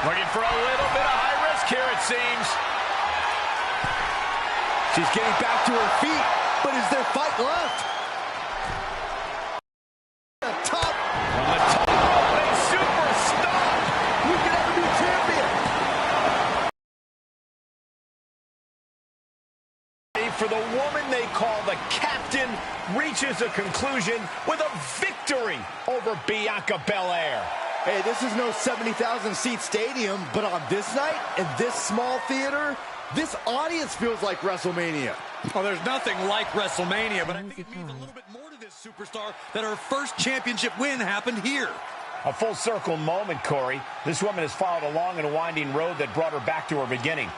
Looking for a little bit of high risk here, it seems. She's getting back to her feet, but is there fight left? From the top of a superstar! We could have a new champion! For the woman they call the captain, reaches a conclusion with a victory over Bianca Belair. Hey, this is no 70,000-seat stadium, but on this night, in this small theater, this audience feels like WrestleMania. Well, there's nothing like WrestleMania, but I think it means a little bit more to this superstar that her first championship win happened here. A full circle moment, Corey. This woman has followed a long and winding road that brought her back to her beginning.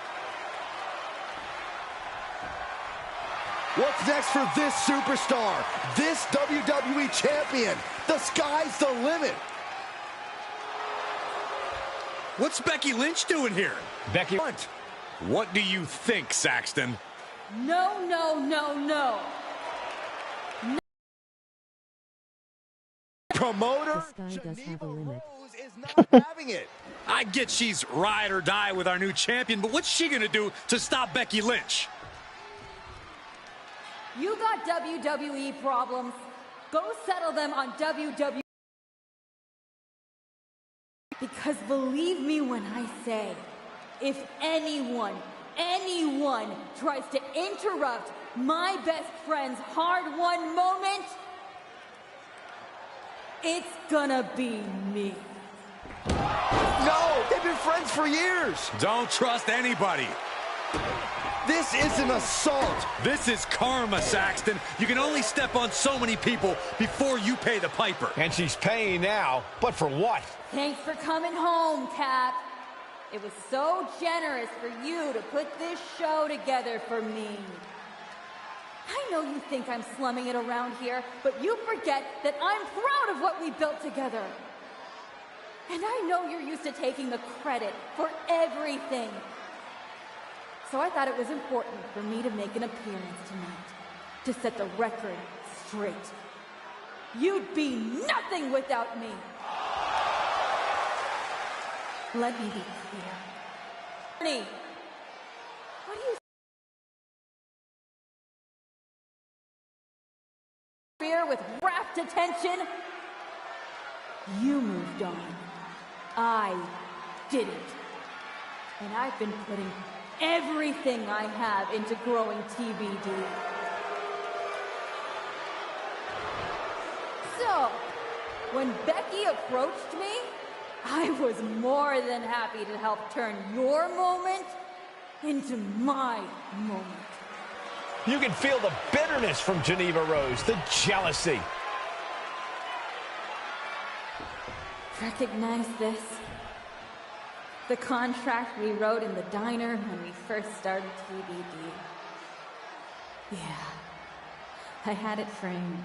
What's next for this superstar? This WWE champion? The sky's the limit. What's Becky Lynch doing here? Becky, what do you think, Saxton? No, no, no, no. Promoter? The sky does have a limit. Is not having it. I get she's ride or die with our new champion, but what's she gonna do to stop Becky Lynch? You got WWE problems. Go settle them on WWE. Because believe me when I say, if anyone tries to interrupt my best friend's hard-won moment, it's gonna be me. No, they've been friends for years. Don't trust anybody. This is an assault. This is karma, Saxton. You can only step on so many people before you pay the piper. and she's paying now, but for what? Thanks for coming home, Cap. It was so generous for you to put this show together for me. I know you think I'm slumming it around here, but you forget that I'm proud of what we built together. And I know you're used to taking the credit for everything. So I thought it was important for me to make an appearance tonight, to set the record straight. You'd be nothing without me. Let me be clear. Ernie, what do you fear with rapt attention? You moved on. I didn't. And I've been putting everything I have into growing TBD. So, when Becky approached me, I was more than happy to help turn your moment into my moment. You can feel the bitterness from Geneva Rose, the jealousy. Recognize this? The contract we wrote in the diner when we first started TBD. Yeah, I had it framed.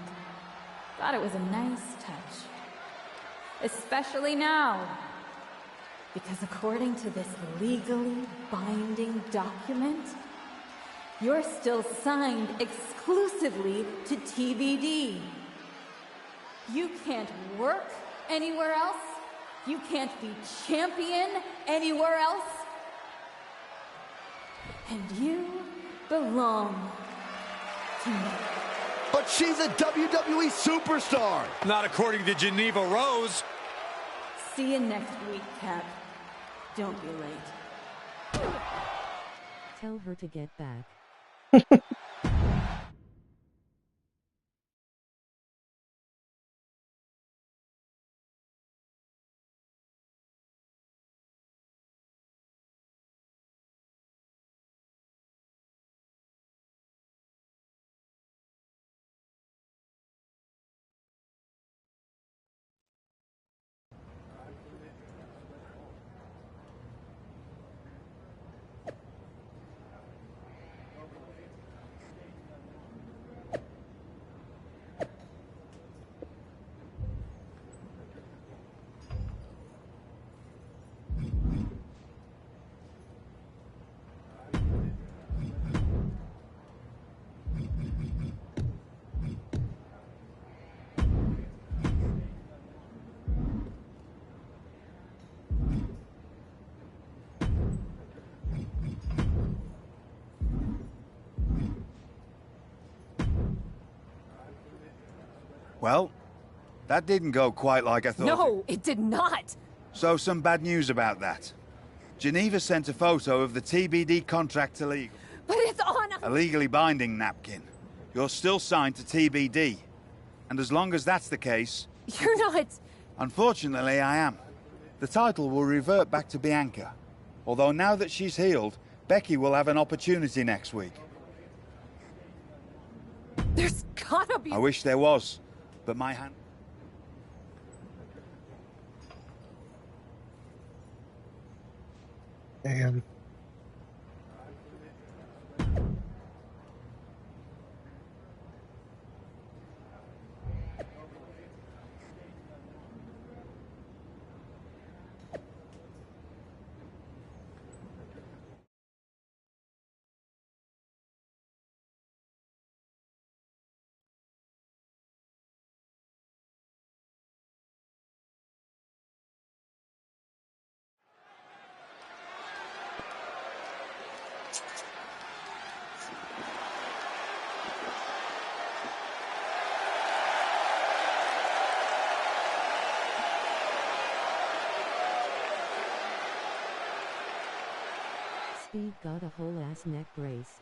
Thought it was a nice touch. Especially now. Because according to this legally binding document, you're still signed exclusively to TBD. You can't work anywhere else. You can't be champion anywhere else. And you belong to me. But she's a WWE superstar. Not according to Geneva Rose. See you next week, Cap. Don't be late. Tell her to get back. Well, that didn't go quite like I thought. No, it did not. So some bad news about that. Geneva sent a photo of the TBD contract to legal. But it's on A legally binding napkin. You're still signed to TBD. And as long as that's the case... You're not... Unfortunately, I am. The title will revert back to Bianca. Although now that she's healed, Becky will have an opportunity next week. There's gotta be... I wish there was, but my hand... Damn. Speed got a whole ass neck brace.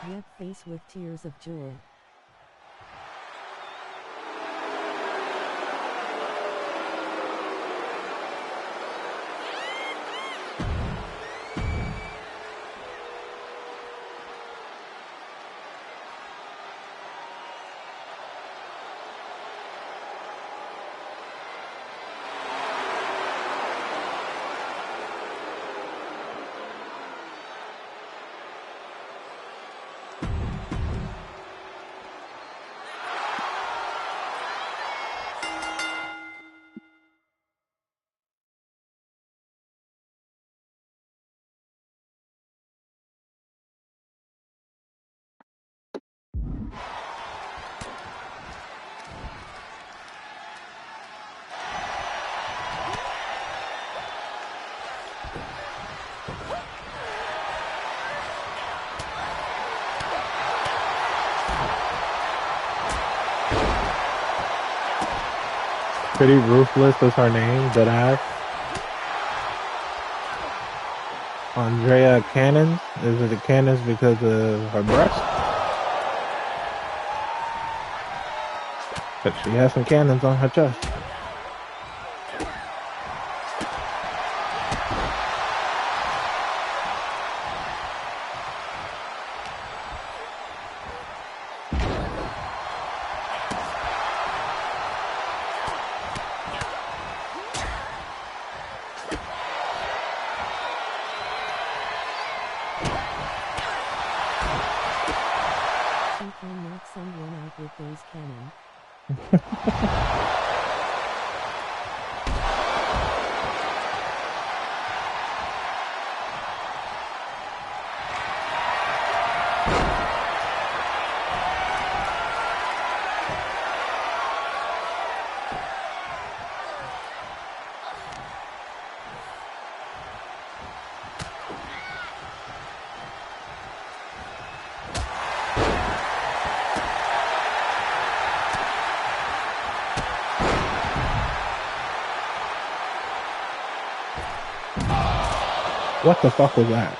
Red face with tears of joy. Pretty Ruthless is her name, deadass. Andrea Cannons. Is it a Cannons because of her breast? But she has some cannons on her chest. She can knock someone out with those cannon. What the fuck was that?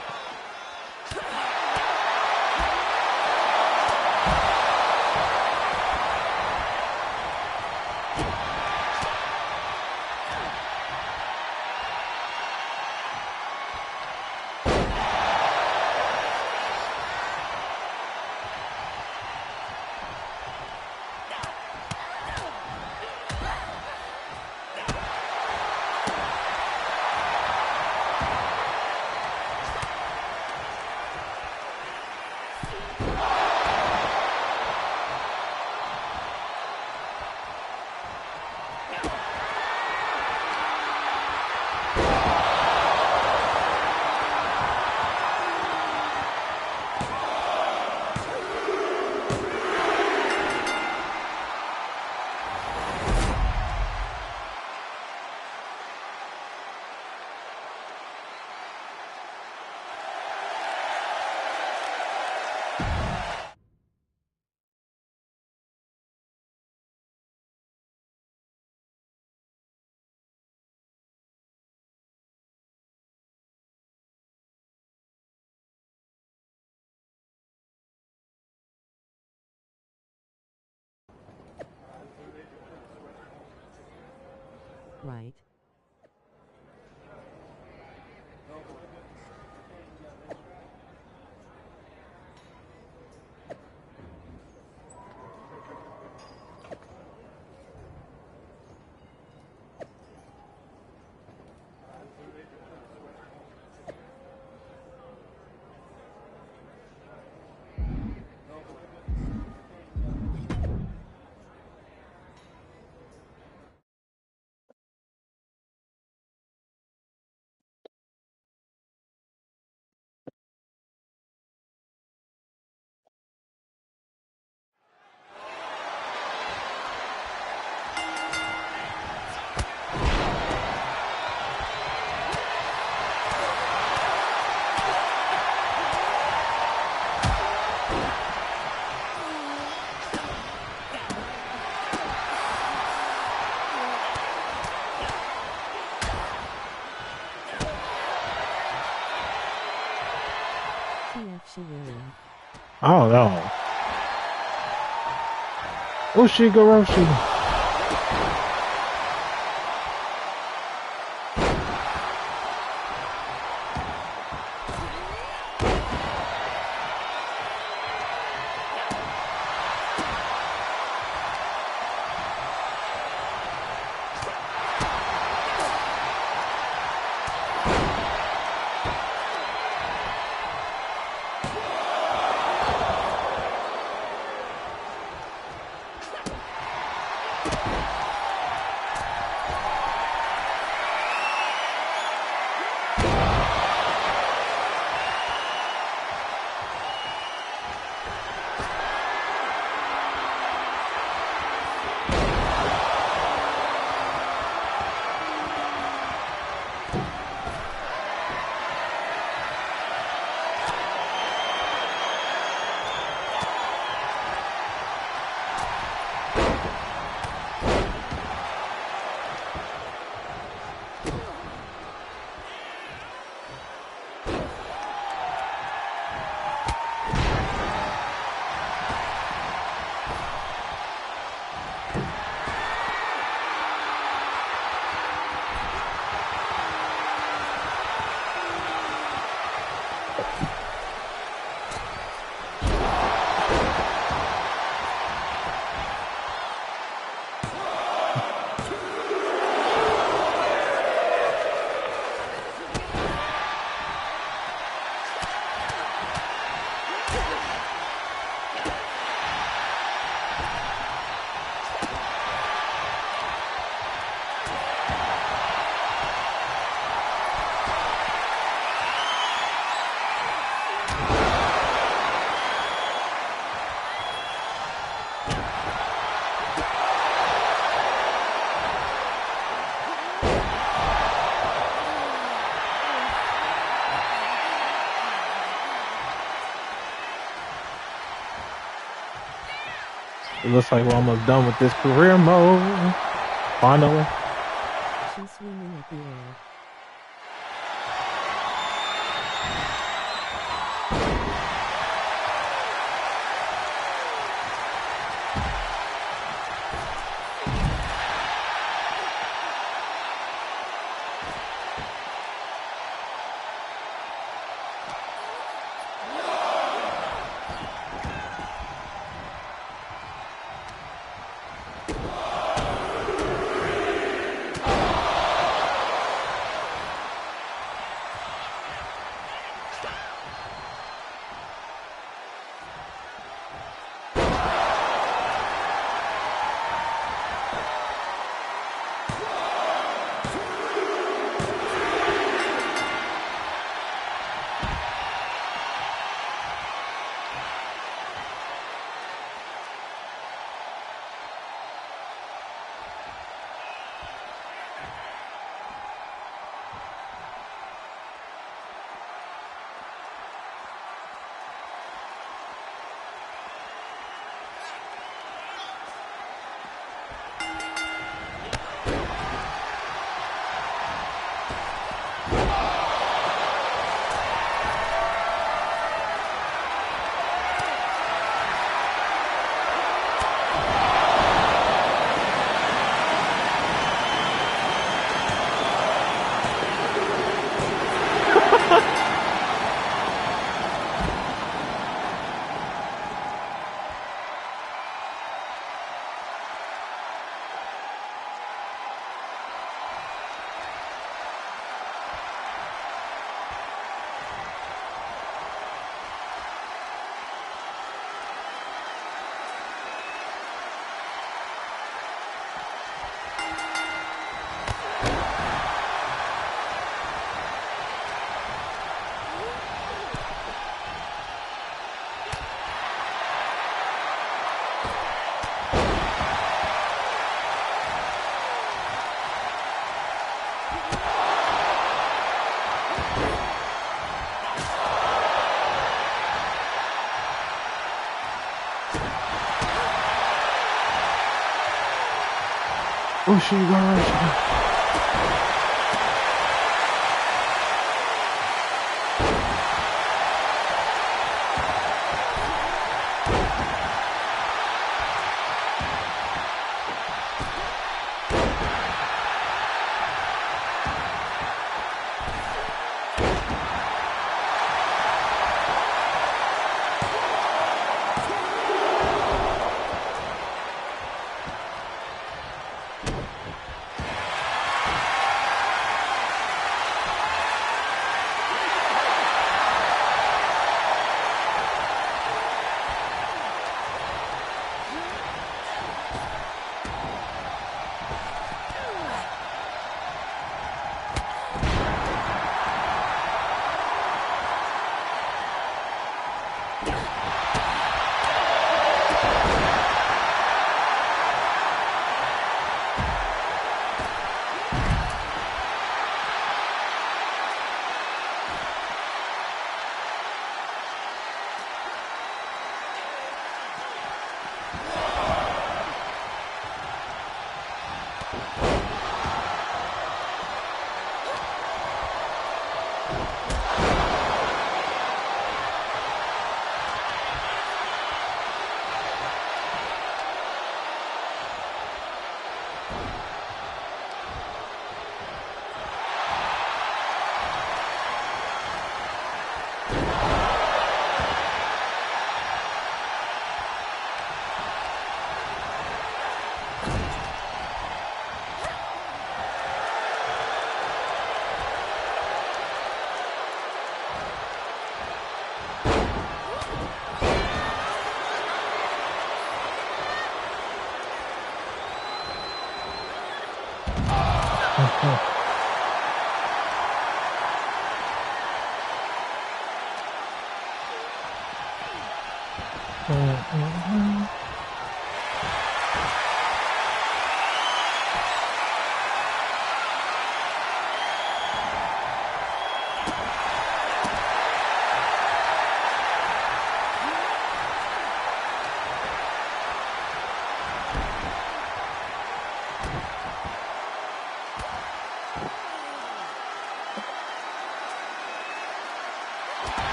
right? I don't know. Ushigoroshi. It looks like we're almost done with this career mode. Finally. She's swinging at the air.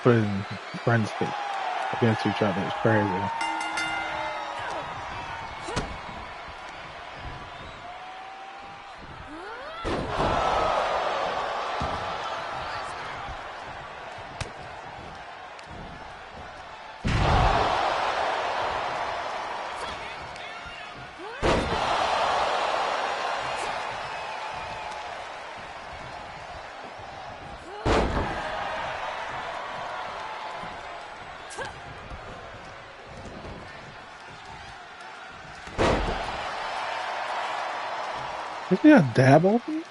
Put it in friends face against each other. It's crazy. Is he a dab open?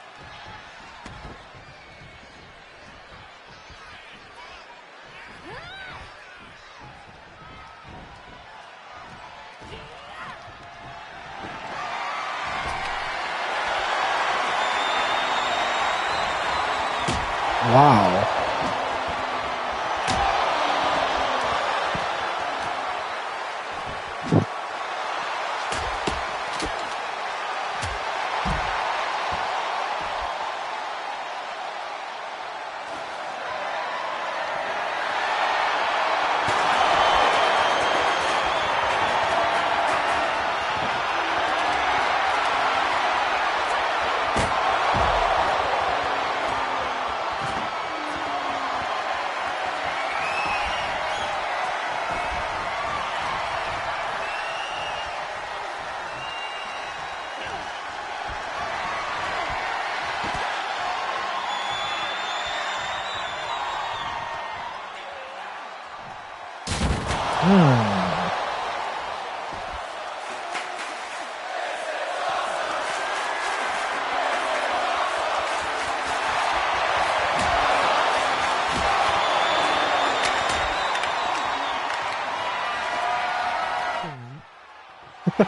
Wow. How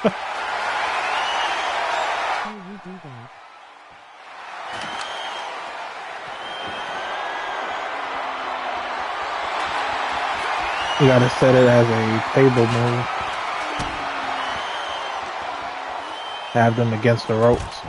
you do that? You gotta set it as a table move. Have them against the ropes.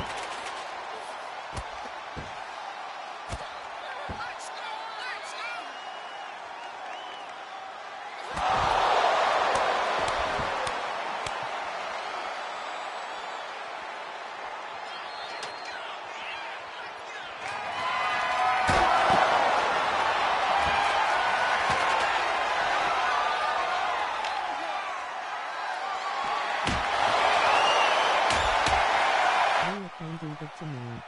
Don't do that to me.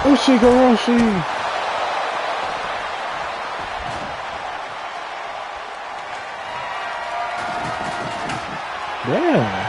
Ushigoroshi! Damn.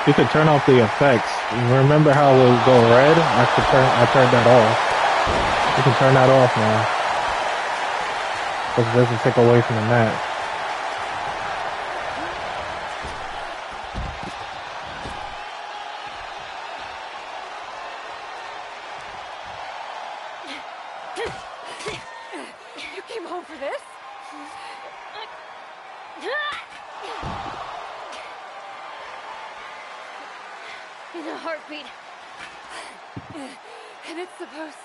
You could turn off the effects. Remember how it would go red? I turned that off. You can turn that off now. Because it doesn't take away from the match. You came home for this? In a heartbeat. And it's supposed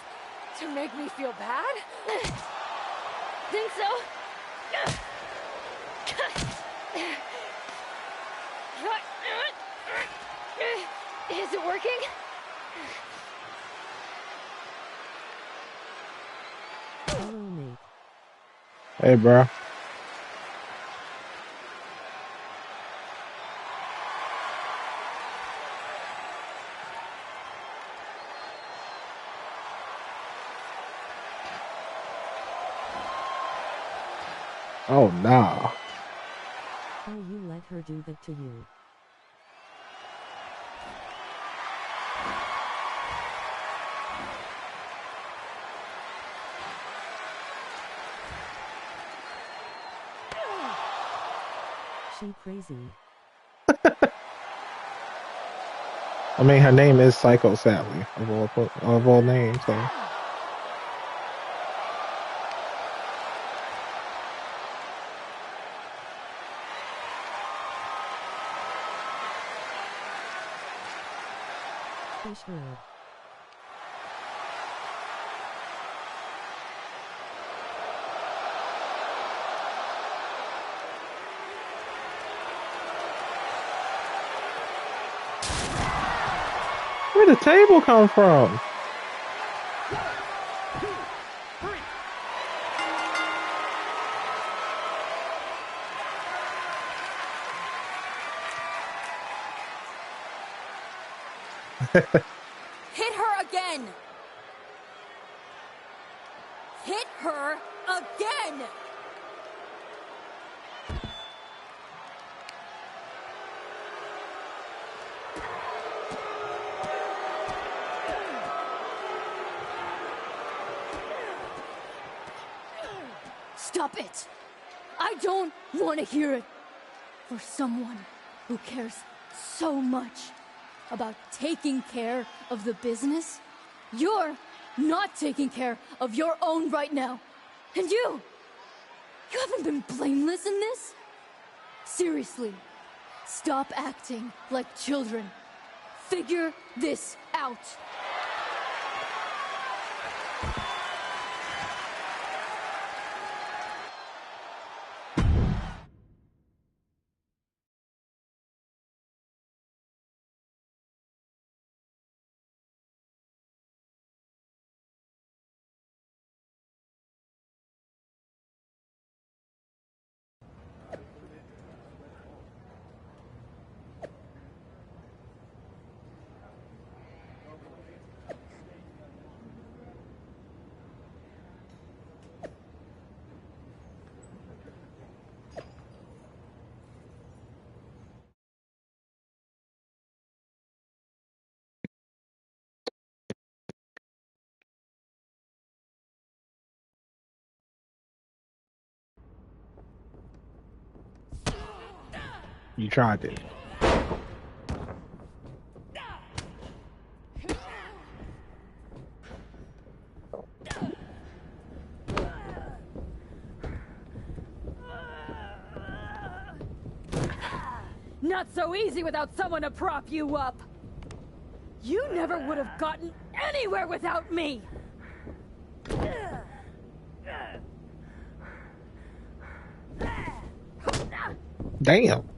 to make me feel bad? Think so? Is it working? Hey, bro. Oh, nah. How you let her do that to you? She crazy. I mean, her name is Psycho Sally, of all names, so. Fish her. Where'd the table come from? Hit her again! Hit her again! Stop it! I don't want to hear it. For someone who cares so much about taking care of the business, you're not taking care of your own right now. And you haven't been blameless in this? Seriously, stop acting like children. Figure this out. You tried it. Not so easy without someone to prop you up. You never would have gotten anywhere without me. Damn.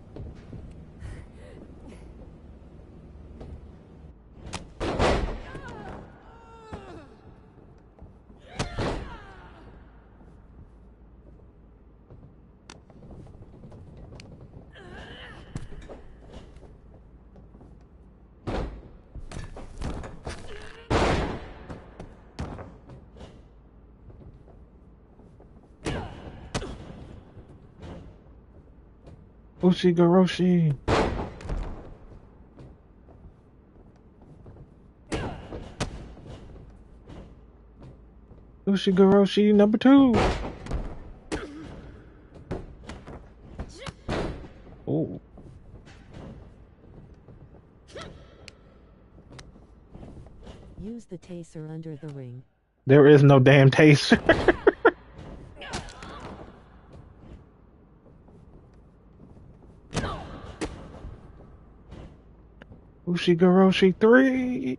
Ushigoroshi. Ushigoroshi number 2. Oh. Use the taser under the ring. There is no damn taser. Ushigoroshi 3.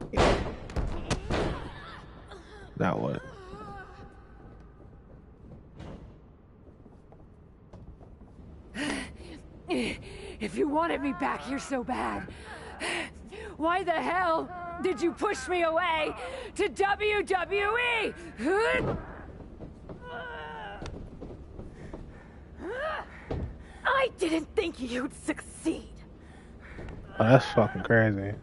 Now what? If you wanted me back here so bad, why the hell did you push me away to WWE? I didn't think you'd succeed. Oh, that's fucking crazy.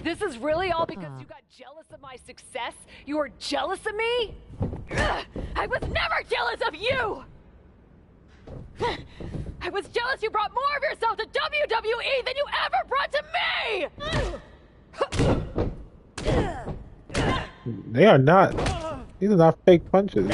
This is really all because you got jealous of my success? You were jealous of me? I was never jealous of you! I was jealous you brought more of yourself to WWE than you ever brought to me! They are not. These are not fake punches.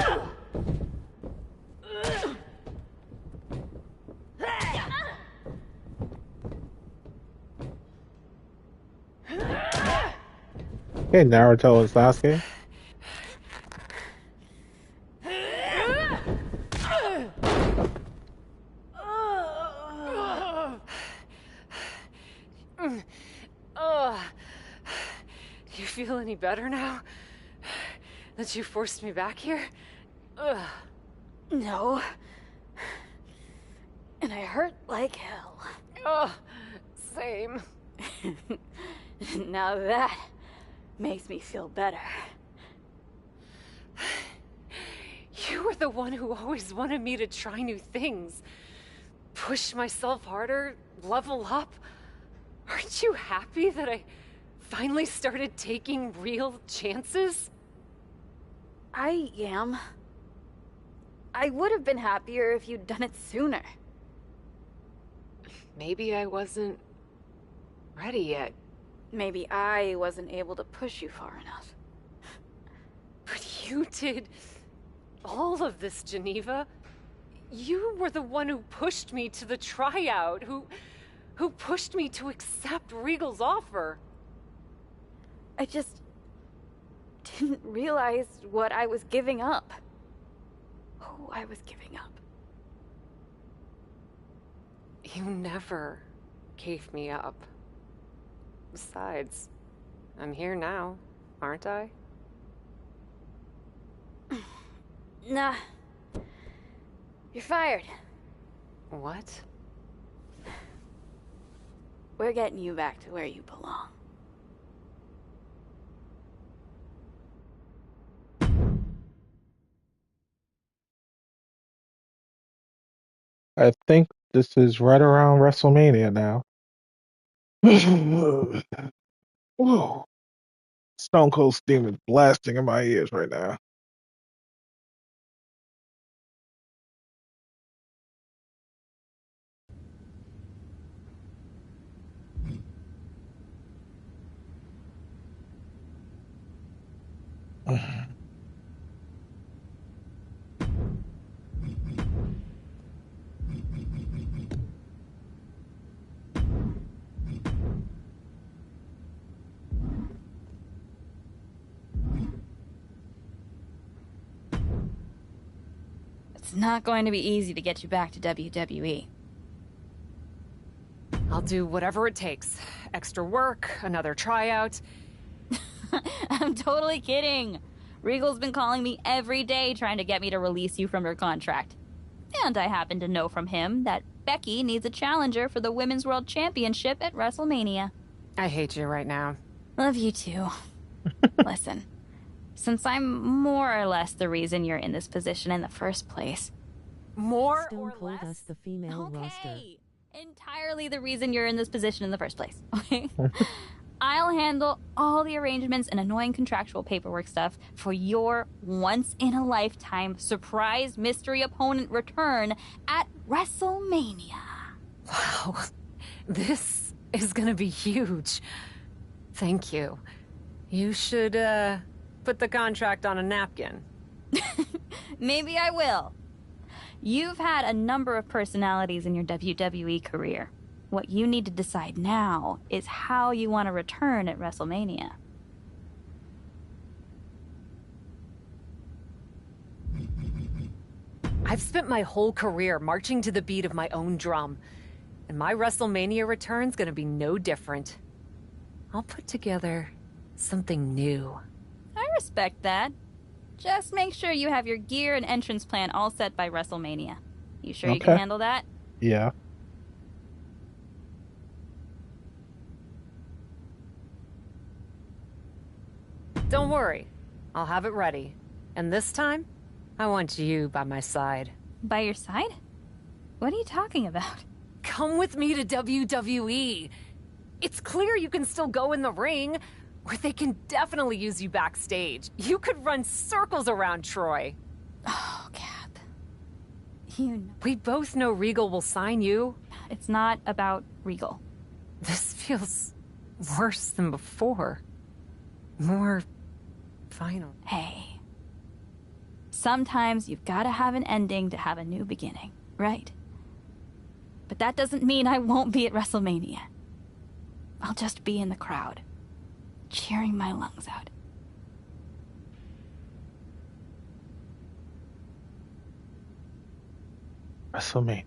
Okay, Naruto and Sasuke. Do you feel any better now? That you forced me back here? No. And I hurt like hell. Same. Now that makes me feel better. You were the one who always wanted me to try new things. Push myself harder, level up. Aren't you happy that I finally started taking real chances? I am. I would have been happier if you'd done it sooner. Maybe I wasn't ready yet. Maybe I wasn't able to push you far enough. But you did all of this, Geneva. You were the one who pushed me to the tryout, who pushed me to accept Regal's offer. I just didn't realize what I was giving up. Who I was giving up. You never gave me up. Besides, I'm here now, aren't I? Nah. You're fired. What? We're getting you back to where you belong. I think this is right around WrestleMania now. Whoa. Stone Cold Steam is blasting in my ears right now. It's not going to be easy to get you back to WWE. I'll do whatever it takes. Extra work, another tryout. I'm totally kidding. Regal's been calling me every day trying to get me to release you from your contract. And I happen to know from him that Becky needs a challenger for the Women's World Championship at WrestleMania. I hate you right now. Love you too. Listen, since I'm more or less the reason you're in this position in the first place. More Stone or Cold less? us the female roster. Entirely the reason you're in this position in the first place. Okay? I'll handle all the arrangements and annoying contractual paperwork stuff for your once-in-a-lifetime surprise mystery opponent return at WrestleMania. Wow, this is gonna be huge. Thank you. You should, put the contract on a napkin. Maybe I will. You've had a number of personalities in your WWE career. What you need to decide now is how you want to return at WrestleMania. I've spent my whole career marching to the beat of my own drum, and my WrestleMania return's gonna be no different. I'll put together something new. I respect that. Just make sure you have your gear and entrance plan all set by WrestleMania. You sure you can handle that? Yeah. Don't worry. I'll have it ready. And this time, I want you by my side. By your side? What are you talking about? Come with me to WWE. It's clear you can still go in the ring, or they can definitely use you backstage. You could run circles around Troy. Oh, Cap. You know. We both know Regal will sign you. It's not about Regal. This feels worse than before. More final. Hey. Sometimes you've got to have an ending to have a new beginning, right? But that doesn't mean I won't be at WrestleMania. I'll just be in the crowd, cheering my lungs out. WrestleMania.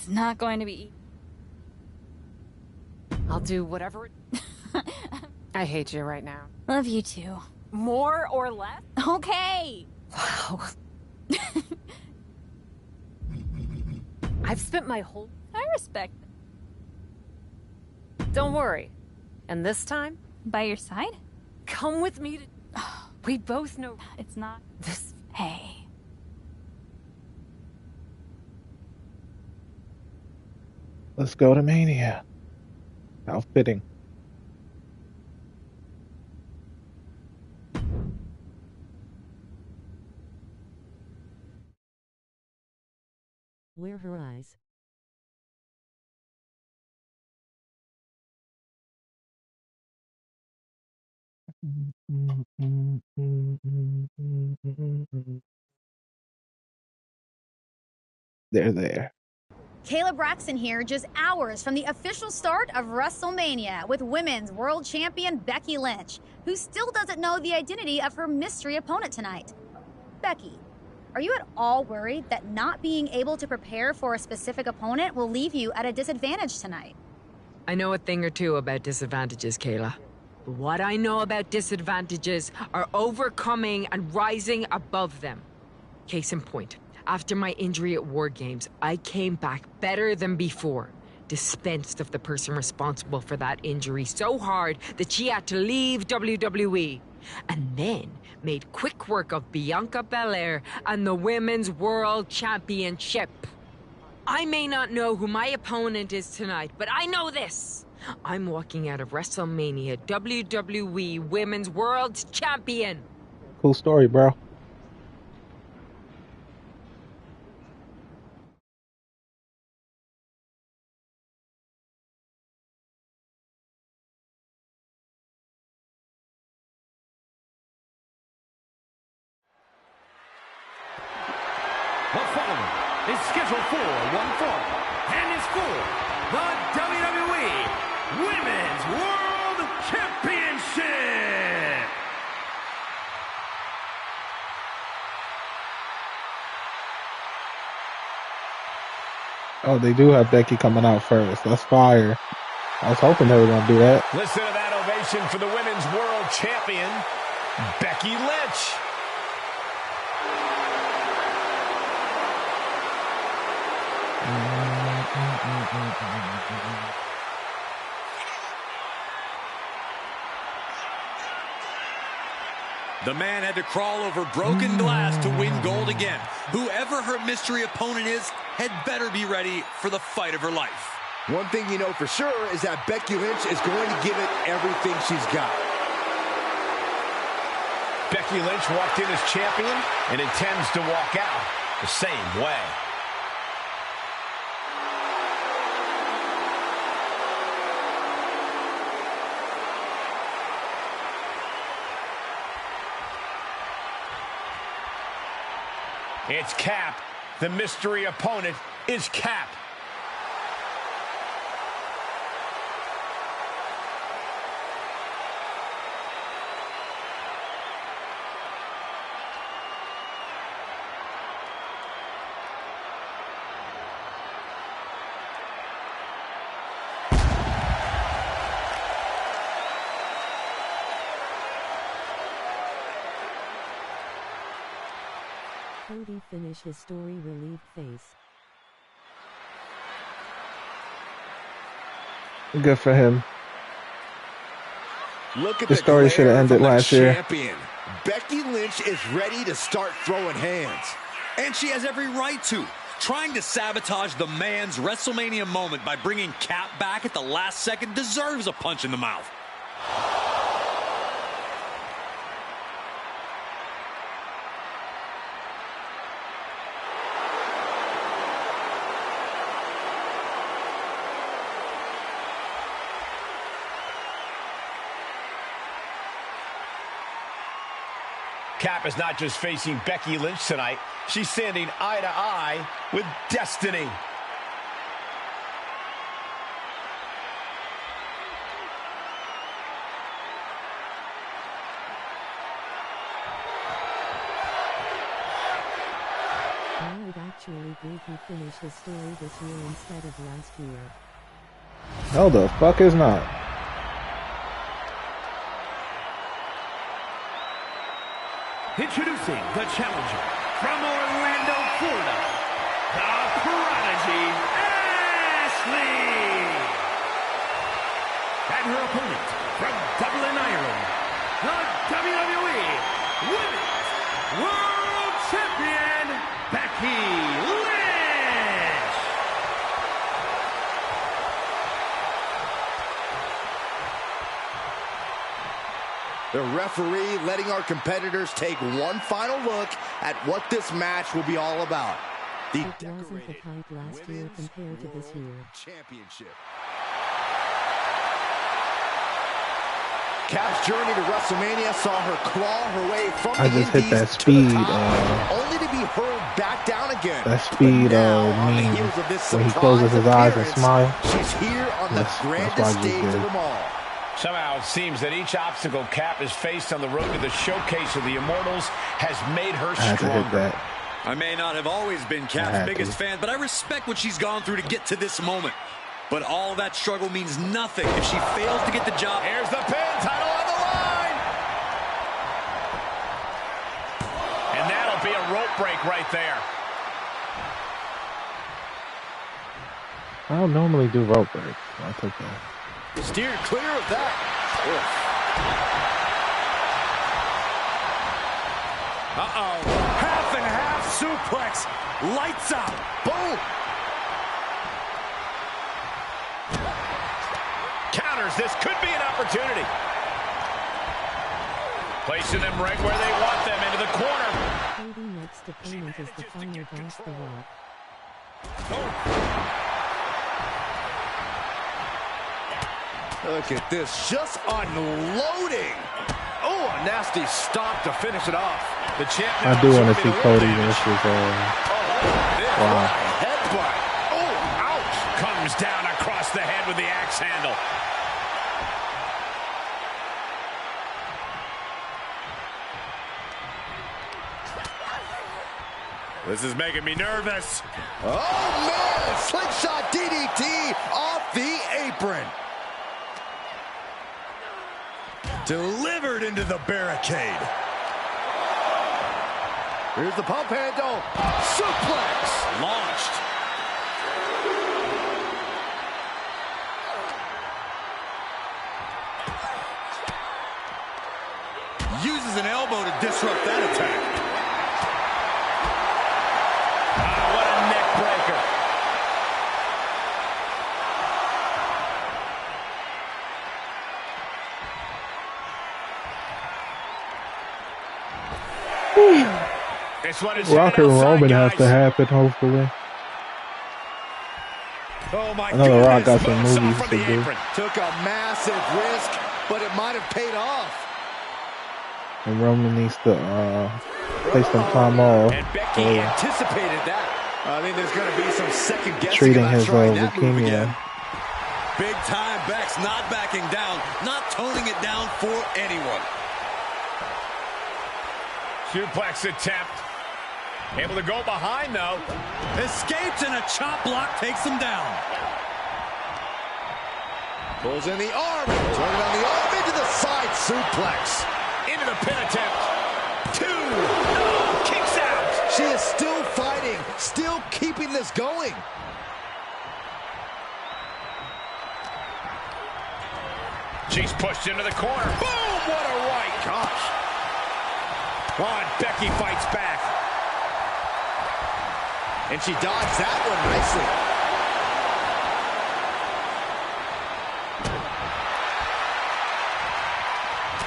It's not going to be... I'll do whatever... I hate you right now. Love you too. More or less? Okay! Wow. I've spent my whole... I respect that. Don't worry. And this time? By your side? Come with me to... We both know... It's not... This... Hey. Let's go to Mania. How fitting. We're Myrise. They're there. Kayla Braxton here, just hours from the official start of WrestleMania with Women's World Champion Becky Lynch, who still doesn't know the identity of her mystery opponent tonight. Becky, are you at all worried that not being able to prepare for a specific opponent will leave you at a disadvantage tonight? I know a thing or two about disadvantages, Kayla. But what I know about disadvantages are overcoming and rising above them. Case in point. After my injury at War Games, I came back better than before. dispensed of the person responsible for that injury so hard that she had to leave WWE, and then made quick work of Bianca Belair and the Women's World Championship. I may not know who my opponent is tonight, but I know this. I'm walking out of WrestleMania WWE Women's World Champion. Cool story, bro. The following is scheduled for one fall and is for the WWE Women's World Championship. Oh, they do have Becky coming out first. That's fire. I was hoping they were going to do that. Listen to that ovation for the Women's World Champion, Becky Lynch. The man had to crawl over broken glass to win gold again. Whoever her mystery opponent is had better be ready for the fight of her life. One thing you know for sure is that Becky Lynch is going to give it everything she's got. Becky Lynch walked in as champion and intends to walk out the same way. It's Cap. The mystery opponent is Cap. Cody finish his story relieved face. Good for him. Look at the story should have ended last year. Champion. Becky Lynch is ready to start throwing hands. And she has every right to. Trying to sabotage the man's WrestleMania moment by bringing Cap back at the last second deserves a punch in the mouth. Cap is not just facing Becky Lynch tonight. She's standing eye to eye with destiny. I would actually think he finished his story this year instead of last year. No, the fuck is not. Introducing the challenger from Orlando, Florida, the Prodigy, Ashley. And her opponent from Dublin, Ireland, the WWE Women's World Champion, Becky Lynch. The referee letting our competitors take one final look at what this match will be all about. The It wasn't the hype last year compared to this year. Championship. Cap's journey to WrestleMania saw her claw her way from I the just hit Indies that to speed, the top, only to be hurled back down again. That speed meme when he closes his eyes and smiles. She's here on the grandest stage of them all. Somehow it seems that each obstacle Cap has faced on the road to the showcase of the Immortals has made her I had to hit stronger. that. I may not have always been Cap's biggest fan, but I respect what she's gone through to get to this moment. But all that struggle means nothing if she fails to get the job. Here's the pin, title on the line. And that'll be a rope break right there. I don't normally do rope breaks. That's okay. Steered clear of that. Uh-oh. Half and half suplex. Lights out. Boom. Counters. This could be an opportunity. Placing them right where they want them, into the corner. Cody next opponent is the final boss, The Rock. Look at this, just unloading. Oh, a nasty stop to finish it off. The champ I do want to see Cody versus wow. Headbutt. Oh, ouch. Comes down across the head with the axe handle. This is making me nervous. Oh, man! Slingshot DDT off the apron. Delivered into the barricade. Here's the pump handle. Suplex. Launched. Uses an elbow to disrupt that attack. What a neck breaker. It's what it's Rock and Roman has to happen, hopefully. Oh my I know The Rock got some movies to do. Took a massive risk, but it might have paid off. And Roman needs to take some time off. And Becky anticipated that. I mean, there's going to be some second guessing treating about his trying that move again. leukemia. Big time Bex, not backing down, not toning it down for anyone. Suplex attempt. Able to go behind, though. Escapes, and a chop block takes him down. Pulls in the arm. Turning on the arm into the side suplex. Into the pin attempt. 2. No, kicks out. She is still fighting, still keeping this going. She's pushed into the corner. Boom! What a right. Gosh. Oh, and Becky fights back. And she dodged that one nicely.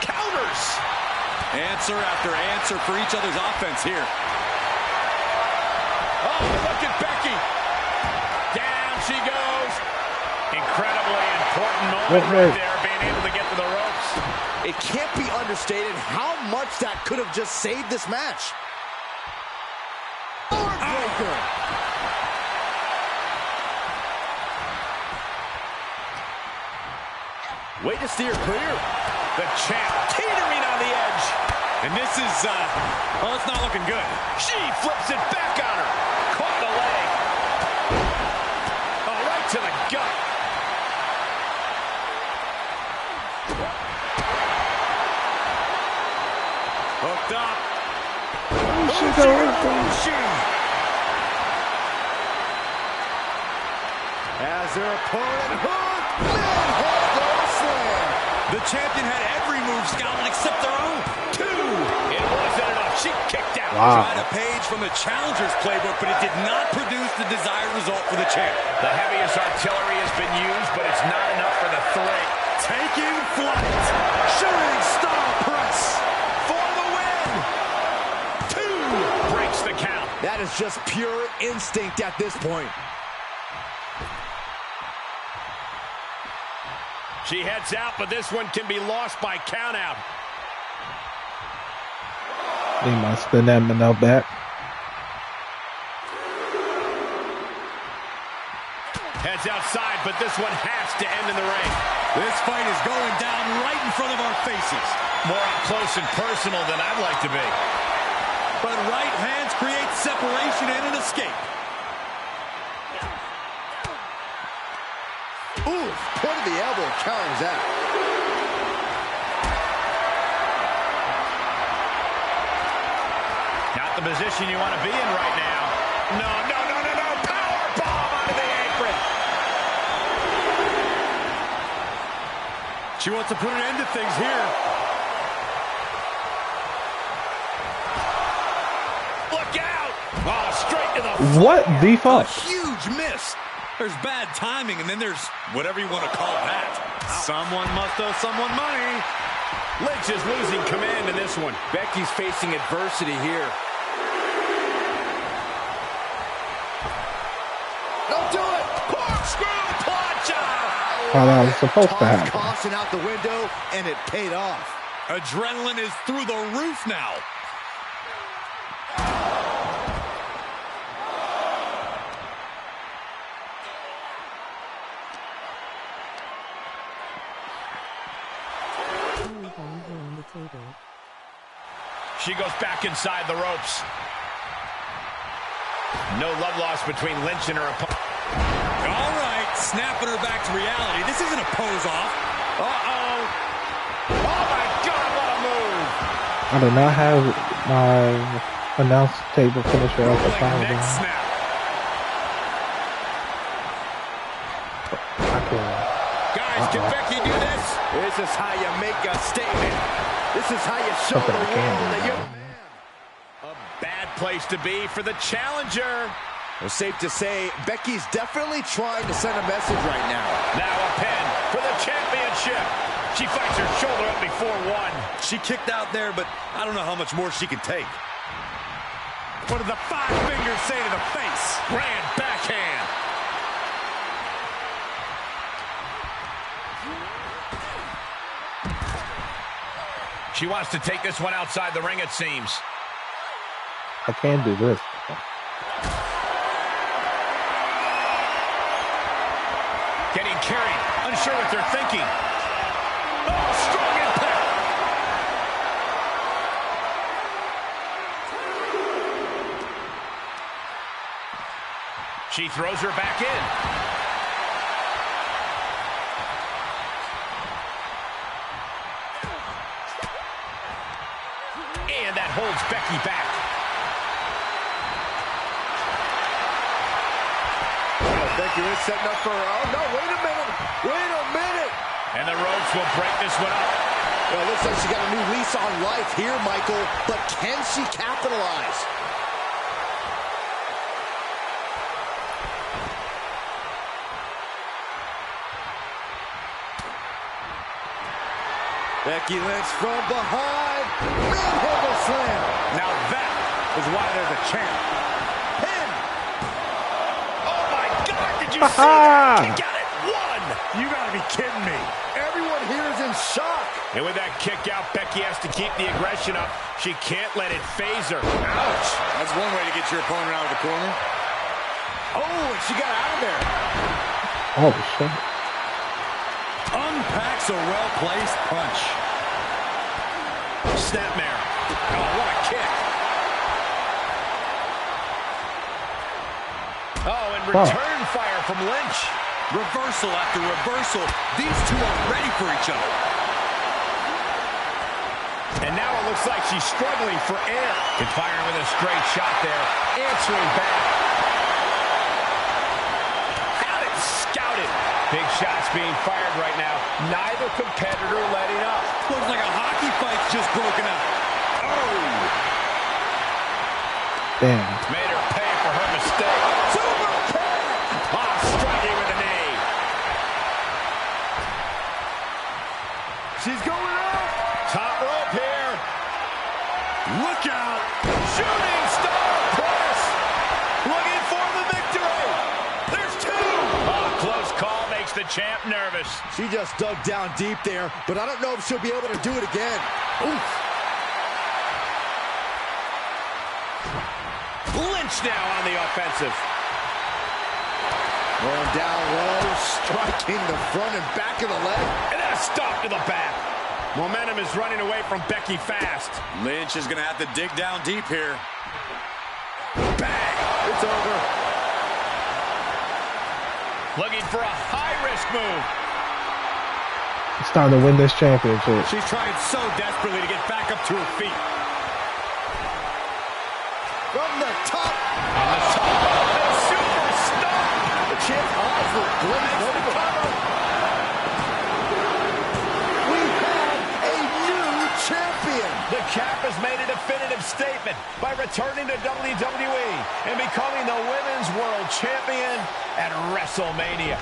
Counters. Answer after answer for each other's offense here. Oh, look at Becky. Down she goes. Incredibly important moment right there, being able to get to the ropes. It can't be understated how much that could have just saved this match. Breaker. Way to steer clear. The champ teetering on the edge. And this is, well, it's not looking good. She flips it back on her. Caught the leg. Oh, right to the gut. Hooked up. As their opponent hooked, slam. The champion had every move scouted except their own. 2. It wasn't enough. She kicked out. Wow. Tried a page from the challenger's playbook, but it did not produce the desired result for the champ. The heaviest artillery has been used, but it's not enough for the three. Taking flight. Shooting star press. For the win. 2. Breaks the count. That is just pure instinct at this point. She heads out, but this one can be lost by countout. They might spin that Manel back. Heads outside, but this one has to end in the ring. This fight is going down right in front of our faces. More up close and personal than I'd like to be. But right hands create separation and an escape. Ooh, point of the elbow counters that. Not the position you want to be in right now. No. Power bomb onto the apron. She wants to put an end to things here. Look out! Oh, straight to the floor. What the fuck? A huge miss. There's bad timing, and then there's whatever you want to call that. Someone must owe someone money. Lynch is losing command in this one. Becky's facing adversity here. Don't do it! Corkscrew plancha! How that was supposed to happen. Caution out the window, and it paid off. Adrenaline is through the roof now. She goes back inside the ropes. No love lost between Lynch and her opponent. All right, snapping her back to reality. This isn't a pose-off. Uh-oh. Oh, my God, what a move. I do not have my announce table finisher at the time. Snap. Guys, can Becky do this? This is how you make a statement. This is how you show the world that you're a man. A bad place to be for the challenger. Well, safe to say, Becky's definitely trying to send a message right now. Now a pin for the championship. She fights her shoulder up before one. She kicked out there, but I don't know how much more she can take. What did the 5 fingers say to the face? Grand backhand. She wants to take this one outside the ring, it seems. I can do this. Getting carried, unsure what they're thinking. Oh, strong impact. She throws her back in. And that holds Becky back. Becky is setting up for her. Oh, no, wait a minute. Wait a minute. And the ropes will break this one up. Well, it looks like she got a new lease on life here, Michael. But can she capitalize? Becky Lynch from behind. Manhandle slam. Now that is why they're the champ. Pin. Oh, my God. Did you see that? Kick out at 1. You got to be kidding me. Everyone here is in shock. And with that kick out, Becky has to keep the aggression up. She can't let it phase her. Ouch. That's one way to get your opponent out of the corner. Oh, and she got out of there. Oh, shit. Unpacks a well-placed punch. Snapmare. Oh, what a kick. Oh, and return fire from Lynch. Reversal after reversal. These two are ready for each other. And now it looks like she's struggling for air. And firing with a straight shot there. Answering back. Had it scouted. Big shots being fired right now. Neither competitor letting up. Looks like a hockey fight's just broken up. Oh! Damn. Made her pay for her mistake. Super kick! Ah, striking with a knee. She's going up. Top rope here. Look out! Shooting star press. Looking for the victory. There's 2. Oh, close call makes the champ nervous. She just dug down deep there, but I don't know if she'll be able to do it again. Oof. Lynch now on the offensive. Going down low, striking the front and back of the leg. And then a stop to the back. Momentum is running away from Becky fast. Lynch is going to have to dig down deep here. Bang! It's over. Looking for a high-risk move. It's time to win this championship. She's trying so desperately to get back up to her feet. From the top. On the top. The super stomp. The champ's eyes were glazed over. statement by returning to WWE and becoming the Women's World Champion at WrestleMania.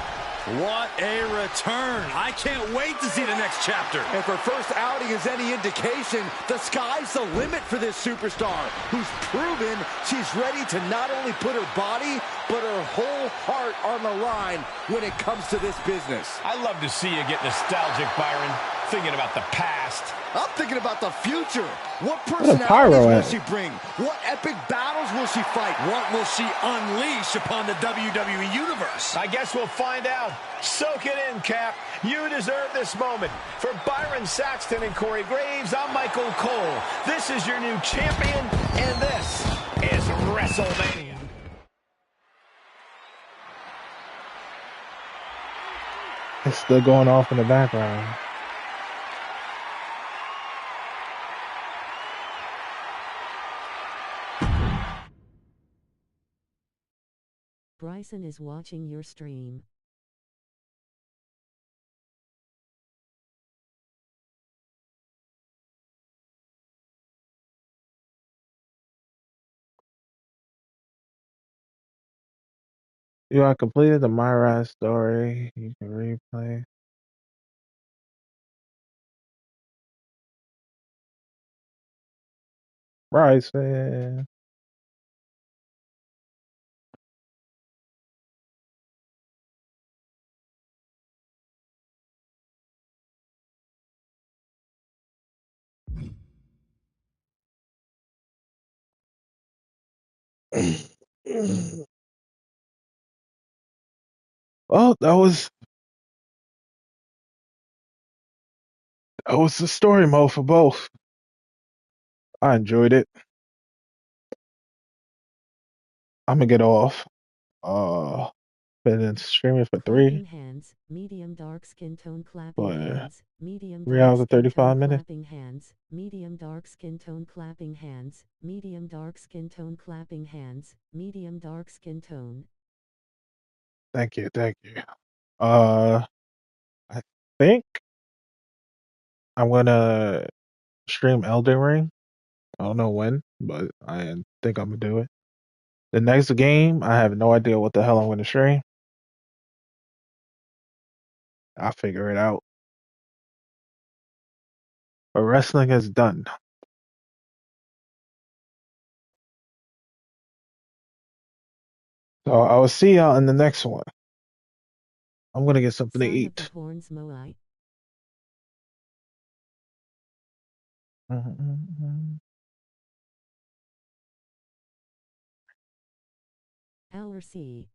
What a return. I can't wait to see the next chapter. If her first outing is any indication, the sky's the limit for this superstar, who's proven she's ready to not only put her body, but her whole heart on the line when it comes to this business. I love to see you get nostalgic, Byron, thinking about the past. I'm thinking about the future. What Pyro personalities will at? she bring? What epic battles will she fight? What will she unleash upon the WWE Universe? I guess we'll find out. Soak it in, Cap. You deserve this moment. For Byron Saxton and Corey Graves, I'm Michael Cole. This is your new champion, and this is WrestleMania. It's still going off in the background. Bryson is watching your stream. You are completed the Myrise story. You can replay. Bryson. Well, that was the story mode for both. I enjoyed it. I'm gonna get off. Been streaming for Clapping hands, medium dark skin tone clapping What? hands, medium 3 dark hours and skin 35 tone minutes. clapping hands, medium dark skin tone clapping hands, medium dark skin tone clapping hands, medium dark skin tone. Thank you. I think I'm gonna stream Elden Ring. I don't know when, but I think I'm gonna do it. The next game, I have no idea what the hell I'm gonna stream. I'll figure it out. But wrestling is done. So I will see y'all in the next one. I'm gonna get something to Sign of eat. the horns Moai. LRC.